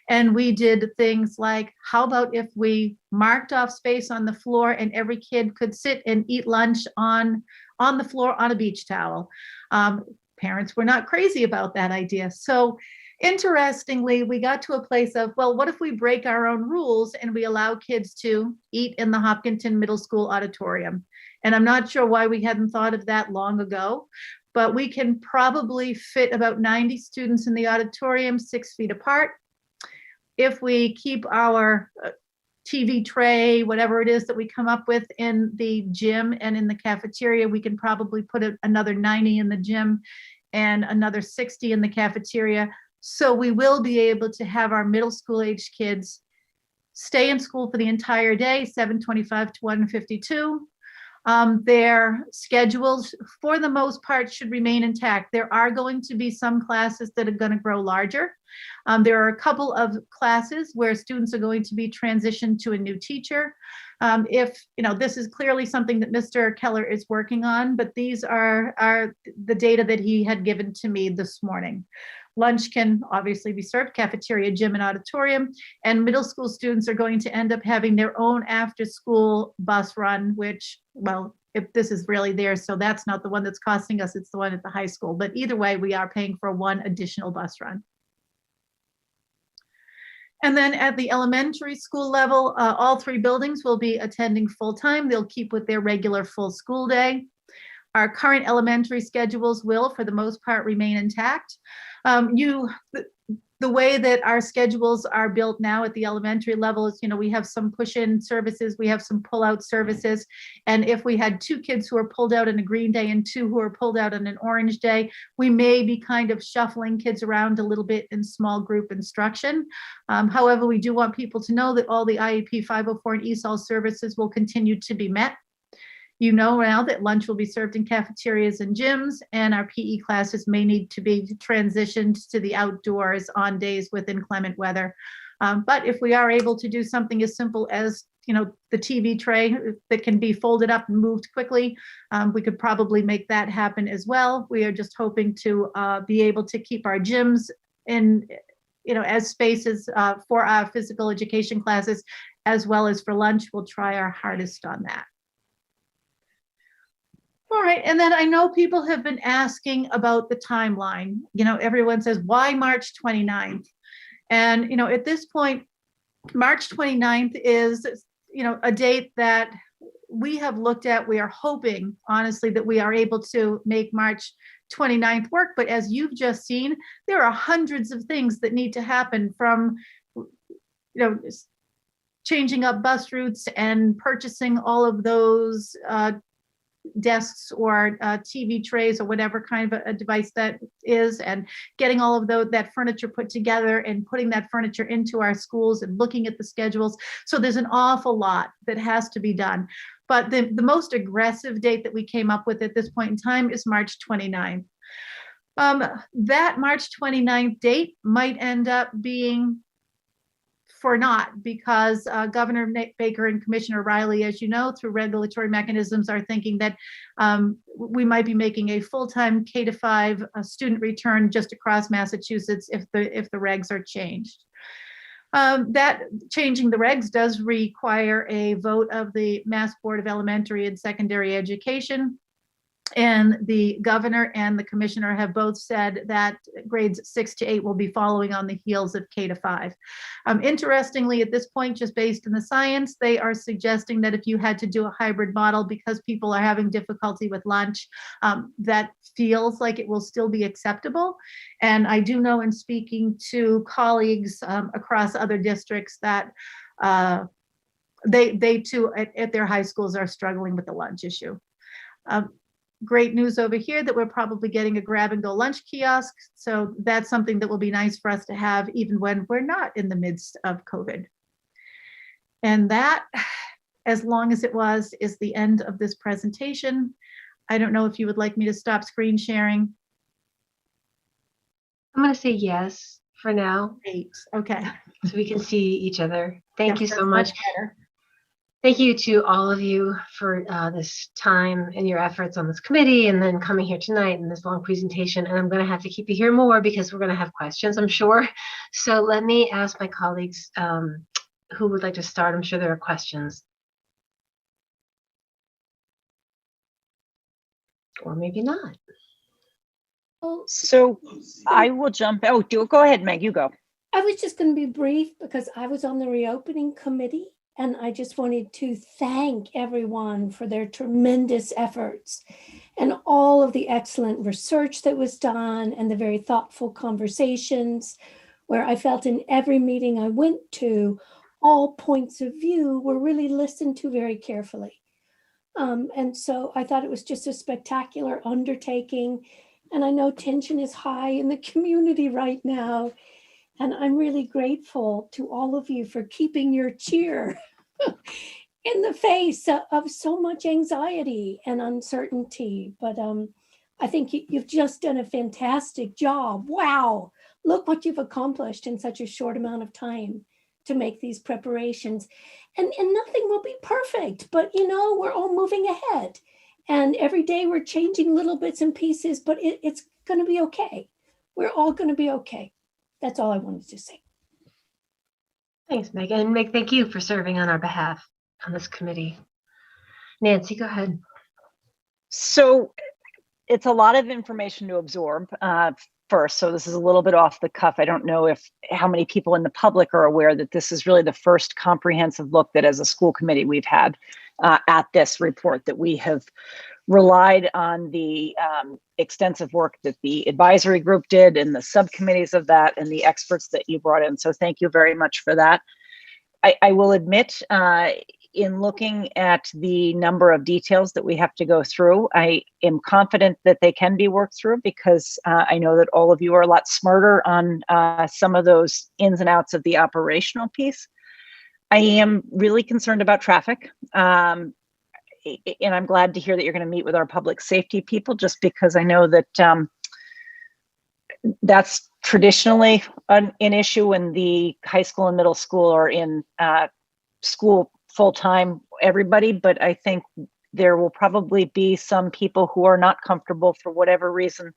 And we did things like, how about if we marked off space on the floor and every kid could sit and eat lunch on the floor on a beach towel? Parents were not crazy about that idea. So interestingly, we got to a place of, well, what if we break our own rules and we allow kids to eat in the Hopkinton Middle School auditorium? And I'm not sure why we hadn't thought of that long ago, but we can probably fit about 90 students in the auditorium 6 feet apart. If we keep our TV tray, whatever it is that we come up with in the gym and in the cafeteria, we can probably put another 90 in the gym and another 60 in the cafeteria. So we will be able to have our middle school age kids stay in school for the entire day, 7:25 to 1:52. Their schedules, for the most part, should remain intact. There are going to be some classes that are going to grow larger. There are a couple of classes where students are going to be transitioned to a new teacher. This is clearly something that Mr. Keller is working on, but these are the data that he had given to me this morning. Lunch can obviously be served, cafeteria, gym, and auditorium, and middle school students are going to end up having their own after-school bus run, which, well, if this is really theirs, so that's not the one that's costing us, it's the one at the high school. But either way, we are paying for one additional bus run. And then at the elementary school level, all 3 buildings will be attending full-time. They'll keep with their regular full school day. Our current elementary schedules will, for the most part, remain intact. The way that our schedules are built now at the elementary level is, we have some push-in services, we have some pull-out services. And if we had 2 kids who are pulled out on a green day and 2 who are pulled out on an orange day, we may be kind of shuffling kids around a little bit in small group instruction. However, we do want people to know that all the IEP 504 and ESOL services will continue to be met. You know now that lunch will be served in cafeterias and gyms, and our PE classes may need to be transitioned to the outdoors on days with inclement weather. But if we are able to do something as simple as, the TV tray that can be folded up and moved quickly, we could probably make that happen as well. We are just hoping to be able to keep our gyms in, as spaces for our physical education classes, as well as for lunch. We'll try our hardest on that. All right, and then I know people have been asking about the timeline. Everyone says, why March 29th? And, at this point, March 29th is, a date that we have looked at. We are hoping, honestly, that we are able to make March 29th work. But as you've just seen, there are hundreds of things that need to happen, from, changing up bus routes and purchasing all of those desks or TV trays or whatever kind of a device that is, and getting all of that furniture put together and putting that furniture into our schools and looking at the schedules. So there's an awful lot that has to be done. But the most aggressive date that we came up with at this point in time is March 29th. That March 29th date might end up being for not, because Governor Baker and Commissioner Riley, as you know, through regulatory mechanisms, are thinking that we might be making a full-time K-5 student return just across Massachusetts if the regs are changed. That changing the regs does require a vote of the Mass Board of Elementary and Secondary Education. And the governor and the commissioner have both said that grades 6 to 8 will be following on the heels of K-5. Interestingly, at this point, just based on the science, they are suggesting that if you had to do a hybrid model because people are having difficulty with lunch, that feels like it will still be acceptable. And I do know in speaking to colleagues across other districts that they too at their high schools are struggling with the lunch issue. Great news over here that we're probably getting a grab and go lunch kiosk. So that's something that will be nice for us to have even when we're not in the midst of COVID. And that, as long as it was, is the end of this presentation. I don't know if you would like me to stop screen sharing. I'm going to say yes for now. Great. Okay. So we can see each other. Thank Yes, you so that's much. better. Thank you to all of you for this time and your efforts on this committee, and then coming here tonight and this long presentation. And I'm going to have to keep you here more because we're going to have questions, I'm sure. So let me ask my colleagues who would like to start. I'm sure there are questions. Or maybe not. So I will jump. Oh, go ahead, Meg, you go. I was just going to be brief because I was on the reopening committee, and I just wanted to thank everyone for their tremendous efforts and all of the excellent research that was done and the very thoughtful conversations where I felt in every meeting I went to, all points of view were really listened to very carefully. And so I thought it was just a spectacular undertaking. And I know tension is high in the community right now. And I'm really grateful to all of you for keeping your cheer in the face of so much anxiety and uncertainty. But I think you've just done a fantastic job. Wow, look what you've accomplished in such a short amount of time to make these preparations. And nothing will be perfect, but you know, we're all moving ahead. And every day we're changing little bits and pieces, but it's gonna be okay. We're all gonna be okay. That's all I wanted to say. Thanks, Megan. And Meg, thank you for serving on our behalf on this committee. Nancy, go ahead. So it's a lot of information to absorb first. So this is a little bit off the cuff. I don't know how many people in the public are aware that this is really the first comprehensive look that as a school committee we've had at this report, that we have relied on the extensive work that the advisory group did and the subcommittees of that and the experts that you brought in. So thank you very much for that. I will admit, in looking at the number of details that we have to go through, I am confident that they can be worked through because I know that all of you are a lot smarter on some of those ins and outs of the operational piece. I am really concerned about traffic. And I'm glad to hear that you're going to meet with our public safety people, just because I know that that's traditionally an issue when the high school and middle school are in school full-time, everybody. But I think there will probably be some people who are not comfortable for whatever reason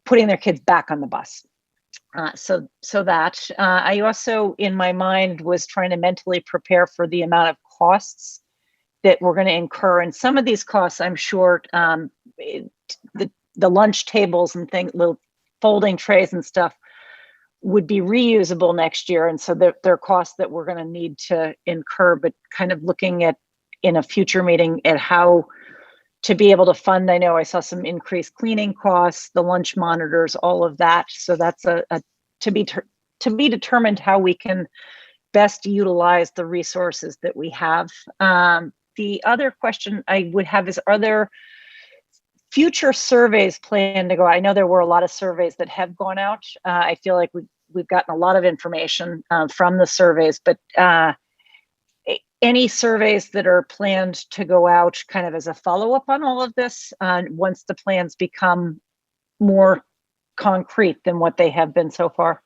putting their kids back on the bus. So that I also, in my mind, was trying to mentally prepare for the amount of costs that we're going to incur. And some of these costs, I'm sure, the lunch tables and things, little folding trays and stuff would be reusable next year. And so there are costs that we're going to need to incur, but kind of looking at in a future meeting at how to be able to fund. I know I saw some increased cleaning costs, the lunch monitors, all of that. So that's to be determined how we can best utilize the resources that we have. The other question I would have is, are there future surveys planned to go? I know there were a lot of surveys that have gone out. I feel like we've gotten a lot of information from the surveys, but any surveys that are planned to go out kind of as a follow-up on all of this once the plans become more concrete than what they have been so far?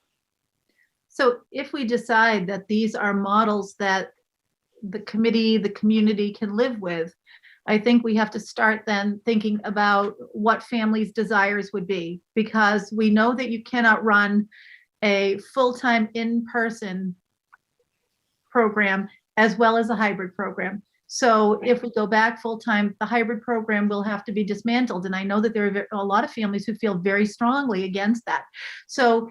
So if we decide that these are models that the committee, the community can live with, I think we have to start then thinking about what families' desires would be, because we know that you cannot run a full-time in-person program as well as a hybrid program. So if we go back full-time, the hybrid program will have to be dismantled. And I know that there are a lot of families who feel very strongly against that. So,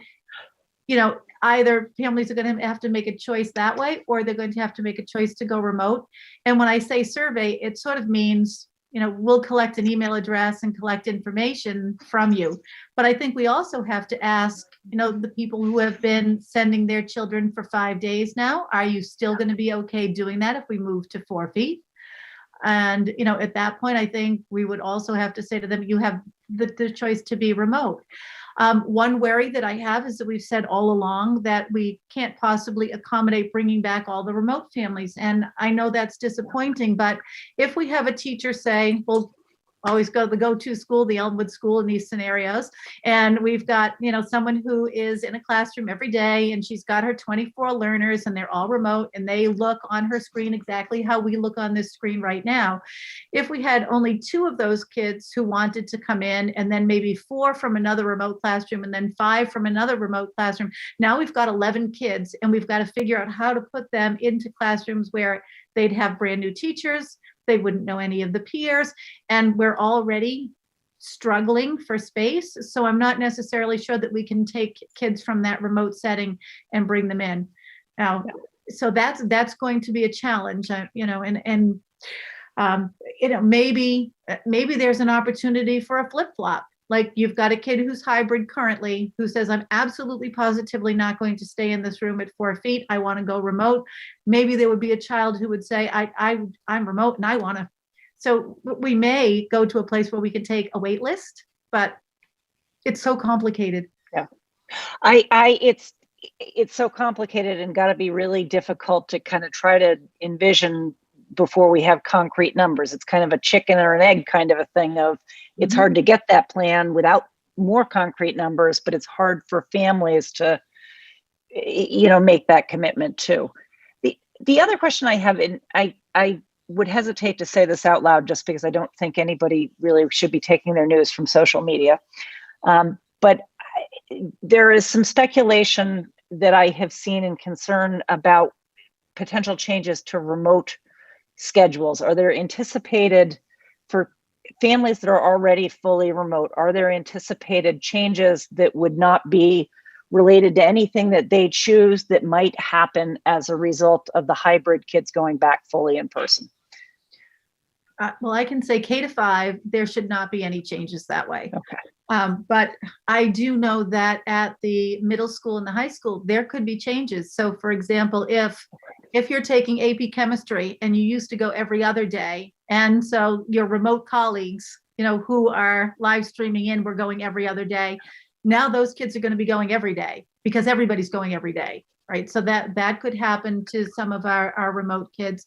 either families are going to have to make a choice that way, or they're going to have to make a choice to go remote. And when I say survey, it sort of means, we'll collect an email address and collect information from you. But I think we also have to ask, the people who have been sending their children for 5 days now, are you still going to be okay doing that if we move to 4 feet? And, at that point, I think we would also have to say to them, you have the choice to be remote. One worry that I have is that we've said all along that we can't possibly accommodate bringing back all the remote families. And I know that's disappointing, but if we have a teacher say, well, always go to the go-to school, the Elmwood School in these scenarios, and we've got, someone who is in a classroom every day, and she's got her 24 learners, and they're all remote, and they look on her screen exactly how we look on this screen right now. If we had only 2 of those kids who wanted to come in, and then maybe 4 from another remote classroom, and then 5 from another remote classroom, now we've got 11 kids, and we've got to figure out how to put them into classrooms where they'd have brand new teachers, they wouldn't know any of the peers, and we're already struggling for space. So I'm not necessarily sure that we can take kids from that remote setting and bring them in. Now, so that's going to be a challenge, maybe there's an opportunity for a flip-flop. Like, you've got a kid who's hybrid currently who says, I'm absolutely positively not going to stay in this room at 4 feet. I want to go remote. Maybe there would be a child who would say, I'm remote and I want to. So we may go to a place where we can take a wait list, but it's so complicated. Yeah. It's so complicated and got to be really difficult to kind of try to envision before we have concrete numbers. It's kind of a chicken or an egg kind of a thing of, it's hard to get that plan without more concrete numbers, but it's hard for families to, make that commitment too. The other question I have, and I would hesitate to say this out loud just because I don't think anybody really should be taking their news from social media. But there is some speculation that I have seen and concern about potential changes to remote schedules. Are there anticipated, for families that are already fully remote, are there anticipated changes that would not be related to anything that they choose that might happen as a result of the hybrid kids going back fully in person? Well, I can say K-5, there should not be any changes that way. Okay. But I do know that at the middle school and the high school, there could be changes. So for example, if you're taking AP chemistry and you used to go every other day, and so your remote colleagues, who are live streaming in, were going every other day, now those kids are going to be going every day because everybody's going every day. Right. So that could happen to some of our remote kids.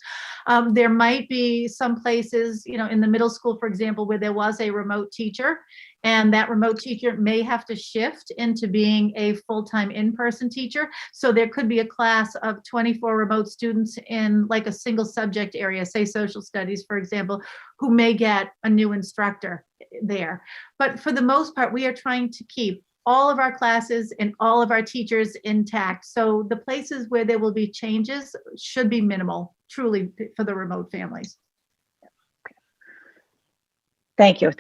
There might be some places, in the middle school, for example, where there was a remote teacher, and that remote teacher may have to shift into being a full-time in-person teacher. So there could be a class of 24 remote students in like a single subject area, say social studies, for example, who may get a new instructor there. But for the most part, we are trying to keep all of our classes and all of our teachers intact. So the places where there will be changes should be minimal, truly, for the remote families. Thank you.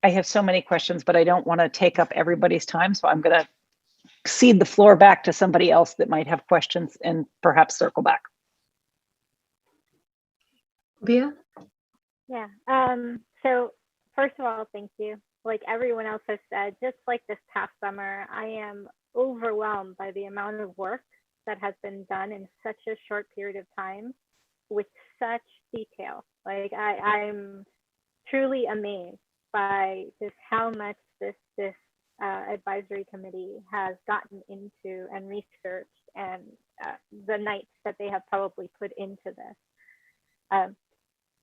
I have so many questions, but I don't want to take up everybody's time. So I'm going to cede the floor back to somebody else that might have questions and perhaps circle back. Leah? Yeah. So first of all, thank you. Like everyone else has said, just like this past summer, I am overwhelmed by the amount of work that has been done in such a short period of time with such detail. Like I'm truly amazed by just how much this advisory committee has gotten into and researched, and the nights that they have probably put into this.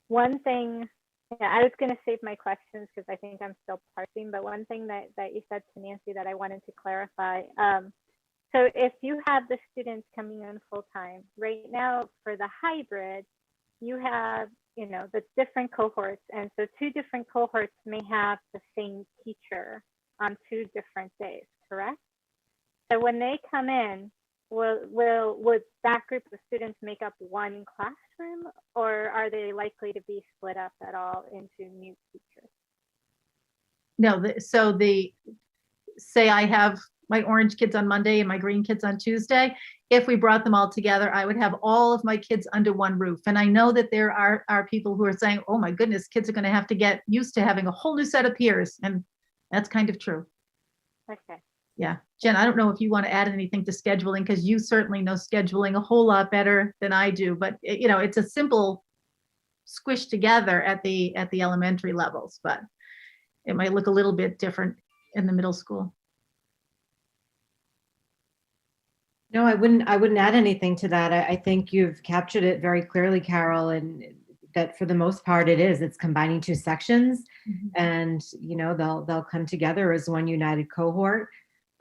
One thing, I was going to save my questions because I think I'm still parsing, but one thing that you said to Nancy that I wanted to clarify. So if you have the students coming in full time, right now for the hybrid, you have, you know, the different cohorts. And so 2 different cohorts may have the same teacher on 2 different days, correct? So when they come in, would that group of students make up one classroom, or are they likely to be split up at all into new teachers? No, say I have my orange kids on Monday and my green kids on Tuesday. If we brought them all together, I would have all of my kids under one roof. And I know that there are people who are saying, oh my goodness, kids are going to have to get used to having a whole new set of peers. And that's kind of true. Okay. Yeah. Jen, I don't know if you want to add anything to scheduling, because you certainly know scheduling a whole lot better than I do. But, you know, it's a simple squish together at the elementary levels, but it might look a little bit different in the middle school. No, I wouldn't add anything to that. I think you've captured it very clearly, Carol, and that for the most part it's combining 2 sections, and you know, they'll come together as one united cohort.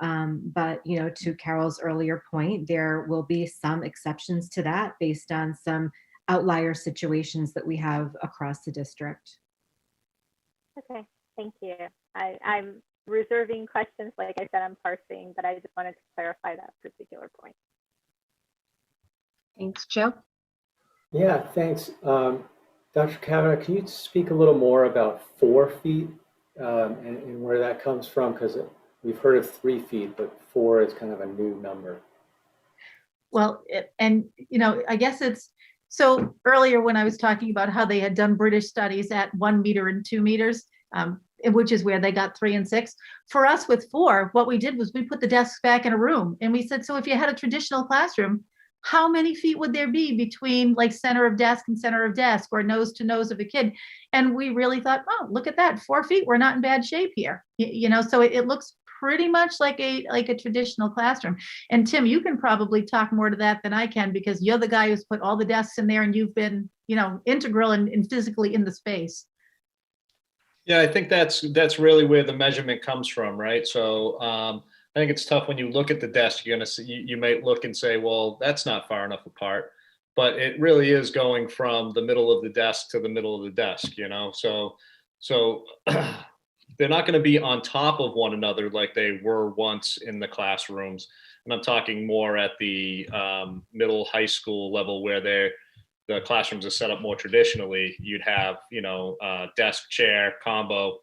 But you know, to Carol's earlier point, there will be some exceptions to that based on some outlier situations that we have across the district. Okay, thank you. I'm reserving questions. Like I said, I'm parsing, but I just wanted to clarify that particular point. Thanks, Joe. Yeah, thanks. Dr. Kavanaugh, can you speak a little more about 4 feet and where that comes from? Because we've heard of 3 feet, but 4 is kind of a new number. Well, and you know, I guess it's, so earlier when I was talking about how they had done British studies at 1 meter and 2 meters, which is where they got 3 and 6. For us with 4, what we did was we put the desks back in a room, and we said, so if you had a traditional classroom, how many feet would there be between like center of desk and center of desk, or nose to nose of a kid? And we really thought, oh, look at that, 4 feet, we're not in bad shape here. You know, so it looks pretty much like a traditional classroom. And Tim, you can probably talk more to that than I can, because you're the guy who's put all the desks in there and you've been, you know, integral and physically in the space. Yeah, I think that's really where the measurement comes from, right? So I think it's tough when you look at the desk. You're gonna see, you might look and say, well, that's not far enough apart, but it really is going from the middle of the desk to the middle of the desk. You know, so they're not going to be on top of one another like they were once in the classrooms. And I'm talking more at the middle high school level, where the classrooms are set up more traditionally. You'd have, you know, desk, chair, combo,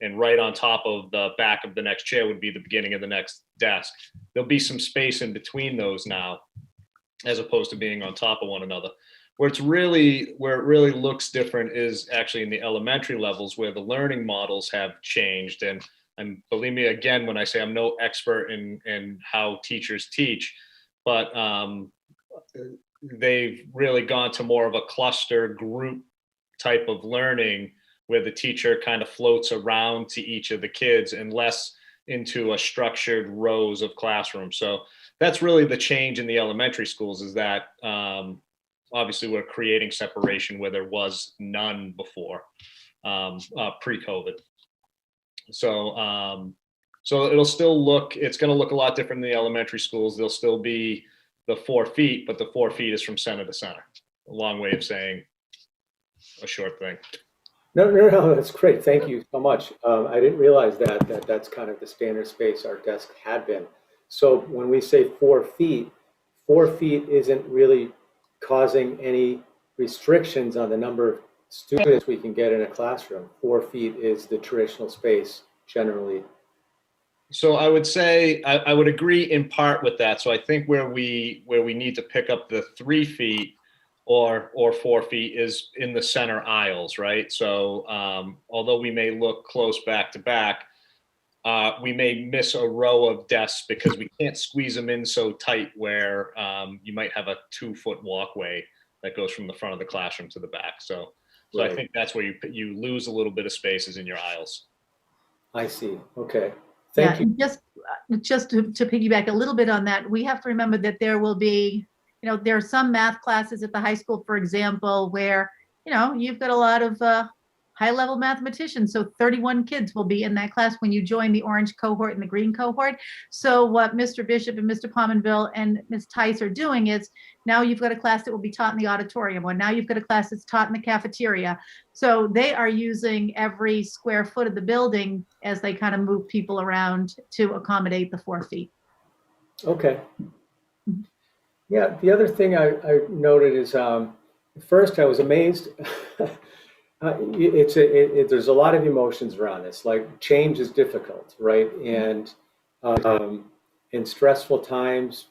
and right on top of the back of the next chair would be the beginning of the next desk. There'll be some space in between those now, as opposed to being on top of one another. Where it really looks different is actually in the elementary levels, where the learning models have changed. And believe me, again, when I say I'm no expert in how teachers teach, but they've really gone to more of a cluster group type of learning, where the teacher kind of floats around to each of the kids and less into a structured rows of classrooms. So that's really the change in the elementary schools, is that obviously we're creating separation where there was none before, pre-COVID. So it'll still look, it's going to look a lot different in the elementary schools. There'll still be the 4 feet, but the 4 feet is from center to center. A long way of saying a short thing. No, that's great. Thank you so much. I didn't realize that's kind of the standard space our desk had been. So when we say 4 feet, 4 feet isn't really causing any restrictions on the number of students we can get in a classroom. 4 feet is the traditional space generally. So I would say I would agree in part with that. So I think where we need to pick up the 3 feet or 4 feet is in the center aisles, right? So although we may look close back to back, we may miss a row of desks because we can't squeeze them in so tight, where you might have a 2-foot walkway that goes from the front of the classroom to the back. So right. I think that's where you lose a little bit of spaces in your aisles. I see. Okay. Thank you. Just to piggyback a little bit on that, we have to remember that there will be, you know, there are some math classes at the high school, for example, where, you know, you've got a lot of high high-level mathematician. So 31 kids will be in that class when you join the orange cohort and the green cohort. So what Mr. Bishop and Mr. Pominville and Ms. Tice are doing is now you've got a class that will be taught in the auditorium, or now you've got a class that's taught in the cafeteria. So they are using every square foot of the building as they kind of move people around to accommodate the 4 feet. Okay. Yeah, the other thing I noted is, first I was amazed. There's a lot of emotions around this. Like, change is difficult, right? And in stressful times,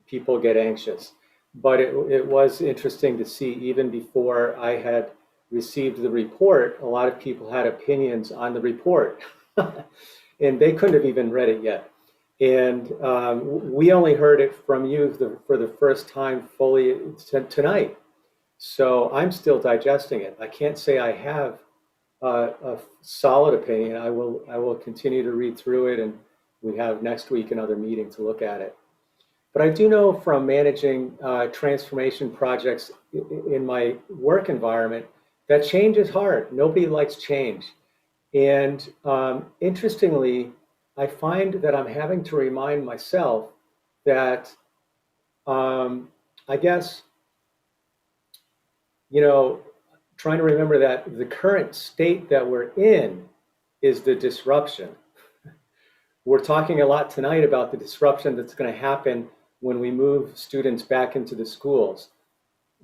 people get anxious. But it was interesting to see, even before I had received the report, a lot of people had opinions on the report, and they couldn't have even read it yet. And we only heard it from you for the first time fully tonight. So I'm still digesting it. I can't say I have a solid opinion. I will continue to read through it, and we have next week another meeting to look at it. But I do know from managing transformation projects in my work environment that change is hard. Nobody likes change. And interestingly, I find that I'm having to remind myself that, I guess, trying to remember that the current state that we're in is the disruption. We're talking a lot tonight about the disruption that's going to happen when we move students back into the schools.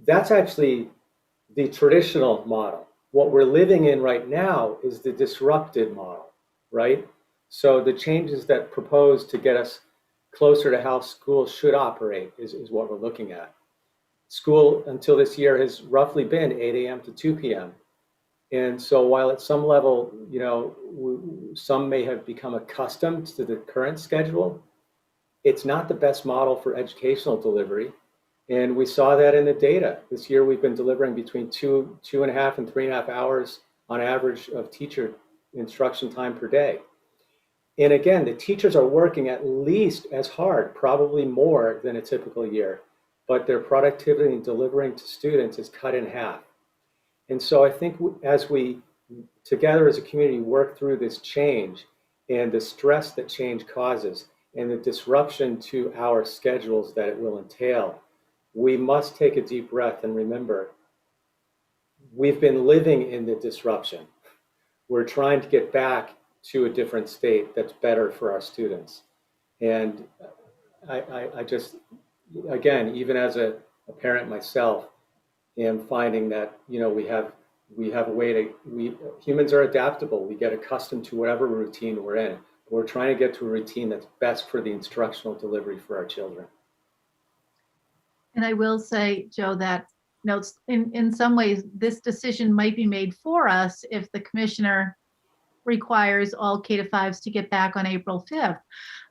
That's actually the traditional model. What we're living in right now is the disrupted model, right? So the changes that propose to get us closer to how schools should operate is what we're looking at. School until this year has roughly been 8 a.m. to 2 p.m. And so while at some level, some may have become accustomed to the current schedule, it's not the best model for educational delivery. And we saw that in the data. This year, we've been delivering between 2.5 and 3.5 hours on average of teacher instruction time per day. And again, the teachers are working at least as hard, probably more than a typical year, but their productivity in delivering to students is cut in half. And so I think as we together as a community work through this change and the stress that change causes and the disruption to our schedules that it will entail, we must take a deep breath and remember, we've been living in the disruption. We're trying to get back to a different state that's better for our students. And I just, again, even as a parent myself, am finding that, we have a way to, humans are adaptable. We get accustomed to whatever routine we're in. We're trying to get to a routine that's best for the instructional delivery for our children. And I will say, Joe, that in some ways, this decision might be made for us if the commissioner requires all K-5s to get back on April 5th.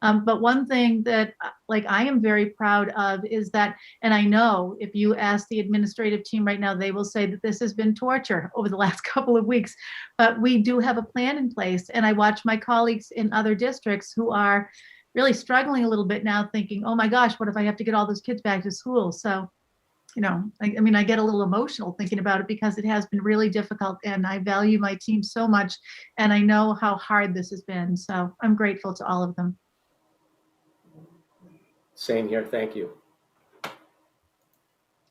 But one thing that I am very proud of is that, and I know if you ask the administrative team right now, they will say that this has been torture over the last couple of weeks, but we do have a plan in place. And I watch my colleagues in other districts who are really struggling a little bit now, thinking, oh my gosh, what if I have to get all those kids back to school? So, I get a little emotional thinking about it because it has been really difficult, and I value my team so much, and I know how hard this has been. So I'm grateful to all of them. Same here. Thank you.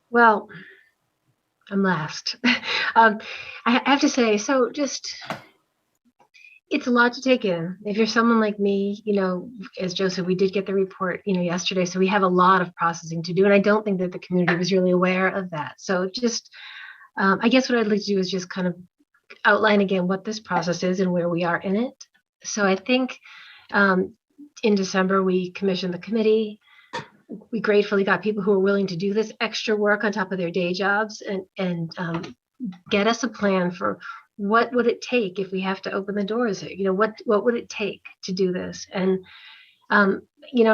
Well, I'm last. I have to say, so just, it's a lot to take in. If you're someone like me, as Joe said, we did get the report, yesterday, so we have a lot of processing to do, and I don't think that the community was really aware of that. So just, I guess what I'd like to do is just kind of outline again what this process is and where we are in it. So I think in December, we commissioned the committee. We gratefully got people who are willing to do this extra work on top of their day jobs and get us a plan for what would it take if we have to open the doors? What would it take to do this? And, I'm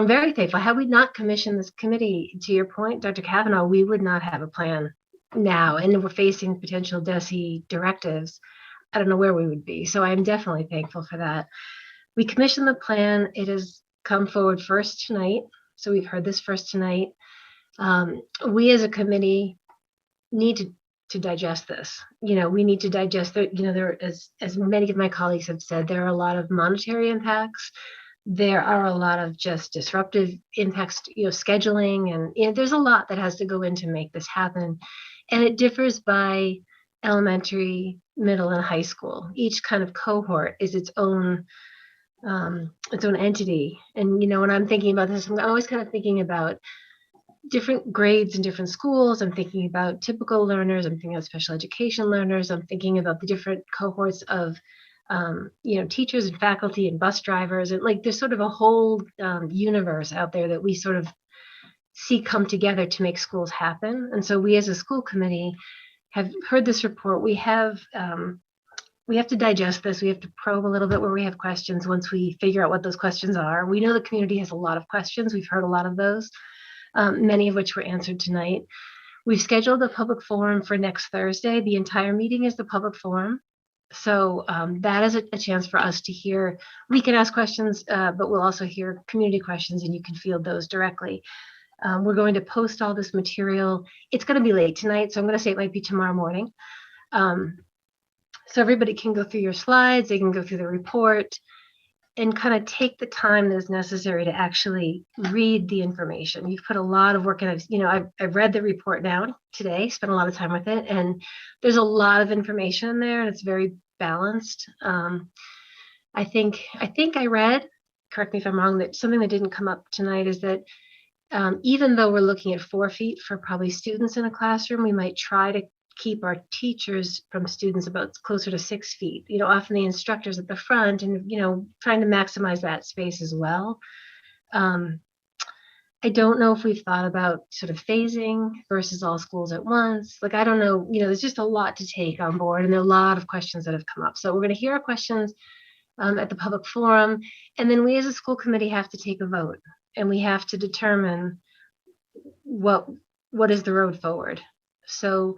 very thankful. Had we not commissioned this committee, to your point, Dr. Kavanaugh, we would not have a plan now. And we're facing potential DESE directives. I don't know where we would be. So I'm definitely thankful for that. We commissioned the plan. It has come forward first tonight. So we've heard this first tonight. We as a committee need to to digest this. We need to digest that. There, as many of my colleagues have said, there are a lot of monetary impacts. There are a lot of just disruptive impacts, scheduling, and there's a lot that has to go in to make this happen. And it differs by elementary, middle, and high school. Each kind of cohort is its own entity. And when I'm thinking about this, I'm always kind of thinking about different grades in different schools. I'm thinking about typical learners. I'm thinking of special education learners. I'm thinking about the different cohorts of teachers and faculty and bus drivers, and there's sort of a whole universe out there that we sort of see come together to make schools happen. And so we as a school committee have heard this report. We have to digest this. We have to probe a little bit where we have questions once we figure out what those questions are. We know the community has a lot of questions. We've heard a lot of those, many of which were answered tonight. We've scheduled a public forum for next Thursday. The entire meeting is the public forum. So that is a chance for us to hear. We can ask questions, but we'll also hear community questions, and you can field those directly. We're going to post all this material. It's going to be late tonight, so I'm going to say it might be tomorrow morning. So everybody can go through your slides, they can go through the report, and kind of take the time that's necessary to actually read the information. You've put a lot of work in. I've read the report now today, spent a lot of time with it, and there's a lot of information in there, and it's very balanced. I think I read, correct me if I'm wrong, that something that didn't come up tonight is that even though we're looking at 4 feet for probably students in a classroom, we might try to keep our teachers from students about closer to 6 feet. Often the instructors at the front, and trying to maximize that space as well. I don't know if we've thought about sort of phasing versus all schools at once. I don't know, there's just a lot to take on board, and there are a lot of questions that have come up. So we're going to hear our questions at the public forum, and then we as a school committee have to take a vote, and we have to determine what is the road forward. So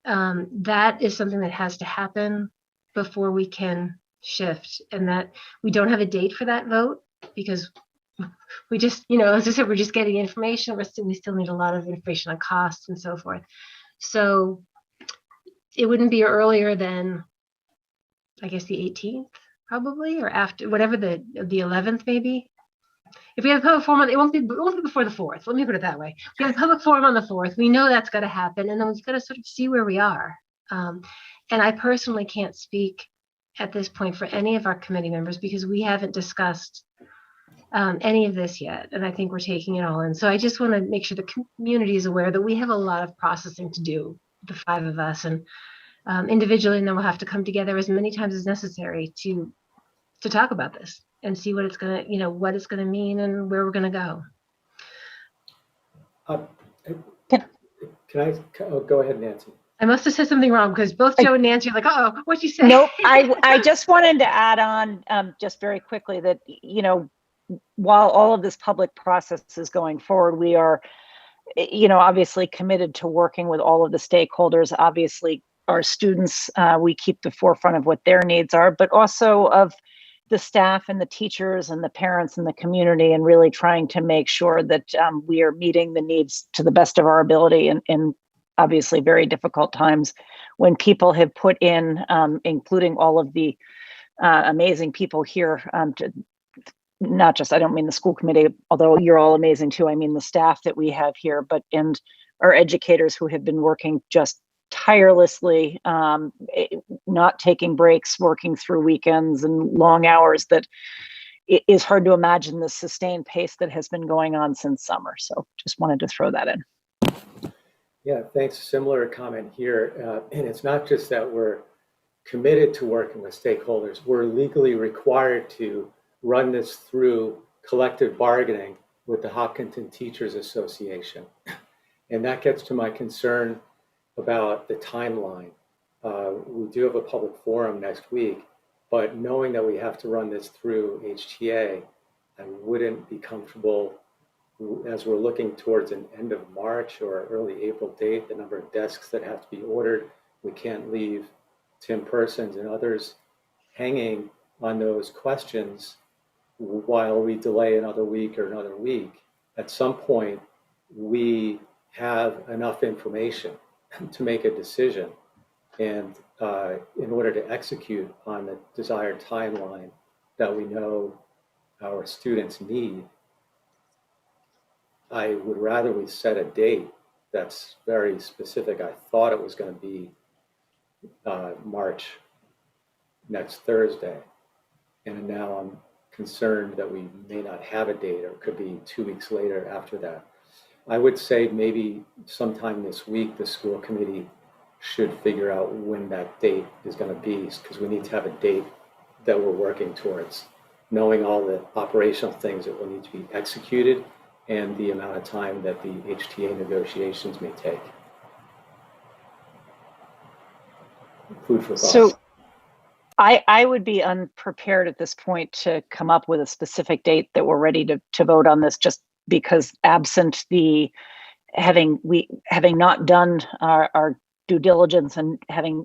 that is something that has to happen before we can shift, and that we don't have a date for that vote because we just, as I said, we're just getting information. We still need a lot of information on costs and so forth. So it wouldn't be earlier than, I guess, the 18th probably, or after, whatever the 11th maybe. If we have a public forum, it won't be before the 4th. Let me put it that way. If we have a public forum on the 4th, we know that's going to happen, and then we've got to sort of see where we are. And I personally can't speak at this point for any of our committee members because we haven't discussed any of this yet, and I think we're taking it all in. So I just want to make sure the community is aware that we have a lot of processing to do, the 5 of us, and individually, and then we'll have to come together as many times as necessary to talk about this and see what it's going to, what it's going to mean and where we're going to go. Can I go ahead, Nancy? I must have said something wrong because both Joe and Nancy are like, oh, what'd you say? Nope. I just wanted to add on just very quickly that, while all of this public process is going forward, we are, obviously committed to working with all of the stakeholders. Obviously, our students, we keep the forefront of what their needs are, but also of the staff and the teachers and the parents and the community, and really trying to make sure that we are meeting the needs to the best of our ability in obviously very difficult times when people have put in, including all of the amazing people here, to not just, I don't mean the school committee, although you're all amazing too. I mean the staff that we have here, and our educators who have been working just tirelessly, not taking breaks, working through weekends and long hours. That it is hard to imagine the sustained pace that has been going on since summer. So just wanted to throw that in. Yeah, thanks. Similar comment here. And it's not just that we're committed to working with stakeholders. We're legally required to run this through collective bargaining with the Hopkinton Teachers Association. And that gets to my concern about the timeline. We do have a public forum next week, but knowing that we have to run this through HTA, I wouldn't be comfortable as we're looking towards an end of March or early April date, the number of desks that have to be ordered. We can't leave Tim Persons and others hanging on those questions while we delay another week or another week. At some point, we have enough information to make a decision. And in order to execute on the desired timeline that we know our students need, I would rather we set a date that's very specific. I thought it was going to be March, next Thursday. And now I'm concerned that we may not have a date, or it could be 2 weeks later after that. I would say maybe sometime this week, the school committee should figure out when that date is going to be, because we need to have a date that we're working towards, knowing all the operational things that will need to be executed and the amount of time that the HTA negotiations may take. Food for thought. So I would be unprepared at this point to come up with a specific date that we're ready to vote on this, just because absent the having not done our due diligence and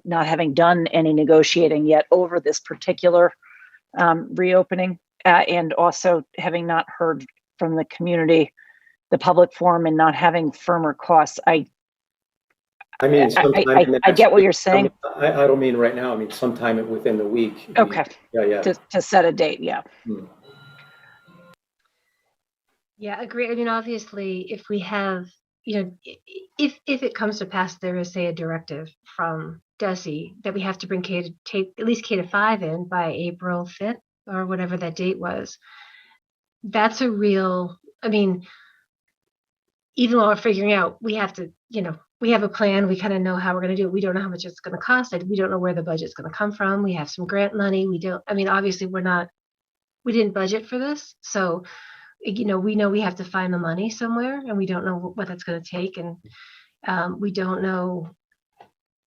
not having done any negotiating yet over this particular reopening, and also having not heard from the community, the public forum, and not having firmer costs. I mean, sometime in the I next get what week. you're saying. I don't mean right now. I mean, sometime within the week. Okay. Yeah. To set a date, yeah. Yeah, agree. I mean, obviously, if we have, if it comes to pass, there is, say, a directive from DESE that we have to bring at least K-5 in by April 5th or whatever that date was. That's a real, I mean, even while we're figuring out, we have to, we have a plan. We kind of know how we're going to do it. We don't know how much it's going to cost. We don't know where the budget's going to come from. We have some grant money. Obviously we didn't budget for this. So, we know we have to find the money somewhere, and we don't know what that's going to take. And we don't know,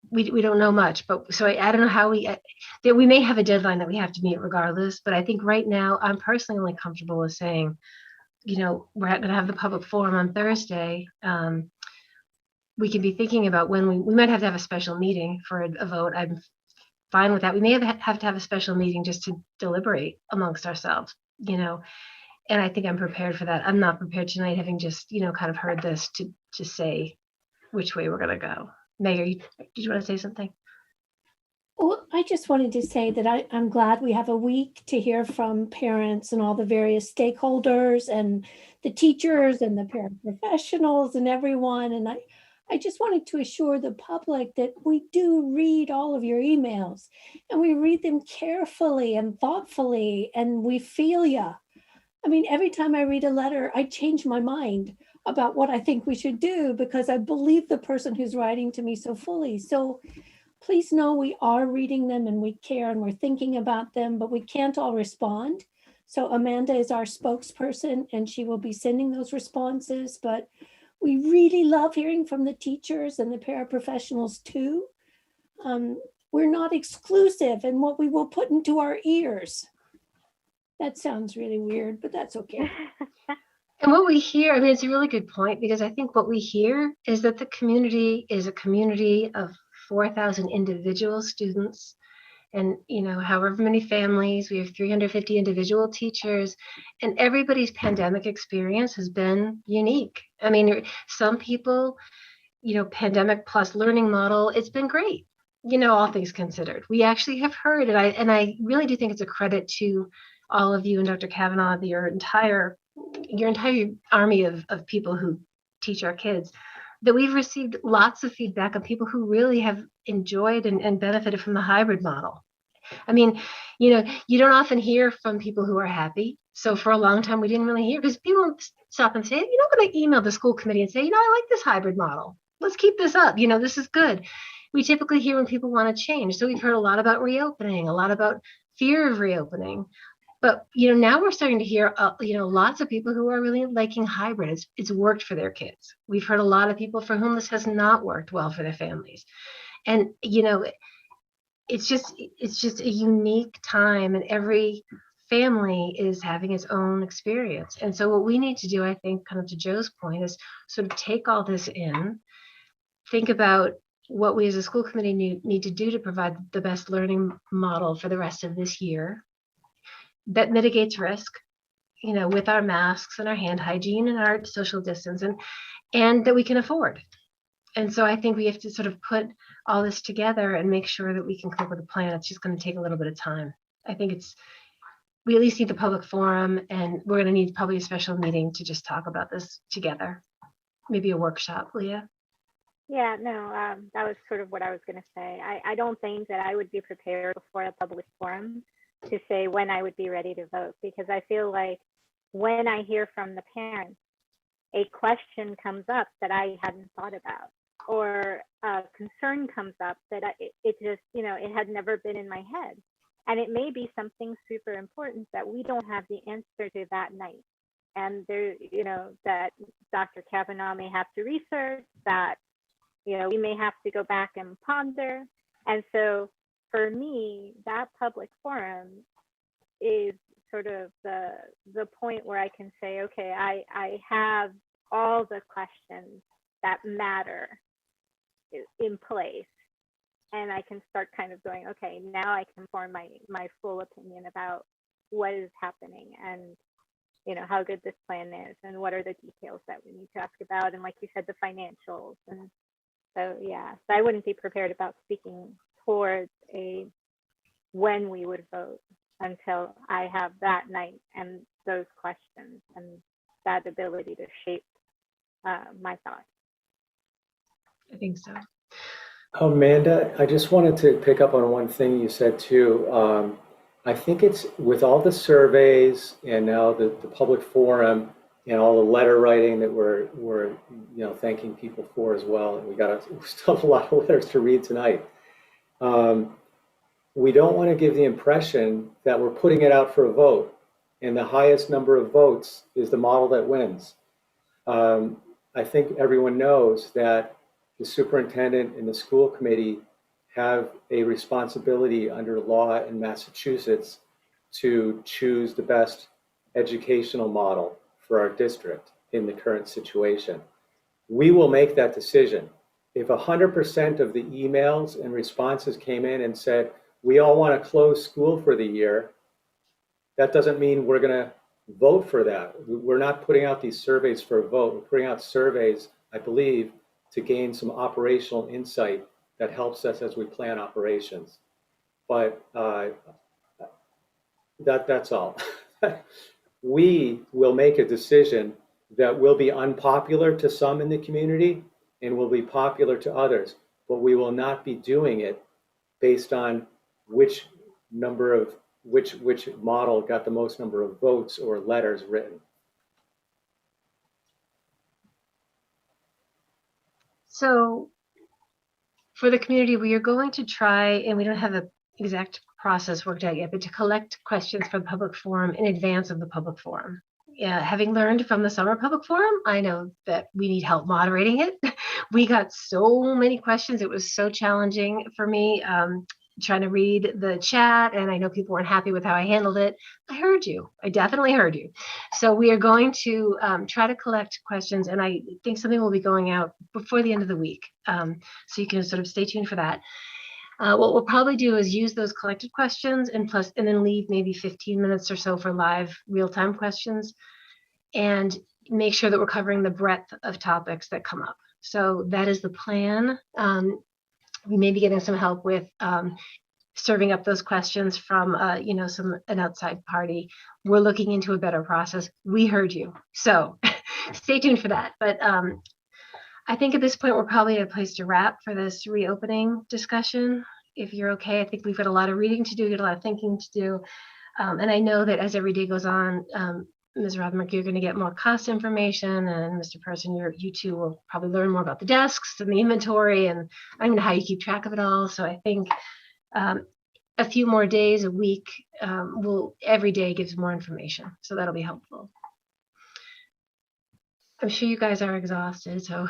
we don't know much, but so I don't know how that we may have a deadline that we have to meet regardless. But I think right now I'm personally only comfortable with saying, we're going to have the public forum on Thursday. We can be thinking about when we might have to have a special meeting for a vote. I'm fine with that. We may have to have a special meeting just to deliberate amongst ourselves, and I think I'm prepared for that. I'm not prepared tonight, having just, kind of heard this, to say which way we're going to go. Meg, did you want to say something? Well, I just wanted to say that I'm glad we have a week to hear from parents and all the various stakeholders and the teachers and the paraprofessionals and everyone. And I just wanted to assure the public that we do read all of your emails, and we read them carefully and thoughtfully, and we feel you. I mean, every time I read a letter, I change my mind about what I think we should do, because I believe the person who's writing to me so fully. So please know we are reading them, and we care, and we're thinking about them, but we can't all respond. So Amanda is our spokesperson, and she will be sending those responses. But we really love hearing from the teachers and the paraprofessionals too. We're not exclusive in what we will put into our ears. That sounds really weird, but that's okay. And what we hear, it's a really good point, because I think what we hear is that the community is a community of 4,000 individual students, and however many families. We have 350 individual teachers, and everybody's pandemic experience has been unique. Some people, pandemic plus learning model, it's been great, all things considered. We actually have heard, and I really do think it's a credit to all of you and Dr. Kavanaugh, your entire army of people who teach our kids, that we've received lots of feedback of people who really have enjoyed and benefited from the hybrid model. You don't often hear from people who are happy. So for a long time, we didn't really hear, because people stop and say, I'm going to email the school committee and say, I like this hybrid model. Let's keep this up. This is good. We typically hear when people want to change. So we've heard a lot about reopening, a lot about fear of reopening. But, now we're starting to hear, lots of people who are really liking hybrid. It's worked for their kids. We've heard a lot of people for whom this has not worked well for their families. And, it's just a unique time, and every family is having its own experience. And so what we need to do, I think, kind of to Joe's point, is sort of take all this in, think about what we as a school committee need to do to provide the best learning model for the rest of this year that mitigates risk, with our masks and our hand hygiene and our social distance, and that we can afford. And so I think we have to sort of put all this together and make sure that we can come up with a plan. It's just going to take a little bit of time. I think we at least need the public forum, and we're going to need probably a special meeting to just talk about this together. Maybe a workshop, Leah. Yeah, no, that was sort of what I was going to say. I don't think that I would be prepared before a public forum to say when I would be ready to vote, because I feel like when I hear from the parents, a question comes up that I hadn't thought about, or a concern comes up that it just, it had never been in my head. And it may be something super important that we don't have the answer to that night. And there, that Dr. Kavanaugh may have to research, that, we may have to go back and ponder. And so for me, that public forum is sort of the point where I can say, okay, I have all the questions that matter in place. And I can start kind of going, okay, now I can form my full opinion about what is happening and, how good this plan is and what are the details that we need to ask about. And like you said, the financials. And so, yeah, so I wouldn't be prepared about speaking towards when we would vote until I have that night and those questions and that ability to shape my thoughts. I think so. Amanda, I just wanted to pick up on one thing you said too. I think it's with all the surveys and now the public forum and all the letter writing that we're thanking people for as well. And we still have a lot of letters to read tonight. We don't want to give the impression that we're putting it out for a vote, and the highest number of votes is the model that wins. I think everyone knows that the superintendent and the school committee have a responsibility under law in Massachusetts to choose the best educational model for our district in the current situation. We will make that decision. If 100% of the emails and responses came in and said, we all want to close school for the year, that doesn't mean we're going to vote for that. We're not putting out these surveys for a vote. We're putting out surveys, I believe, to gain some operational insight that helps us as we plan operations. But that's all. We will make a decision that will be unpopular to some in the community and will be popular to others, but we will not be doing it based on which model got the most number of votes or letters written. So for the community, we are going to try, and we don't have the exact process worked out yet, but to collect questions for the public forum in advance of the public forum. Yeah, having learned from the summer public forum, I know that we need help moderating it. We got so many questions. It was so challenging for me trying to read the chat, and I know people weren't happy with how I handled it. I heard you. I definitely heard you. So we are going to try to collect questions, and I think something will be going out before the end of the week. So you can sort of stay tuned for that. What we'll probably do is use those collected questions and then leave maybe 15 minutes or so for live real-time questions and make sure that we're covering the breadth of topics that come up. So that is the plan. We may be getting some help with serving up those questions from an outside party. We're looking into a better process. We heard you. So stay tuned for that. But I think at this point, we're probably at a place to wrap for this reopening discussion. If you're okay, I think we've got a lot of reading to do, got a lot of thinking to do. And I know that as every day goes on, Ms. Rothmark, you're going to get more cost information, and Mr. Person, you two will probably learn more about the desks and the inventory, and I don't know how you keep track of it all. So I think a few more days, a week, every day gives more information. So that'll be helpful. I'm sure you guys are exhausted, so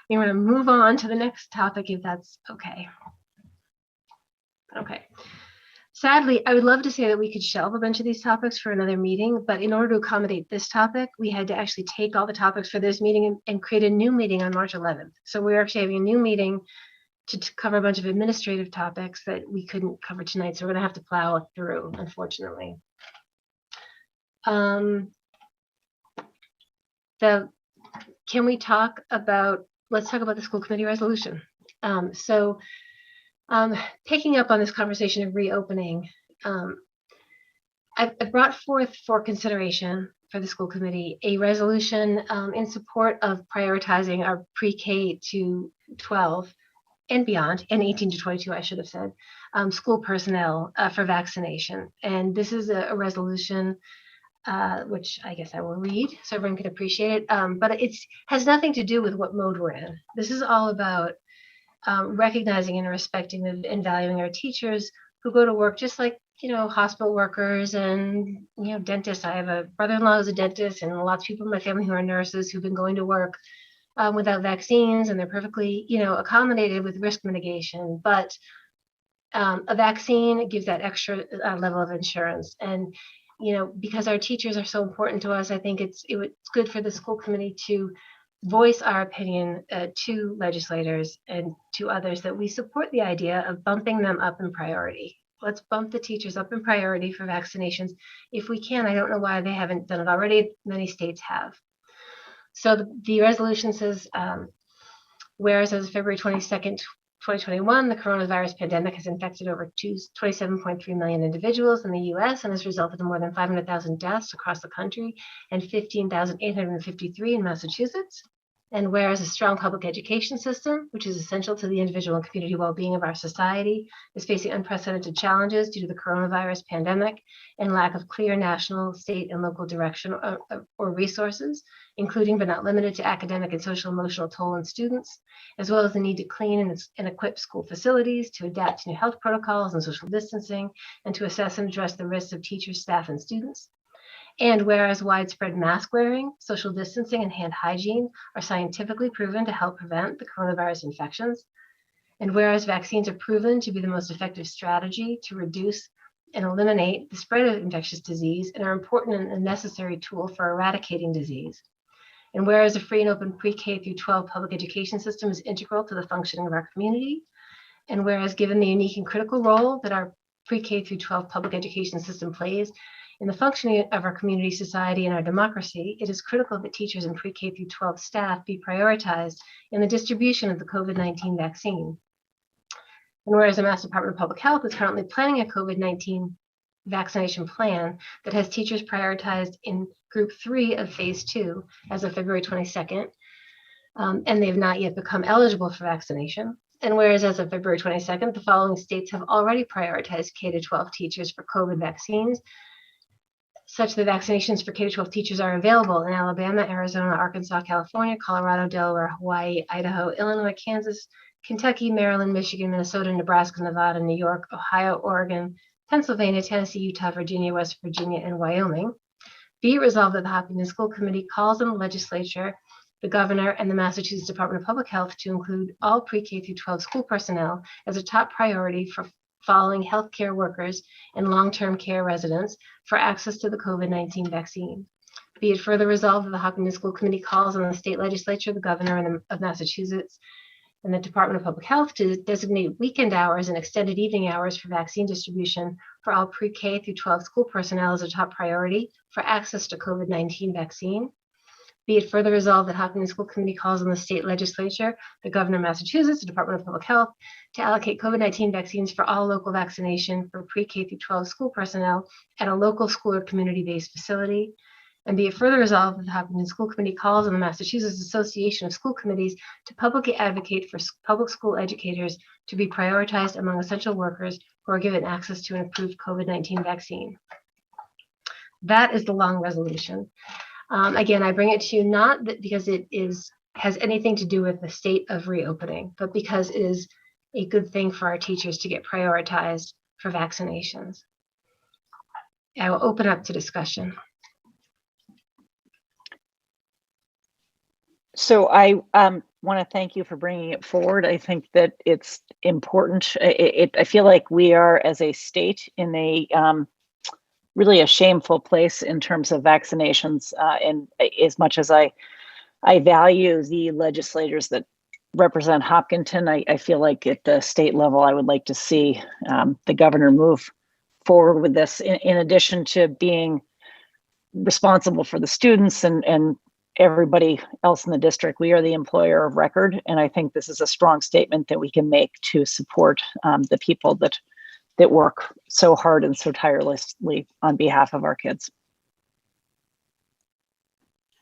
we want to move on to the next topic if that's okay. Okay. Sadly, I would love to say that we could shelve a bunch of these topics for another meeting, but in order to accommodate this topic, we had to actually take all the topics for this meeting and create a new meeting on March 11th. So we're actually having a new meeting to cover a bunch of administrative topics that we couldn't cover tonight. So we're going to have to plow through, unfortunately. Can we talk about let's talk about the school committee resolution. Picking up on this conversation of reopening, I brought forth for consideration for the school committee a resolution in support of prioritizing our pre-K to 12 and beyond, and 18 to 22, I should have said, school personnel for vaccination. And this is a resolution which I guess I will read so everyone can appreciate it. But it has nothing to do with what mode we're in. This is all about recognizing and respecting and valuing our teachers who go to work just like, hospital workers and, dentists. I have a brother-in-law who's a dentist and lots of people in my family who are nurses who've been going to work without vaccines, and they're perfectly, accommodated with risk mitigation. But a vaccine gives that extra level of insurance. And, because our teachers are so important to us, I think it's good for the school committee to voice our opinion to legislators and to others that we support the idea of bumping them up in priority. Let's bump the teachers up in priority for vaccinations if we can. I don't know why they haven't done it already. Many states have. So the resolution says, whereas as of February 22nd, 2021, the coronavirus pandemic has infected over 27.3 million individuals in the US and has resulted in more than 500,000 deaths across the country and 15,853 in Massachusetts. And whereas a strong public education system, which is essential to the individual and community well-being of our society, is facing unprecedented challenges due to the coronavirus pandemic and lack of clear national, state, and local direction or resources, including but not limited to academic and social emotional toll on students, as well as the need to clean and equip school facilities, to adapt to new health protocols and social distancing, and to assess and address the risks of teachers, staff, and students. And whereas widespread mask wearing, social distancing, and hand hygiene are scientifically proven to help prevent the coronavirus infections, and whereas vaccines are proven to be the most effective strategy to reduce and eliminate the spread of infectious disease and are important and a necessary tool for eradicating disease, and whereas a free and open pre-K through 12 public education system is integral to the functioning of our community, and whereas given the unique and critical role that our pre-K through 12 public education system plays in the functioning of our community, society, and our democracy, it is critical that teachers and pre-K through 12 staff be prioritized in the distribution of the COVID-19 vaccine. And whereas the Mass Department of Public Health is currently planning a COVID-19 vaccination plan that has teachers prioritized in group 3 of phase 2 as of February 22nd, and they have not yet become eligible for vaccination. And whereas as of February 22nd, the following states have already prioritized K-12 teachers for COVID vaccines, such that vaccinations for K-12 teachers are available in Alabama, Arizona, Arkansas, California, Colorado, Delaware, Hawaii, Idaho, Illinois, Kansas, Kentucky, Maryland, Michigan, Minnesota, Nebraska, Nevada, New York, Ohio, Oregon, Pennsylvania, Tennessee, Utah, Virginia, West Virginia, and Wyoming. Be it resolved that the Hopkins School Committee calls on the legislature, the governor, and the Massachusetts Department of Public Health to include all pre-K through 12 school personnel as a top priority for following healthcare workers and long-term care residents for access to the COVID-19 vaccine. Be it further resolved that the Hopkins School Committee calls on the state legislature, the governor of Massachusetts, and the Department of Public Health to designate weekend hours and extended evening hours for vaccine distribution for all pre-K through 12 school personnel as a top priority for access to COVID-19 vaccine. Be it further resolved that Hopkins School Committee calls on the state legislature, the governor of Massachusetts, the Department of Public Health, to allocate COVID-19 vaccines for all local vaccination for pre-K through 12 school personnel at a local school or community-based facility. And be it further resolved that the Hopkins School Committee calls on the Massachusetts Association of School Committees to publicly advocate for public school educators to be prioritized among essential workers who are given access to an approved COVID-19 vaccine. That is the long resolution. Again, I bring it to you not that because it has anything to do with the state of reopening, but because it is a good thing for our teachers to get prioritized for vaccinations. I will open up to discussion. So I want to thank you for bringing it forward. I think that it's important. I feel like we are, as a state, in a really a shameful place in terms of vaccinations. And as much as I value the legislators that represent Hopkinton, I feel like at the state level, I would like to see the governor move forward with this in addition to being responsible for the students and everybody else in the district, we are the employer of record. And I think this is a strong statement that we can make to support the people that work so hard and so tirelessly on behalf of our kids.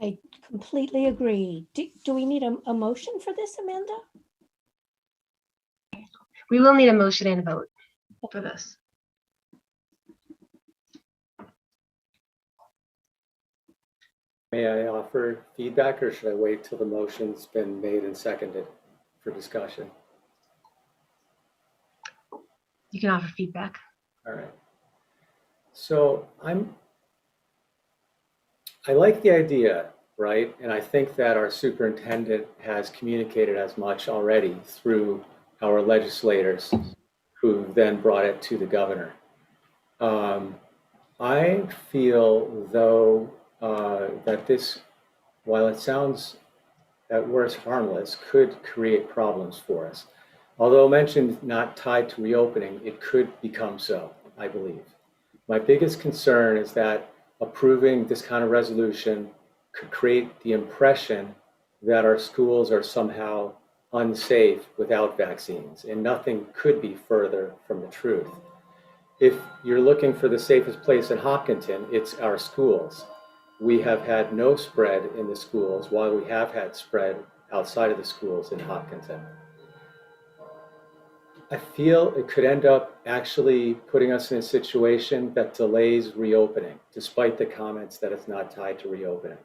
I completely agree. Do we need a motion for this, Amanda? We will need a motion and a vote for this. May I offer feedback, or should I wait till the motion's been made and seconded for discussion? You can offer feedback. All right. So I like the idea, right? And I think that our superintendent has communicated as much already through our legislators who then brought it to the governor. I feel though that this, while it sounds at worst harmless, could create problems for us. Although mentioned not tied to reopening, it could become so, I believe. My biggest concern is that approving this kind of resolution could create the impression that our schools are somehow unsafe without vaccines, and nothing could be further from the truth. If you're looking for the safest place in Hopkinton, it's our schools. We have had no spread in the schools, while we have had spread outside of the schools in Hopkinton. I feel it could end up actually putting us in a situation that delays reopening, despite the comments that it's not tied to reopening.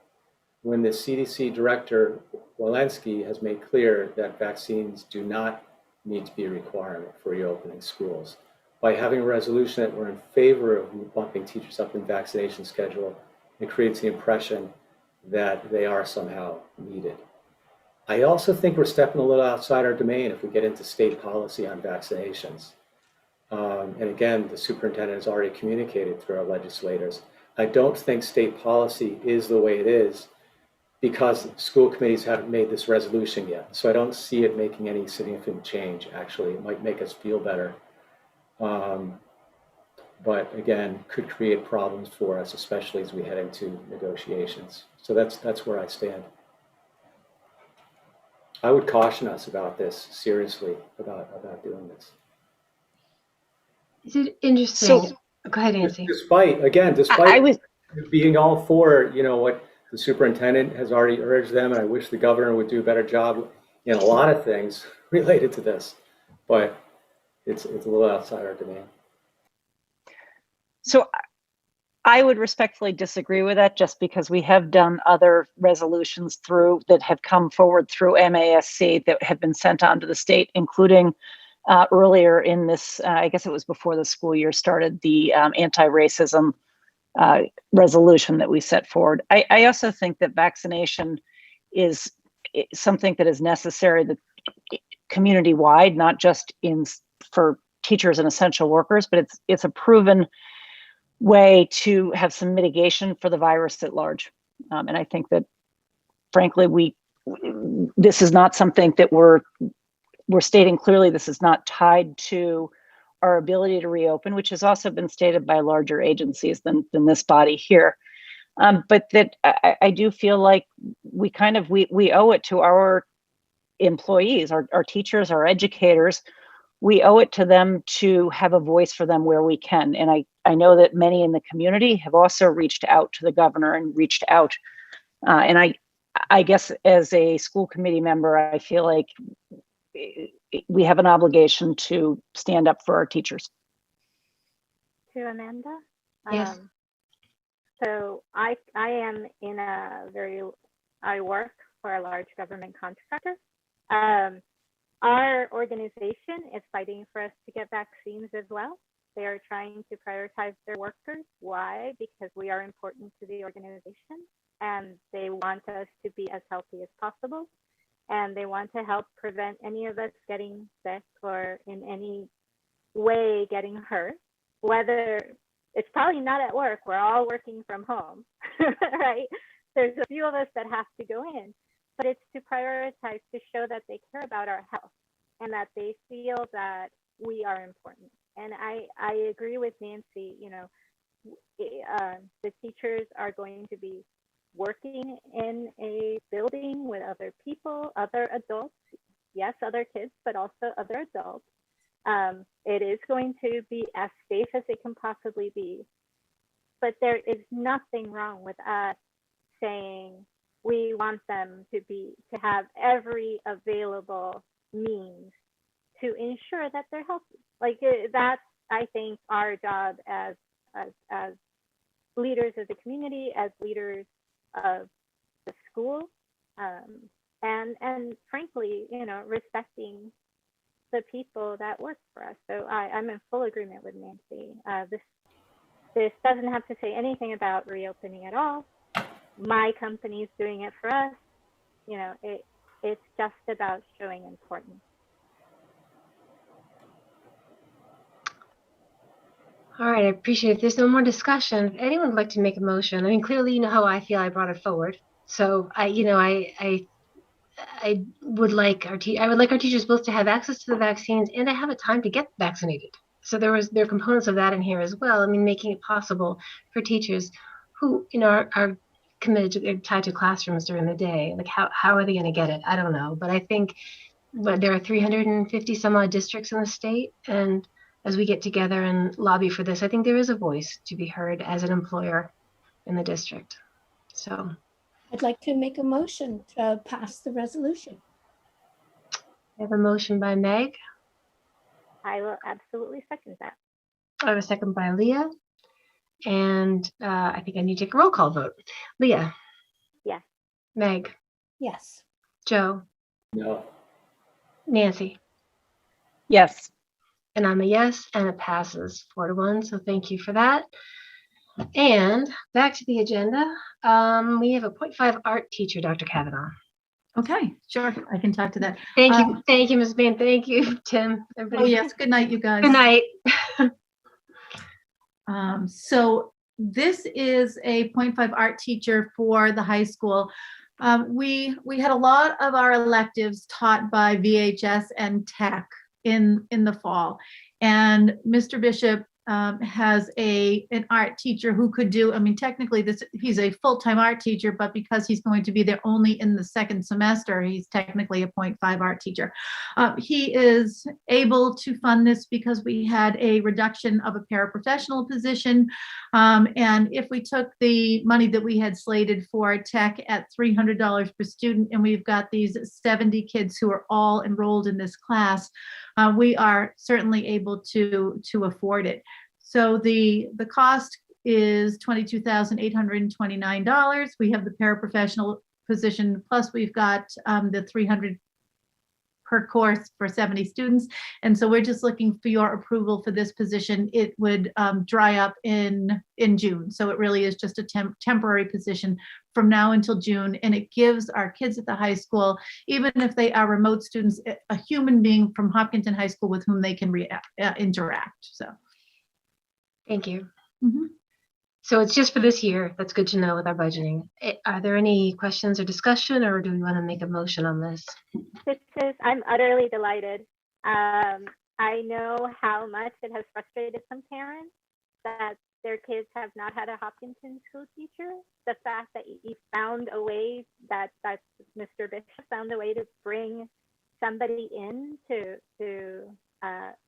When the CDC director, Walensky, has made clear that vaccines do not need to be a requirement for reopening schools. By having a resolution that we're in favor of bumping teachers up in vaccination schedule, it creates the impression that they are somehow needed. I also think we're stepping a little outside our domain if we get into state policy on vaccinations. And again, the superintendent has already communicated through our legislators. I don't think state policy is the way it is because school committees haven't made this resolution yet. So I don't see it making any significant change, actually. It might make us feel better. But again, could create problems for us, especially as we head into negotiations. So that's where I stand. I would caution us about this, seriously, about doing this. Is it interesting? So, go ahead, Nancy. Despite I was being all for, what the superintendent has already urged them, and I wish the governor would do a better job in a lot of things related to this, but it's a little outside our domain. So I would respectfully disagree with that, just because we have done other resolutions that have come forward through MASC that have been sent on to the state, including earlier in this, I guess it was before the school year started, the anti-racism resolution that we set forward. I also think that vaccination is something that is necessary that community-wide, not just for teachers and essential workers, but it's a proven way to have some mitigation for the virus at large. And I think that, frankly, this is not something that we're stating clearly. This is not tied to our ability to reopen, which has also been stated by larger agencies than this body here. But that I do feel like we owe it to our employees, our teachers, our educators. We owe it to them to have a voice for them where we can. And I know that many in the community have also reached out to the governor and reached out. And I guess as a school committee member, I feel like we have an obligation to stand up for our teachers. To Amanda? Yes. So I am in I work for a large government contractor. Our organization is fighting for us to get vaccines as well. They are trying to prioritize their workers. Why? Because we are important to the organization and they want us to be as healthy as possible. And they want to help prevent any of us getting sick or in any way getting hurt. Whether it's probably not at work, we're all working from home, right? There's a few of us that have to go in. But it's to prioritize, to show that they care about our health and that they feel that we are important. And I agree with Nancy, the teachers are going to be working in a building with other people, other adults, yes, other kids, but also other adults. It is going to be as safe as it can possibly be. But there is nothing wrong with us saying we want them to have every available means to ensure that they're healthy. Like that's, I think, our job as leaders of the community, as leaders of the school, and frankly, respecting the people that work for us. So I'm in full agreement with Nancy. This doesn't have to say anything about reopening at all. My company's doing it for us. It's just about showing importance. All right, I appreciate it. If there's no more discussion, if anyone would like to make a motion, I mean, clearly you know how I feel. I brought it forward. So I would like our teachers both to have access to the vaccines and to have a time to get vaccinated. So there are components of that in here as well. I mean, making it possible for teachers who are committed to, tied to classrooms during the day. Like how are they going to get it? I don't know. But I think there are 350 some odd districts in the state, and as we get together and lobby for this, I think there is a voice to be heard as an employer in the district. So I'd like to make a motion to pass the resolution. I have a motion by Meg. I will absolutely second that. I have a second by Leah. And I think I need to take a roll call vote. Leah? Yes. Meg? Yes. Joe? No. Nancy? Yes. And I'm a yes, and it passes 4-1. So thank you for that. And back to the agenda. We have a 0.5 art teacher, Dr. Kavanaugh. Okay, sure. I can talk to that. Thank you, Ms. Bain. Thank you, Tim. Everybody. Oh, yes. Good night, you guys. Good night. So this is a 0.5 art teacher for the high school. We had a lot of our electives taught by VHS and tech in the fall, and Mr. Bishop has an art teacher who could do, I mean, technically he's a full-time art teacher, but because he's going to be there only in the second semester, he's technically a 0.5 art teacher. He is able to fund this because we had a reduction of a paraprofessional position. And if we took the money that we had slated for tech at $300 per student, and we've got these 70 kids who are all enrolled in this class, we are certainly able to afford it. So the cost is $22,829. We have the paraprofessional position, plus we've got the $300 per course for 70 students. And so we're just looking for your approval for this position. It would dry up in June. So it really is just a temporary position from now until June. And it gives our kids at the high school, even if they are remote students, a human being from Hopkinton High School with whom they can interact. So. Thank you. Mm-hmm. So it's just for this year. That's good to know with our budgeting. Are there any questions or discussion, or do we want to make a motion on this? I'm utterly delighted. I know how much it has frustrated some parents that their kids have not had a Hopkinton school teacher. The fact that you found a way, that Mr. Bishop found a way to bring somebody in to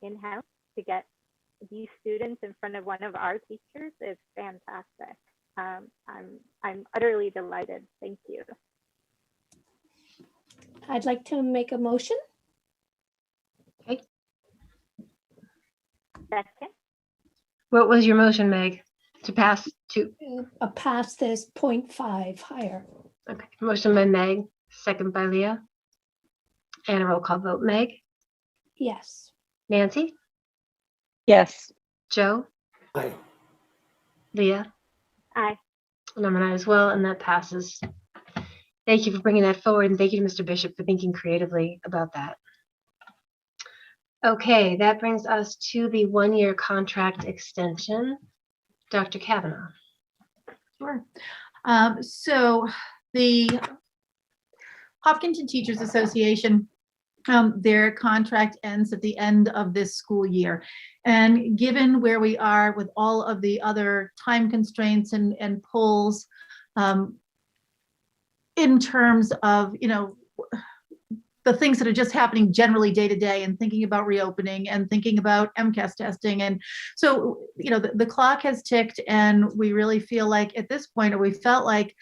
in-house to get these students in front of one of our teachers is fantastic. I'm utterly delighted. Thank you. I'd like to make a motion. Okay. Second. What was your motion, Meg? To pass to? Pass this 0.5 higher. Okay. Motion by Meg, second by Leah. And a roll call vote. Meg? Yes. Nancy? Yes. Joe? Aye. Leah? Aye. And I'm an aye as well, and that passes. Thank you for bringing that forward, and thank you to Mr. Bishop for thinking creatively about that. Okay, that brings us to the one-year contract extension. Dr. Kavanaugh. Sure. So the Hopkinton Teachers Association, their contract ends at the end of this school year. And given where we are with all of the other time constraints and pulls, in terms of, the things that are just happening generally day to day, and thinking about reopening and thinking about MCAS testing. And so, the clock has ticked, and we really feel like at this point, or we felt like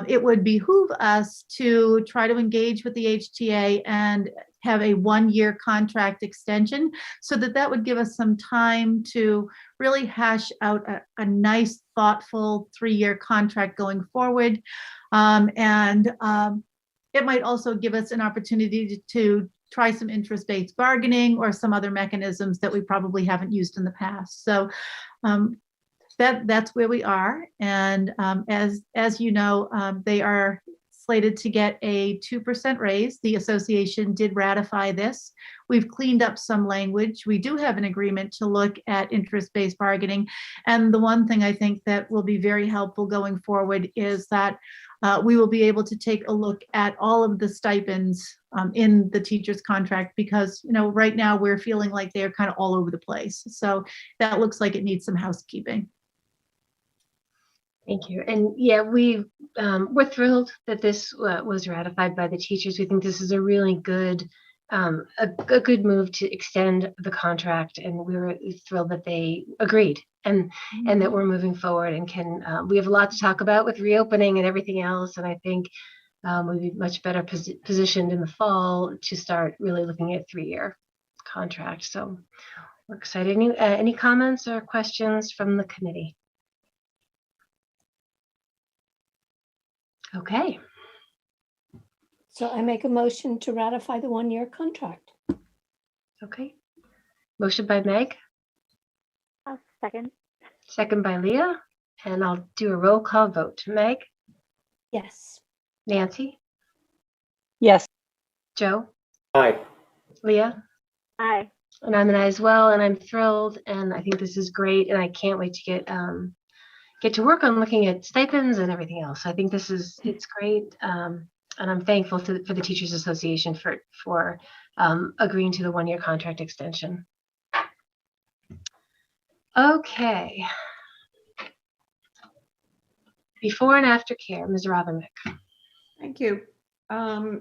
it would behoove us to try to engage with the HTA and have a 1-year contract extension, so that would give us some time to really hash out a nice, thoughtful 3-year contract going forward. It might also give us an opportunity to try some interest-based bargaining or some other mechanisms that we probably haven't used in the past. So that's where we are. And as you know, they are slated to get a 2% raise. The association did ratify this. We've cleaned up some language. We do have an agreement to look at interest-based bargaining. And the one thing I think that will be very helpful going forward is that we will be able to take a look at all of the stipends in the teacher's contract, because right now we're feeling like they're kind of all over the place. So that looks like it needs some housekeeping. Thank you. And yeah, we're thrilled that this was ratified by the teachers. We think this is a really good, a good move to extend the contract, and we were thrilled that they agreed, and that we're moving forward and can. We have a lot to talk about with reopening and everything else, and I think we'll be much better positioned in the fall to start really looking at 3-year contract. So we're excited. Any comments or questions from the committee? Okay. So I make a motion to ratify the 1-year contract. Okay. Motion by Meg. I'll second. Second by Leah. And I'll do a roll call vote. Meg? Yes. Nancy? Yes. Joe? Aye. Leah? Aye. And I'm an aye as well, and I'm thrilled, and I think this is great, and I can't wait to get to work on looking at stipends and everything else. I think it's great, and I'm thankful for the Teachers Association for agreeing to the 1-year contract extension. Okay. Before and after care, Ms. Rothernick. Thank you.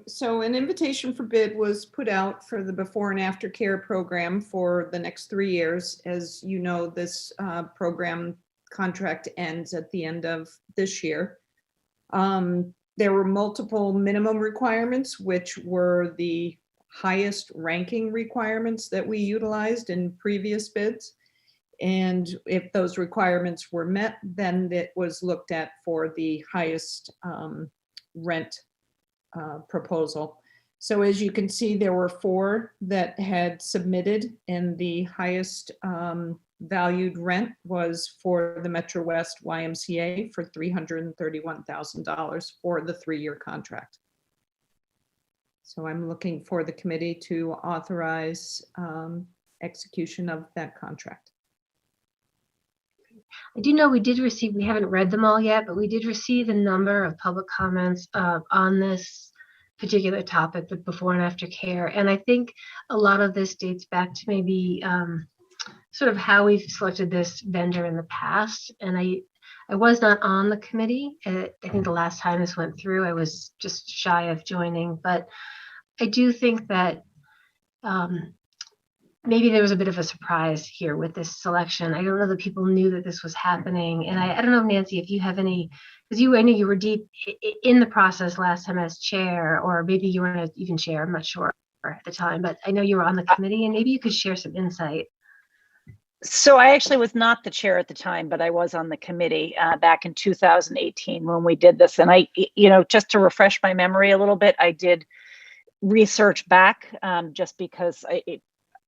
So an invitation for bid was put out for the before and after care program for the next 3 years. As you know, this program contract ends at the end of this year. There were multiple minimum requirements, which were the highest ranking requirements that we utilized in previous bids. And if those requirements were met, then it was looked at for the highest rent proposal. So as you can see, there were 4 that had submitted, and the highest valued rent was for the Metro West YMCA for $331,000 for the 3-year contract. So I'm looking for the committee to authorize execution of that contract. I do know we haven't read them all yet, but we did receive a number of public comments on this particular topic with before and after care. And I think a lot of this dates back to maybe sort of how we've selected this vendor in the past. And I was not on the committee. I think the last time this went through, I was just shy of joining. But I do think that maybe there was a bit of a surprise here with this selection. I don't know that people knew that this was happening. And I don't know, Nancy, if you have any, because I know you were deep in the process last time as chair, or maybe you weren't even chair, I'm not sure at the time, but I know you were on the committee, and maybe you could share some insight. So I actually was not the chair at the time, but I was on the committee back in 2018 when we did this. And I, just to refresh my memory a little bit, I did research back just because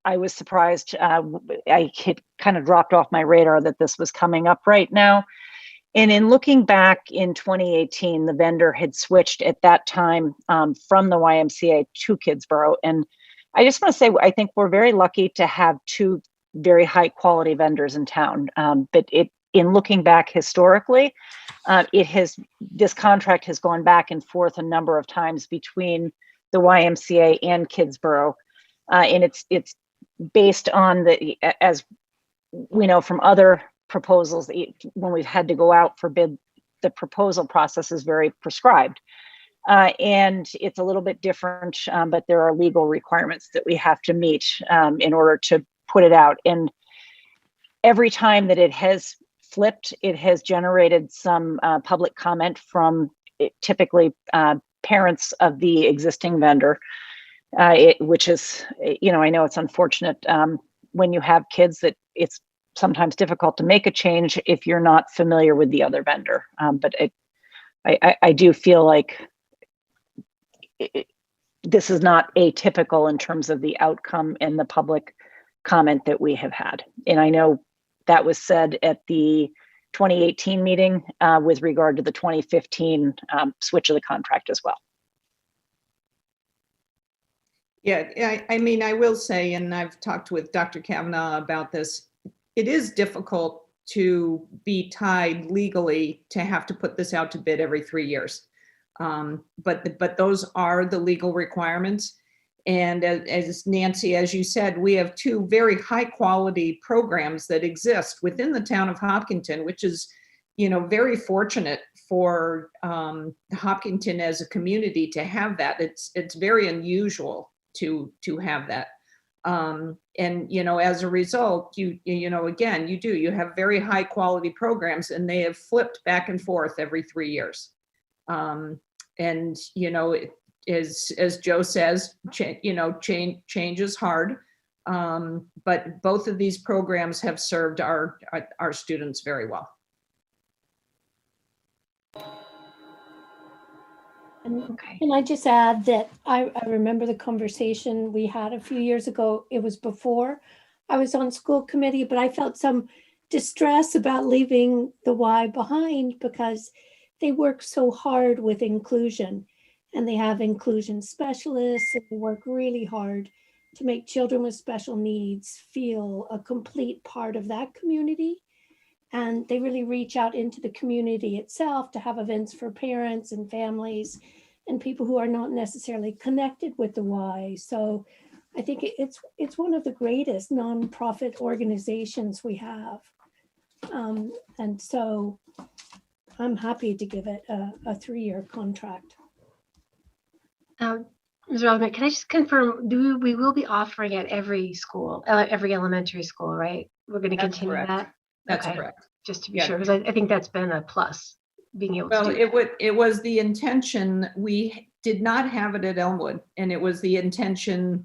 I was surprised. I had kind of dropped off my radar that this was coming up right now. And in looking back in 2018, the vendor had switched at that time from the YMCA to Kidsborough. And I just want to say, I think we're very lucky to have 2 very high quality vendors in town. But in looking back historically, this contract has gone back and forth a number of times between the YMCA and Kidsborough. And it's based on as we know from other proposals, when we've had to go out for bid, the proposal process is very prescribed. And it's a little bit different, but there are legal requirements that we have to meet in order to put it out. And every time that it has flipped, it has generated some public comment from typically parents of the existing vendor, which is, I know it's unfortunate when you have kids that it's sometimes difficult to make a change if you're not familiar with the other vendor. But I do feel like this is not atypical in terms of the outcome and the public comment that we have had. And I know that was said at the 2018 meeting with regard to the 2015 switch of the contract as well. Yeah, I mean, I will say, and I've talked with Dr. Kavanaugh about this, it is difficult to be tied legally to have to put this out to bid every 3 years. But those are the legal requirements. And as Nancy, as you said, we have two very high quality programs that exist within the town of Hopkinton, which is, very fortunate for Hopkinton as a community to have that. It's very unusual to have that. And, as a result, you have very high quality programs, and they have flipped back and forth every 3 years. And, as Joe says, change is hard. But both of these programs have served our students very well. And can I just add that I remember the conversation we had a few years ago. It was before I was on school committee, but I felt some distress about leaving the Y behind because they work so hard with inclusion, and they have inclusion specialists, and they work really hard to make children with special needs feel a complete part of that community. And they really reach out into the community itself to have events for parents and families and people who are not necessarily connected with the Y. So I think it's one of the greatest nonprofit organizations we have. And so I'm happy to give it a 3-year contract. Ms. Rodman, can I just confirm, we will be offering at every school, every elementary school, right? We're going to continue correct. that? That's Okay. correct. Just to be sure, because I think that's been a plus, being able to do that. It was the intention. We did not have it at Elmwood, and it was the intention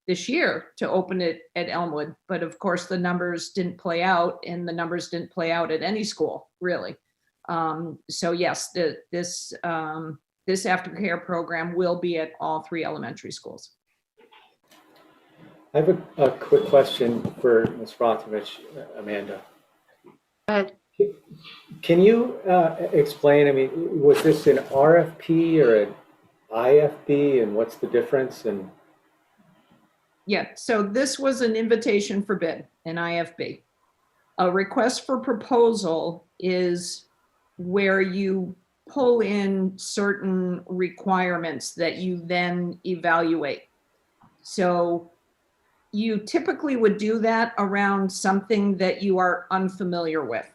this year to open it at Elmwood. But of course, the numbers didn't play out, and the numbers didn't play out at any school, really. So yes, this aftercare program will be at all 3 elementary schools. I have a quick question for Ms. Rotovich, Amanda. Go ahead. Can you explain, was this an RFP or an IFB, and what's the difference? And Yeah, so this was an invitation for bid, an IFB. A request for proposal is where you pull in certain requirements that you then evaluate. So you typically would do that around something that you are unfamiliar with.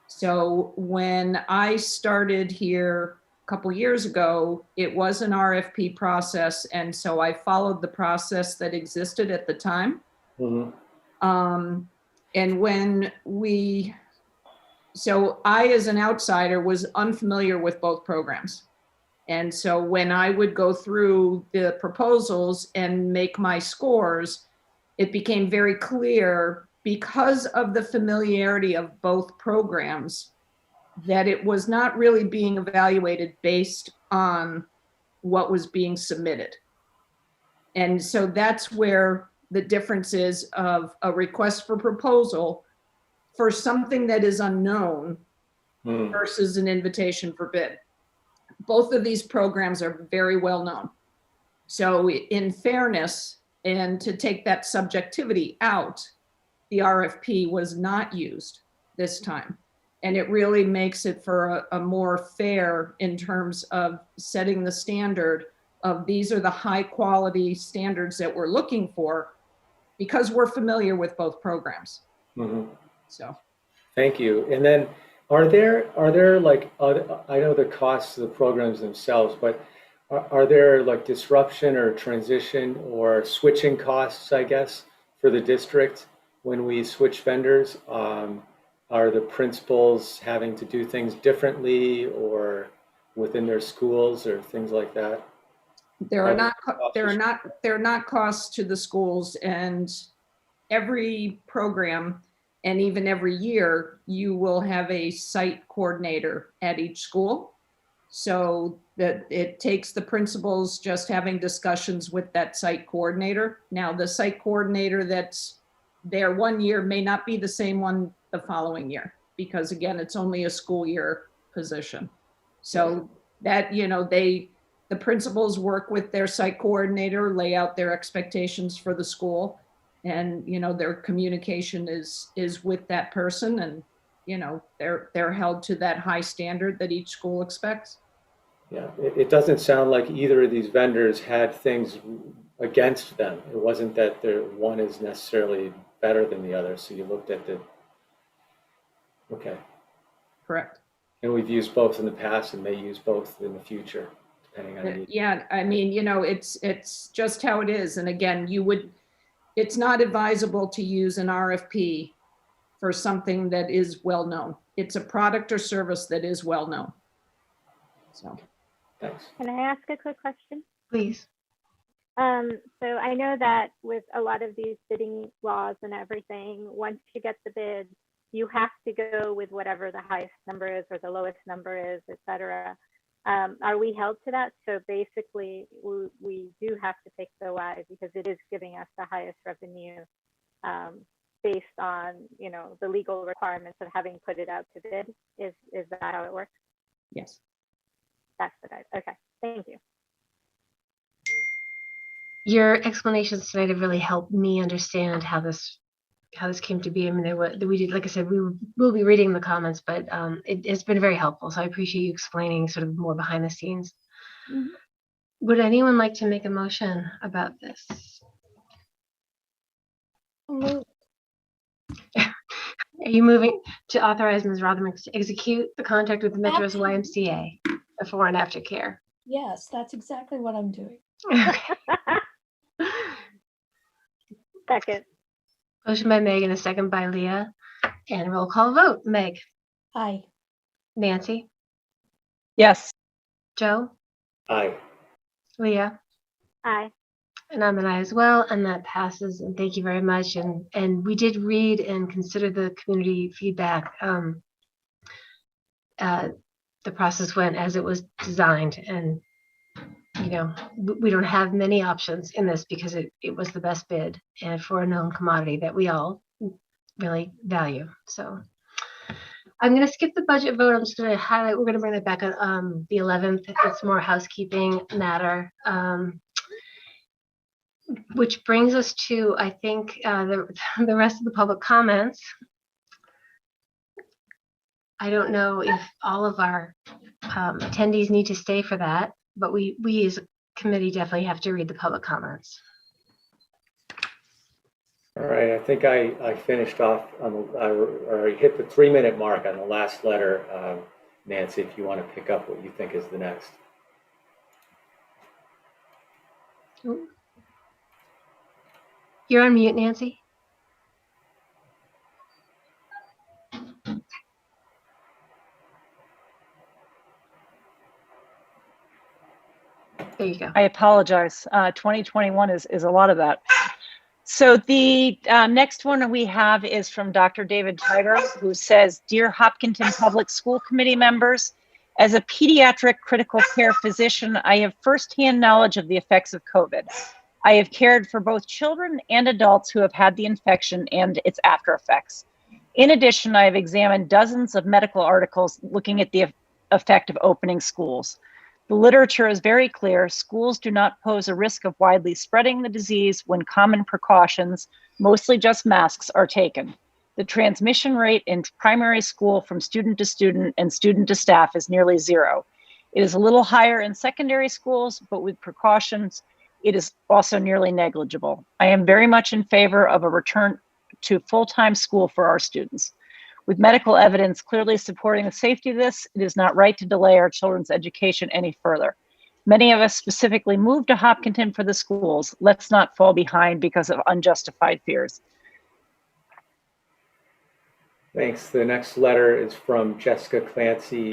So when I started here a couple years ago, it was an RFP process. And so I followed the process that existed at the time. Mm-hmm. And so I, as an outsider, was unfamiliar with both programs. And so when I would go through the proposals and make my scores, it became very clear, because of the familiarity of both programs, that it was not really being evaluated based on what was being submitted. And so that's where the difference is of a request for proposal for something that is unknown versus an invitation for bid. Both of these programs are very well known. So in fairness, and to take that subjectivity out, the RFP was not used this time. And it really makes it for a more fair in terms of setting the standard of these are the high quality standards that we're looking for, because we're familiar with both programs. Mm-hmm. So. Thank you. And then Are there like, I know the costs of the programs themselves, but are there like disruption or transition or switching costs, I guess, for the district when we switch vendors? Are the principals having to do things differently or within their schools or things like that? There are not costs to the schools, and every program and even every year you will have a site coordinator at each school. So that it takes the principals just having discussions with that site coordinator. Now, the site coordinator that's there one year may not be the same one the following year, because again, it's only a school year position. So that, you know, the principals work with their site coordinator, lay out their expectations for the school, and, you know, their communication is with that person, and, you know, they're held to that high standard that each school expects. Yeah, it doesn't sound like either of these vendors had things against them. It wasn't that one is necessarily better than the other. So you looked at okay. Correct. And we've used both in the past and may use both in the future, depending on the need. Yeah, I mean, you know, it's just how it is. And again, it's not advisable to use an RFP for something that is well known. It's a product or service that is well known. So. Thanks. Can I ask a quick question? Please. So I know that with a lot of these bidding laws and everything, once you get the bid, you have to go with whatever the highest number is or the lowest number is, et cetera. Are we held to that? So basically, we do have to pick the Y because it is giving us the highest revenue based on, you know, the legal requirements of having put it out to bid. Is that how it works? Yes. That's what okay. Thank you. Your explanations tonight have really helped me understand how this came to be. I mean, we did, like I said, we'll be reading the comments, but it's been very helpful. So I appreciate you explaining sort of more behind the scenes. Mm-hmm. Would anyone like to make a motion about this? Are you moving to authorize Ms. Rotherman to execute the contract with the Metro's YMCA before and after care? Yes, that's exactly what I'm doing. Second. Motion by Meg and a second by Leah. And roll call vote. Meg. Aye. Nancy. Yes. Joe. Aye. Leah. Aye. And I'm an aye as well, and that passes. And thank you very much. And we did read and consider the community feedback. The process went as it was designed, and you know, we don't have many options in this because it was the best bid and for a known commodity that we all really value. So I'm going to skip the budget vote. I'm just going to highlight, we're going to bring that back on the 11th. It's more housekeeping matter, which brings us to, I think, the rest of the public comments. I don't know if all of our attendees need to stay for that, but we as a committee definitely have to read the public comments. All right, I think I finished off on I hit the 3-minute mark on the last letter. Nancy, if you want to pick up what you think is the next. You're on mute, Nancy. There you go. I apologize. 2021 is a lot of that. So the next one we have is from Dr. David Tiger, who says, "Dear Hopkinton Public School Committee members, as a pediatric critical care physician, I have firsthand knowledge of the effects of COVID. I have cared for both children and adults who have had the infection and its after effects. In addition, I have examined dozens of medical articles looking at the effect of opening schools. The literature is very clear. Schools do not pose a risk of widely spreading the disease when common precautions, mostly just masks, are taken. The transmission rate in primary school from student to student and student to staff is nearly zero. It is a little higher in secondary schools, but with precautions, it is also nearly negligible. I am very much in favor of a return to full-time school for our students. With medical evidence clearly supporting the safety of this, it is not right to delay our children's education any further. Many of us specifically moved to Hopkinton for the schools. Let's not fall behind because of unjustified fears. Thanks. The next letter is from Jessica Clancy,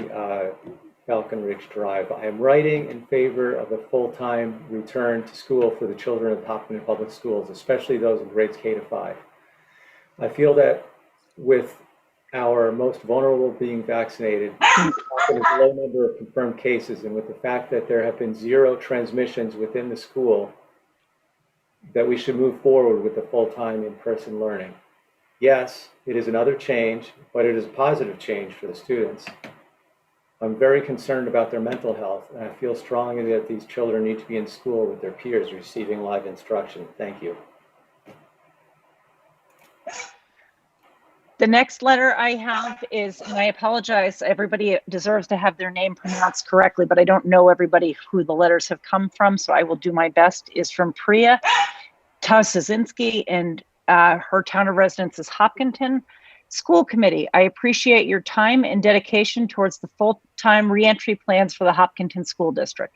Falcon Ridge Drive. I am writing in favor of a full-time return to school for the children of Hopkinton Public Schools, especially those in grades K to 5. I feel that with our most vulnerable being vaccinated, with a low number of confirmed cases, and with the fact that there have been 0 transmissions within the school, that we should move forward with the full-time in-person learning. Yes, it is another change, but it is a positive change for the students. I'm very concerned about their mental health, and I feel strongly that these children need to be in school with their peers receiving live instruction. Thank you. The next letter I have is, and I apologize, everybody deserves to have their name pronounced correctly, but I don't know everybody who the letters have come from, so I will do my best, is from Priya Tausazinski, and her town of residence is Hopkinton. School committee, I appreciate your time and dedication towards the full-time reentry plans for the Hopkinton School District.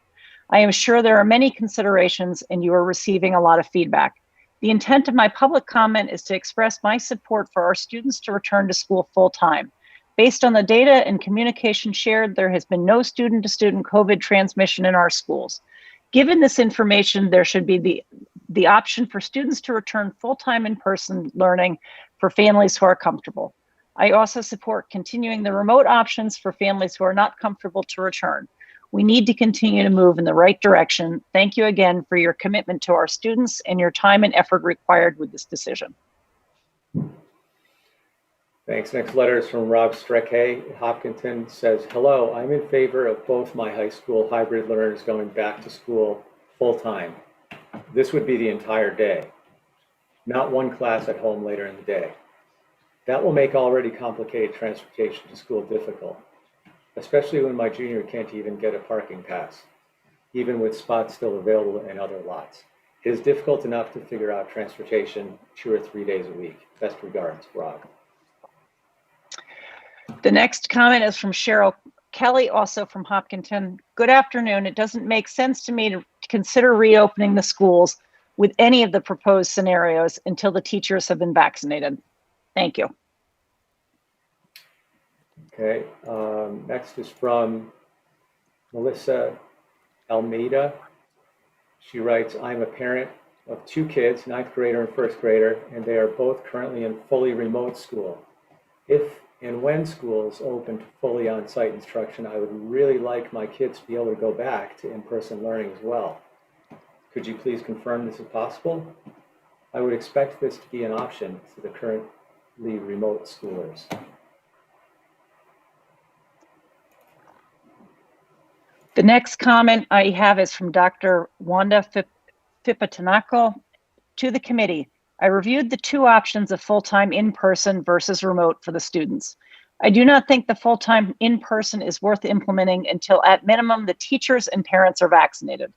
I am sure there are many considerations and you are receiving a lot of feedback. The intent of my public comment is to express my support for our students to return to school full-time. Based on the data and communication shared, there has been no student-to-student COVID transmission in our schools. Given this information, there should be the option for students to return full-time in-person learning for families who are comfortable. I also support continuing the remote options for families who are not comfortable to return. We need to continue to move in the right direction. Thank you again for your commitment to our students and your time and effort required with this decision. Thanks. Next letter is from Rob Strecke. Hopkinton says, hello, I'm in favor of both my high school hybrid learners going back to school full-time. This would be the entire day, not one class at home later in the day. That will make already complicated transportation to school difficult, especially when my junior can't even get a parking pass, even with spots still available in other lots. It is difficult enough to figure out transportation 2 or 3 days a week. Best regards, Rob. The next comment is from Cheryl Kelly, also from Hopkinton. Good afternoon. It doesn't make sense to me to consider reopening the schools with any of the proposed scenarios until the teachers have been vaccinated. Thank you. Okay, next is from Melissa Almeida. She writes, I'm a parent of 2 kids, 9th grader and 1st grader, and they are both currently in fully remote school. If and when schools open to fully on-site instruction, I would really like my kids to be able to go back to in-person learning as well. Could you please confirm this is possible? I would expect this to be an option for the currently remote schoolers. The next comment I have is from Dr. Wanda Fipatanako. To the committee, I reviewed the 2 options of full-time in-person versus remote for the students. I do not think the full-time in-person is worth implementing until at minimum the teachers and parents are vaccinated.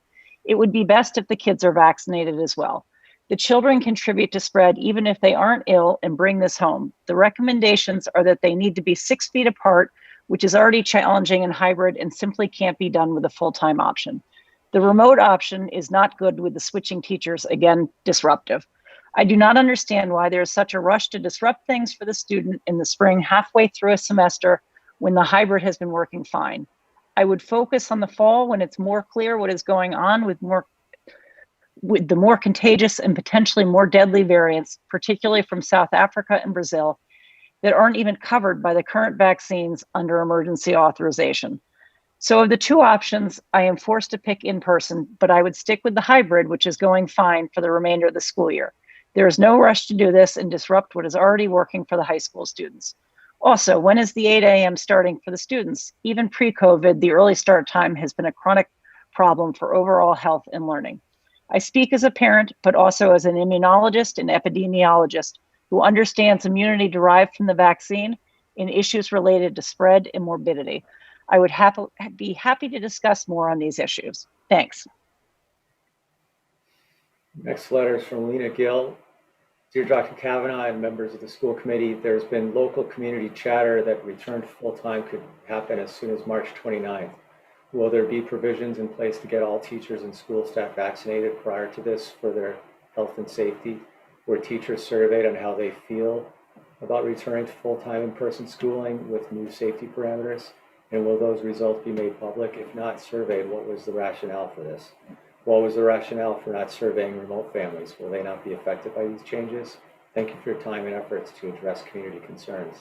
It would be best if the kids are vaccinated as well. The children contribute to spread even if they aren't ill and bring this home. The recommendations are that they need to be 6 feet apart, which is already challenging in hybrid and simply can't be done with a full-time option. The remote option is not good with the switching teachers, again, disruptive. I do not understand why there is such a rush to disrupt things for the student in the spring halfway through a semester when the hybrid has been working fine. I would focus on the fall when it's more clear what is going on with the more contagious and potentially more deadly variants, particularly from South Africa and Brazil, that aren't even covered by the current vaccines under emergency authorization. So of the 2 options, I am forced to pick in person, but I would stick with the hybrid, which is going fine for the remainder of the school year. There is no rush to do this and disrupt what is already working for the high school students. Also, when is the 8 a.m. starting for the students? Even pre-COVID, the early start time has been a chronic problem for overall health and learning. I speak as a parent, but also as an immunologist and epidemiologist who understands immunity derived from the vaccine and issues related to spread and morbidity. I would be happy to discuss more on these issues. Thanks. Next letter is from Lena Gill. Dear Dr. Kavanaugh and members of the school committee, there's been local community chatter that return to full-time could happen as soon as March 29th. Will there be provisions in place to get all teachers and school staff vaccinated prior to this for their health and safety? Were teachers surveyed on how they feel about returning to full-time in-person schooling with new safety parameters? And will those results be made public? If not surveyed, what was the rationale for this? What was the rationale for not surveying remote families? Will they not be affected by these changes? Thank you for your time and efforts to address community concerns.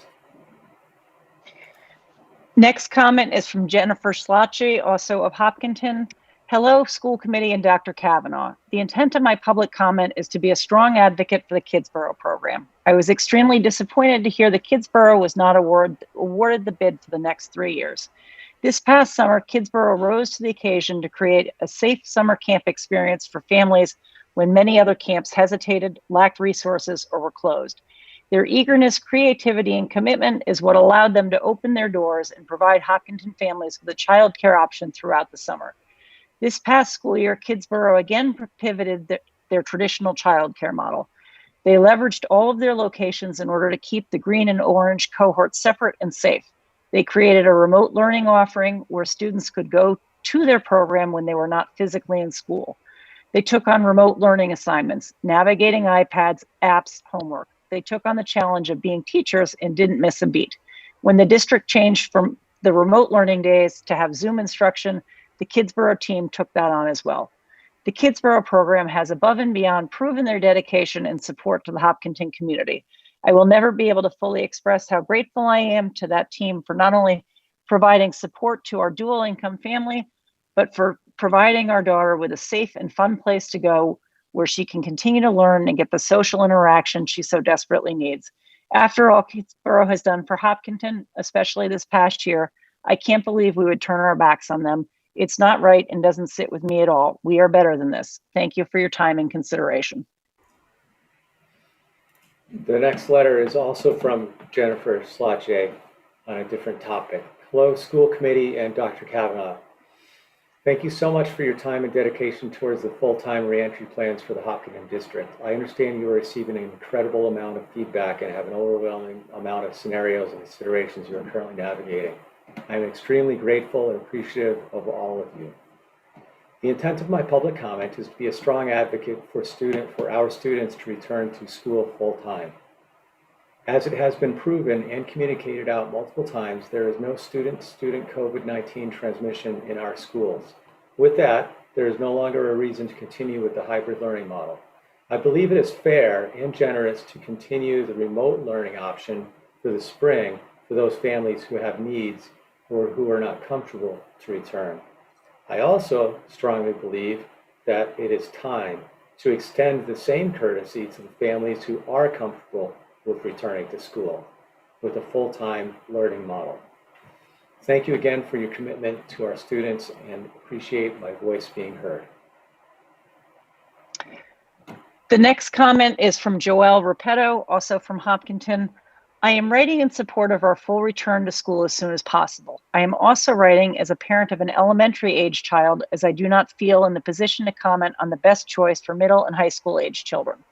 Next comment is from Jennifer Slotchy, also of Hopkinton. Hello, school committee and Dr. Kavanaugh. The intent of my public comment is to be a strong advocate for the Kidsborough program. I was extremely disappointed to hear that Kidsborough was not awarded the bid for the next 3 years. This past summer, Kidsborough rose to the occasion to create a safe summer camp experience for families when many other camps hesitated, lacked resources, or were closed. Their eagerness, creativity, and commitment is what allowed them to open their doors and provide Hopkinton families with a child care option throughout the summer. This past school year, Kidsborough again pivoted their traditional child care model. They leveraged all of their locations in order to keep the green and orange cohorts separate and safe. They created a remote learning offering where students could go to their program when they were not physically in school. They took on remote learning assignments, navigating iPads, apps, homework. They took on the challenge of being teachers and didn't miss a beat. When the district changed from the remote learning days to have Zoom instruction, the Kidsborough team took that on as well. The Kidsborough program has above and beyond proven their dedication and support to the Hopkinton community. I will never be able to fully express how grateful I am to that team for not only providing support to our dual income family, but for providing our daughter with a safe and fun place to go where she can continue to learn and get the social interaction she so desperately needs. After all Kidsborough has done for Hopkinton, especially this past year, I can't believe we would turn our backs on them. It's not right and doesn't sit with me at all. We are better than this. Thank you for your time and consideration. The next letter is also from Jennifer Slotchy on a different topic. Hello, school committee and Dr. Kavanaugh. Thank you so much for your time and dedication towards the full-time reentry plans for the Hopkinton district. I understand you are receiving an incredible amount of feedback and have an overwhelming amount of scenarios and considerations you are currently navigating. I am extremely grateful and appreciative of all of you. The intent of my public comment is to be a strong advocate for our students to return to school full-time. As it has been proven and communicated out multiple times, there is no student-student COVID-19 transmission in our schools. With that, there is no longer a reason to continue with the hybrid learning model. I believe it is fair and generous to continue the remote learning option for the spring for those families who have needs or who are not comfortable to return. I also strongly believe that it is time to extend the same courtesy to the families who are comfortable with returning to school with a full-time learning model. Thank you again for your commitment to our students and appreciate my voice being heard. The next comment is from Joelle Repetto, also from Hopkinton. I am writing in support of our full return to school as soon as possible. I am also writing as a parent of an elementary age child, as I do not feel in the position to comment on the best choice for middle and high school age children.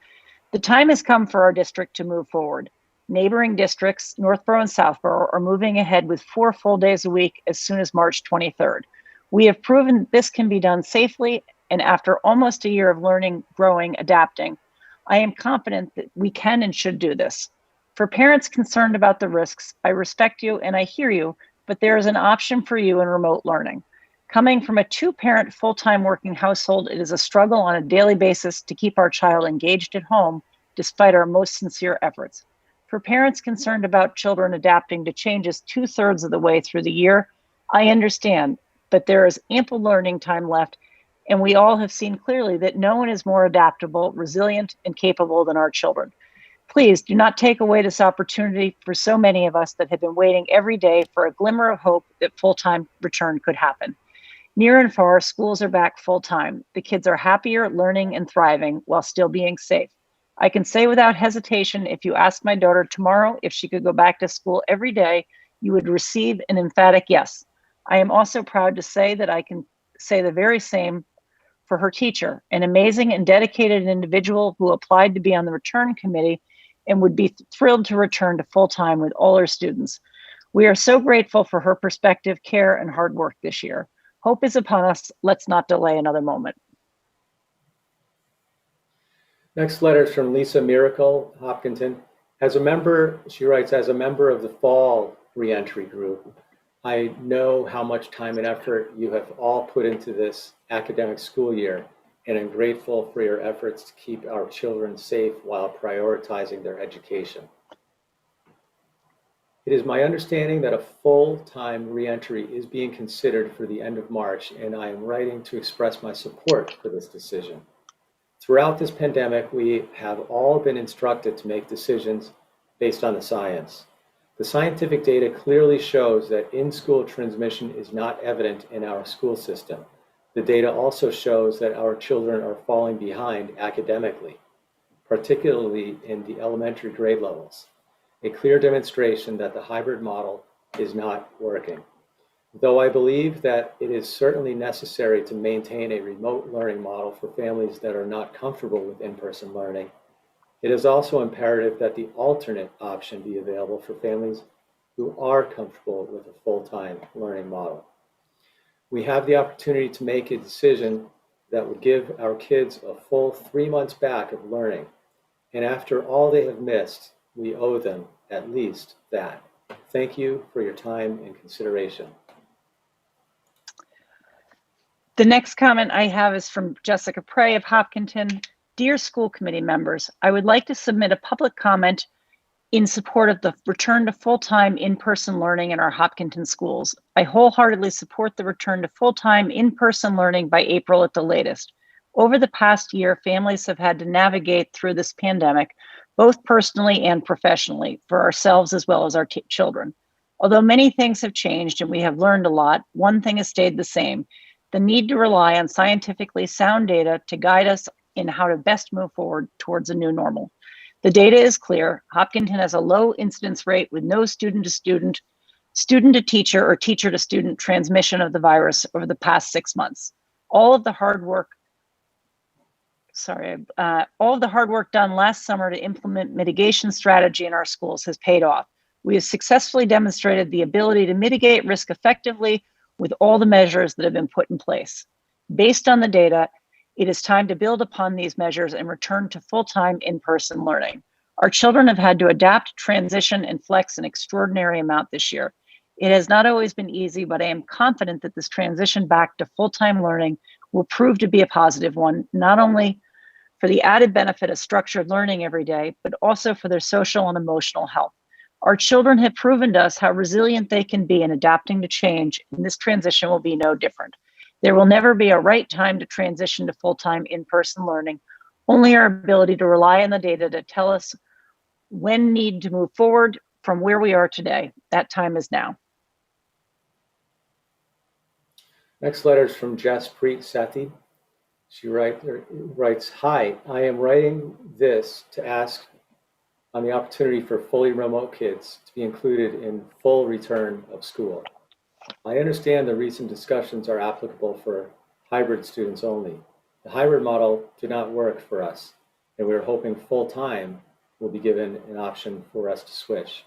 The time has come for our district to move forward. Neighboring districts, Northborough and Southborough, are moving ahead with 4 full days a week as soon as March 23rd. We have proven this can be done safely, and after almost a year of learning, growing, adapting, I am confident that we can and should do this. For parents concerned about the risks, I respect you and I hear you, but there is an option for you in remote learning. Coming from a 2-parent full-time working household, it is a struggle on a daily basis to keep our child engaged at home, despite our most sincere efforts. For parents concerned about children adapting to changes 2/3 of the way through the year, I understand, but there is ample learning time left, and we all have seen clearly that no one is more adaptable, resilient, and capable than our children. Please do not take away this opportunity for so many of us that have been waiting every day for a glimmer of hope that full-time return could happen. Near and far, schools are back full-time. The kids are happier, learning, and thriving while still being safe. I can say without hesitation, if you asked my daughter tomorrow if she could go back to school every day, you would receive an emphatic yes. I am also proud to say that I can say the very same for her teacher, an amazing and dedicated individual who applied to be on the return committee and would be thrilled to return to full-time with all her students. We are so grateful for her perspective, care, and hard work this year. Hope is upon us. Let's not delay another moment. Next letter is from Lisa Miracle, Hopkinton. As a member, she writes, as a member of the fall reentry group, I know how much time and effort you have all put into this academic school year, and I'm grateful for your efforts to keep our children safe while prioritizing their education. It is my understanding that a full-time reentry is being considered for the end of March, and I am writing to express my support for this decision. Throughout this pandemic, we have all been instructed to make decisions based on the science. The scientific data clearly shows that in-school transmission is not evident in our school system. The data also shows that our children are falling behind academically, particularly in the elementary grade levels, a clear demonstration that the hybrid model is not working. Though I believe that it is certainly necessary to maintain a remote learning model for families that are not comfortable with in-person learning, it is also imperative that the alternate option be available for families who are comfortable with a full-time learning model. We have the opportunity to make a decision that would give our kids a full 3 months back of learning. And after all they have missed, we owe them at least that. Thank you for your time and consideration. The next comment I have is from Jessica Prey of Hopkinton. Dear school committee members, I would like to submit a public comment in support of the return to full-time in-person learning in our Hopkinton schools. I wholeheartedly support the return to full-time in-person learning by April at the latest. Over the past year, families have had to navigate through this pandemic, both personally and professionally, for ourselves as well as our children. Although many things have changed and we have learned a lot, one thing has stayed the same: the need to rely on scientifically sound data to guide us in how to best move forward towards a new normal. The data is clear. Hopkinton has a low incidence rate with no student-to-student, student-to-teacher, or teacher-to-student transmission of the virus over the past 6 months. All of the hard work done last summer to implement mitigation strategy in our schools has paid off. We have successfully demonstrated the ability to mitigate risk effectively with all the measures that have been put in place. Based on the data, it is time to build upon these measures and return to full-time in-person learning. Our children have had to adapt, transition, and flex an extraordinary amount this year. It has not always been easy, but I am confident that this transition back to full-time learning will prove to be a positive one, not only for the added benefit of structured learning every day, but also for their social and emotional health. Our children have proven to us how resilient they can be in adapting to change, and this transition will be no different. There will never be a right time to transition to full-time in-person learning. Only our ability to rely on the data to tell us when need to move forward from where we are today. That time is now. Next letter is from Jaspreet Sethi. She writes, hi, I am writing this to ask on the opportunity for fully remote kids to be included in full return of school. I understand the recent discussions are applicable for hybrid students only. The hybrid model did not work for us, and we are hoping full-time will be given an option for us to switch.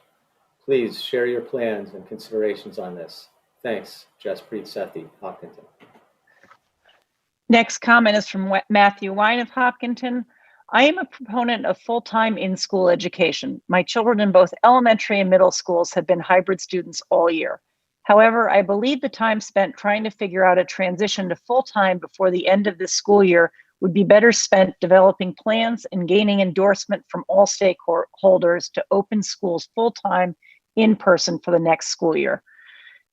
Please share your plans and considerations on this. Thanks, Jaspreet Sethi, Hopkinton. Next comment is from Matthew Wine of Hopkinton. I am a proponent of full-time in-school education. My children in both elementary and middle schools have been hybrid students all year. However, I believe the time spent trying to figure out a transition to full-time before the end of this school year would be better spent developing plans and gaining endorsement from all stakeholders to open schools full-time in person for the next school year.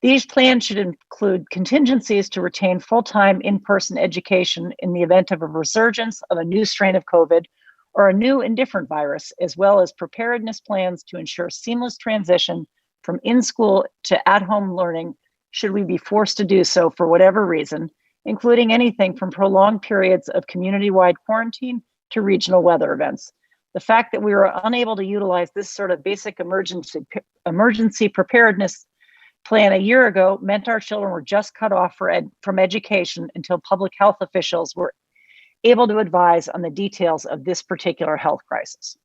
These plans should include contingencies to retain full-time in-person education in the event of a resurgence of a new strain of COVID or a new and different virus, as well as preparedness plans to ensure seamless transition from in-school to at-home learning should we be forced to do so for whatever reason, including anything from prolonged periods of community-wide quarantine to regional weather events. The fact that we were unable to utilize this sort of basic emergency preparedness plan a year ago meant our children were just cut off from education until public health officials were able to advise on the details of this particular health crisis.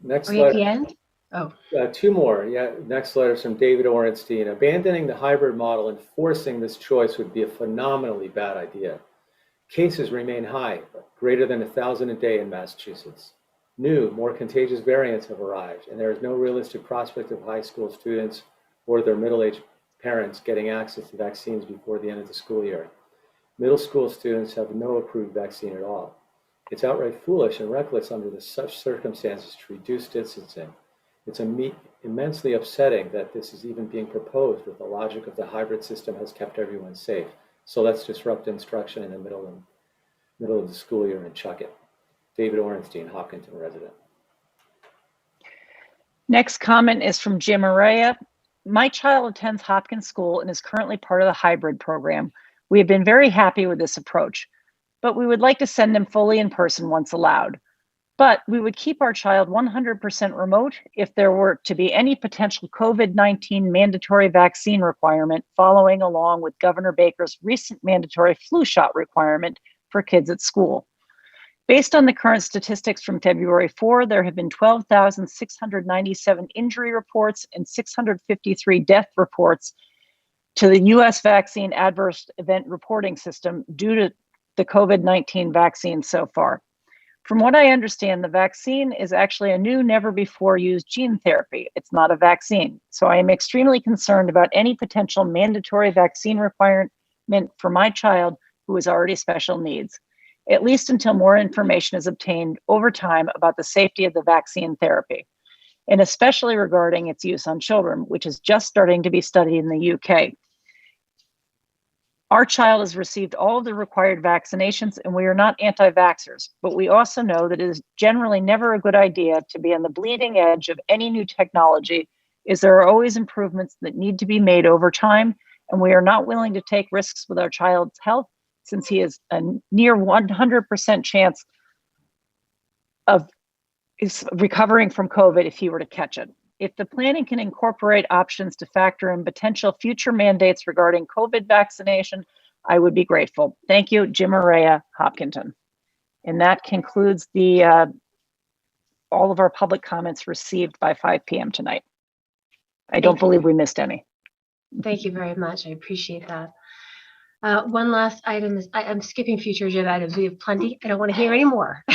Next Are we at the letter. end? Oh, Two more. Yeah, next letter is from David Orenstein. Abandoning the hybrid model and forcing this choice would be a phenomenally bad idea. Cases remain high, greater than 1,000 a day in Massachusetts. New, more contagious variants have arrived, and there is no realistic prospect of high school students or their middle-aged parents getting access to vaccines before the end of the school year. Middle school students have no approved vaccine at all. It's outright foolish and reckless under such circumstances to reduce distancing. It's immensely upsetting that this is even being proposed with the logic of the hybrid system has kept everyone safe. So let's disrupt instruction in the middle of the school year and chuck it. David Orenstein, Hopkinton resident. Next comment is from Jim Araya. My child attends Hopkins School and is currently part of the hybrid program. We have been very happy with this approach, but we would like to send him fully in person once allowed. But we would keep our child 100% remote if there were to be any potential COVID-19 mandatory vaccine requirement following along with Governor Baker's recent mandatory flu shot requirement for kids at school. Based on the current statistics from February 4, there have been 12,697 injury reports and 653 death reports to the U.S. vaccine adverse event reporting system due to the COVID-19 vaccine so far. From what I understand, the vaccine is actually a new, never before used gene therapy. It's not a vaccine. So I am extremely concerned about any potential mandatory vaccine requirement for my child who is already special needs, at least until more information is obtained over time about the safety of the vaccine therapy, and especially regarding its use on children, which is just starting to be studied in the UK. Our child has received all of the required vaccinations, and we are not anti-vaxxers, but we also know that it is generally never a good idea to be on the bleeding edge of any new technology, as there are always improvements that need to be made over time, and we are not willing to take risks with our child's health, since he has a near 100% chance of recovering from COVID if he were to catch it. If the planning can incorporate options to factor in potential future mandates regarding COVID vaccination, I would be grateful. Thank you, Jim Araya, Hopkinton. And that concludes all of our public comments received by 5 p.m. tonight. I don't believe we missed any. thank you very much. I appreciate that. One last item is, I'm skipping future agenda items. We have plenty. I don't want to hear any more.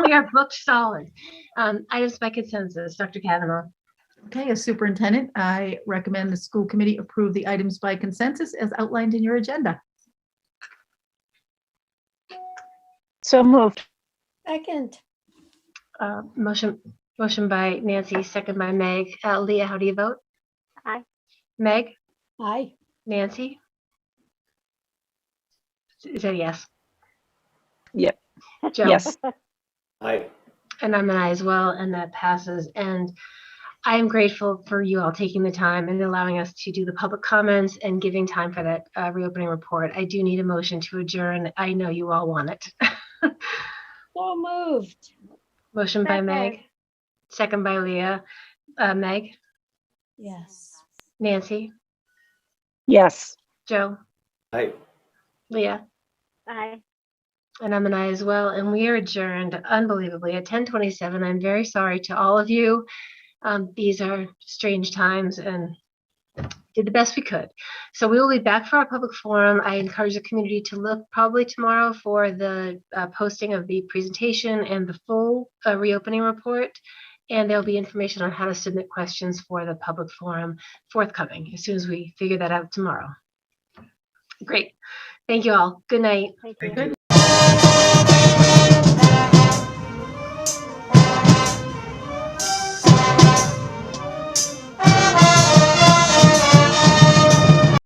We are booked solid. Items by consensus, Dr. Kavanaugh. Okay, as superintendent, I recommend the school committee approve the items by consensus as outlined in your agenda. So moved. Second. Motion by Nancy, second by Meg. Leah, how do you vote? Aye. Meg? Aye. Nancy? Is that a yes? Yep. Joe? Yes. Aye. And I'm an aye as well, and that passes. And I am grateful for you all taking the time and allowing us to do the public comments and giving time for that reopening report. I do need a motion to adjourn. I know you all want it. So moved. Motion by Second. Meg, second by Leah. Meg, Yes. Nancy, Yes. Joe, Aye. Leah, Aye. and I'm an aye as well. And we are adjourned unbelievably at 10:27. I'm very sorry to all of you. These are strange times and did the best we could. So we will be back for our public forum. I encourage the community to look probably tomorrow for the posting of the presentation and the full reopening report. And there'll be information on how to submit questions for the public forum forthcoming as soon as we figure that out tomorrow. Great. Thank you all. Good night. Thank you. Thank you.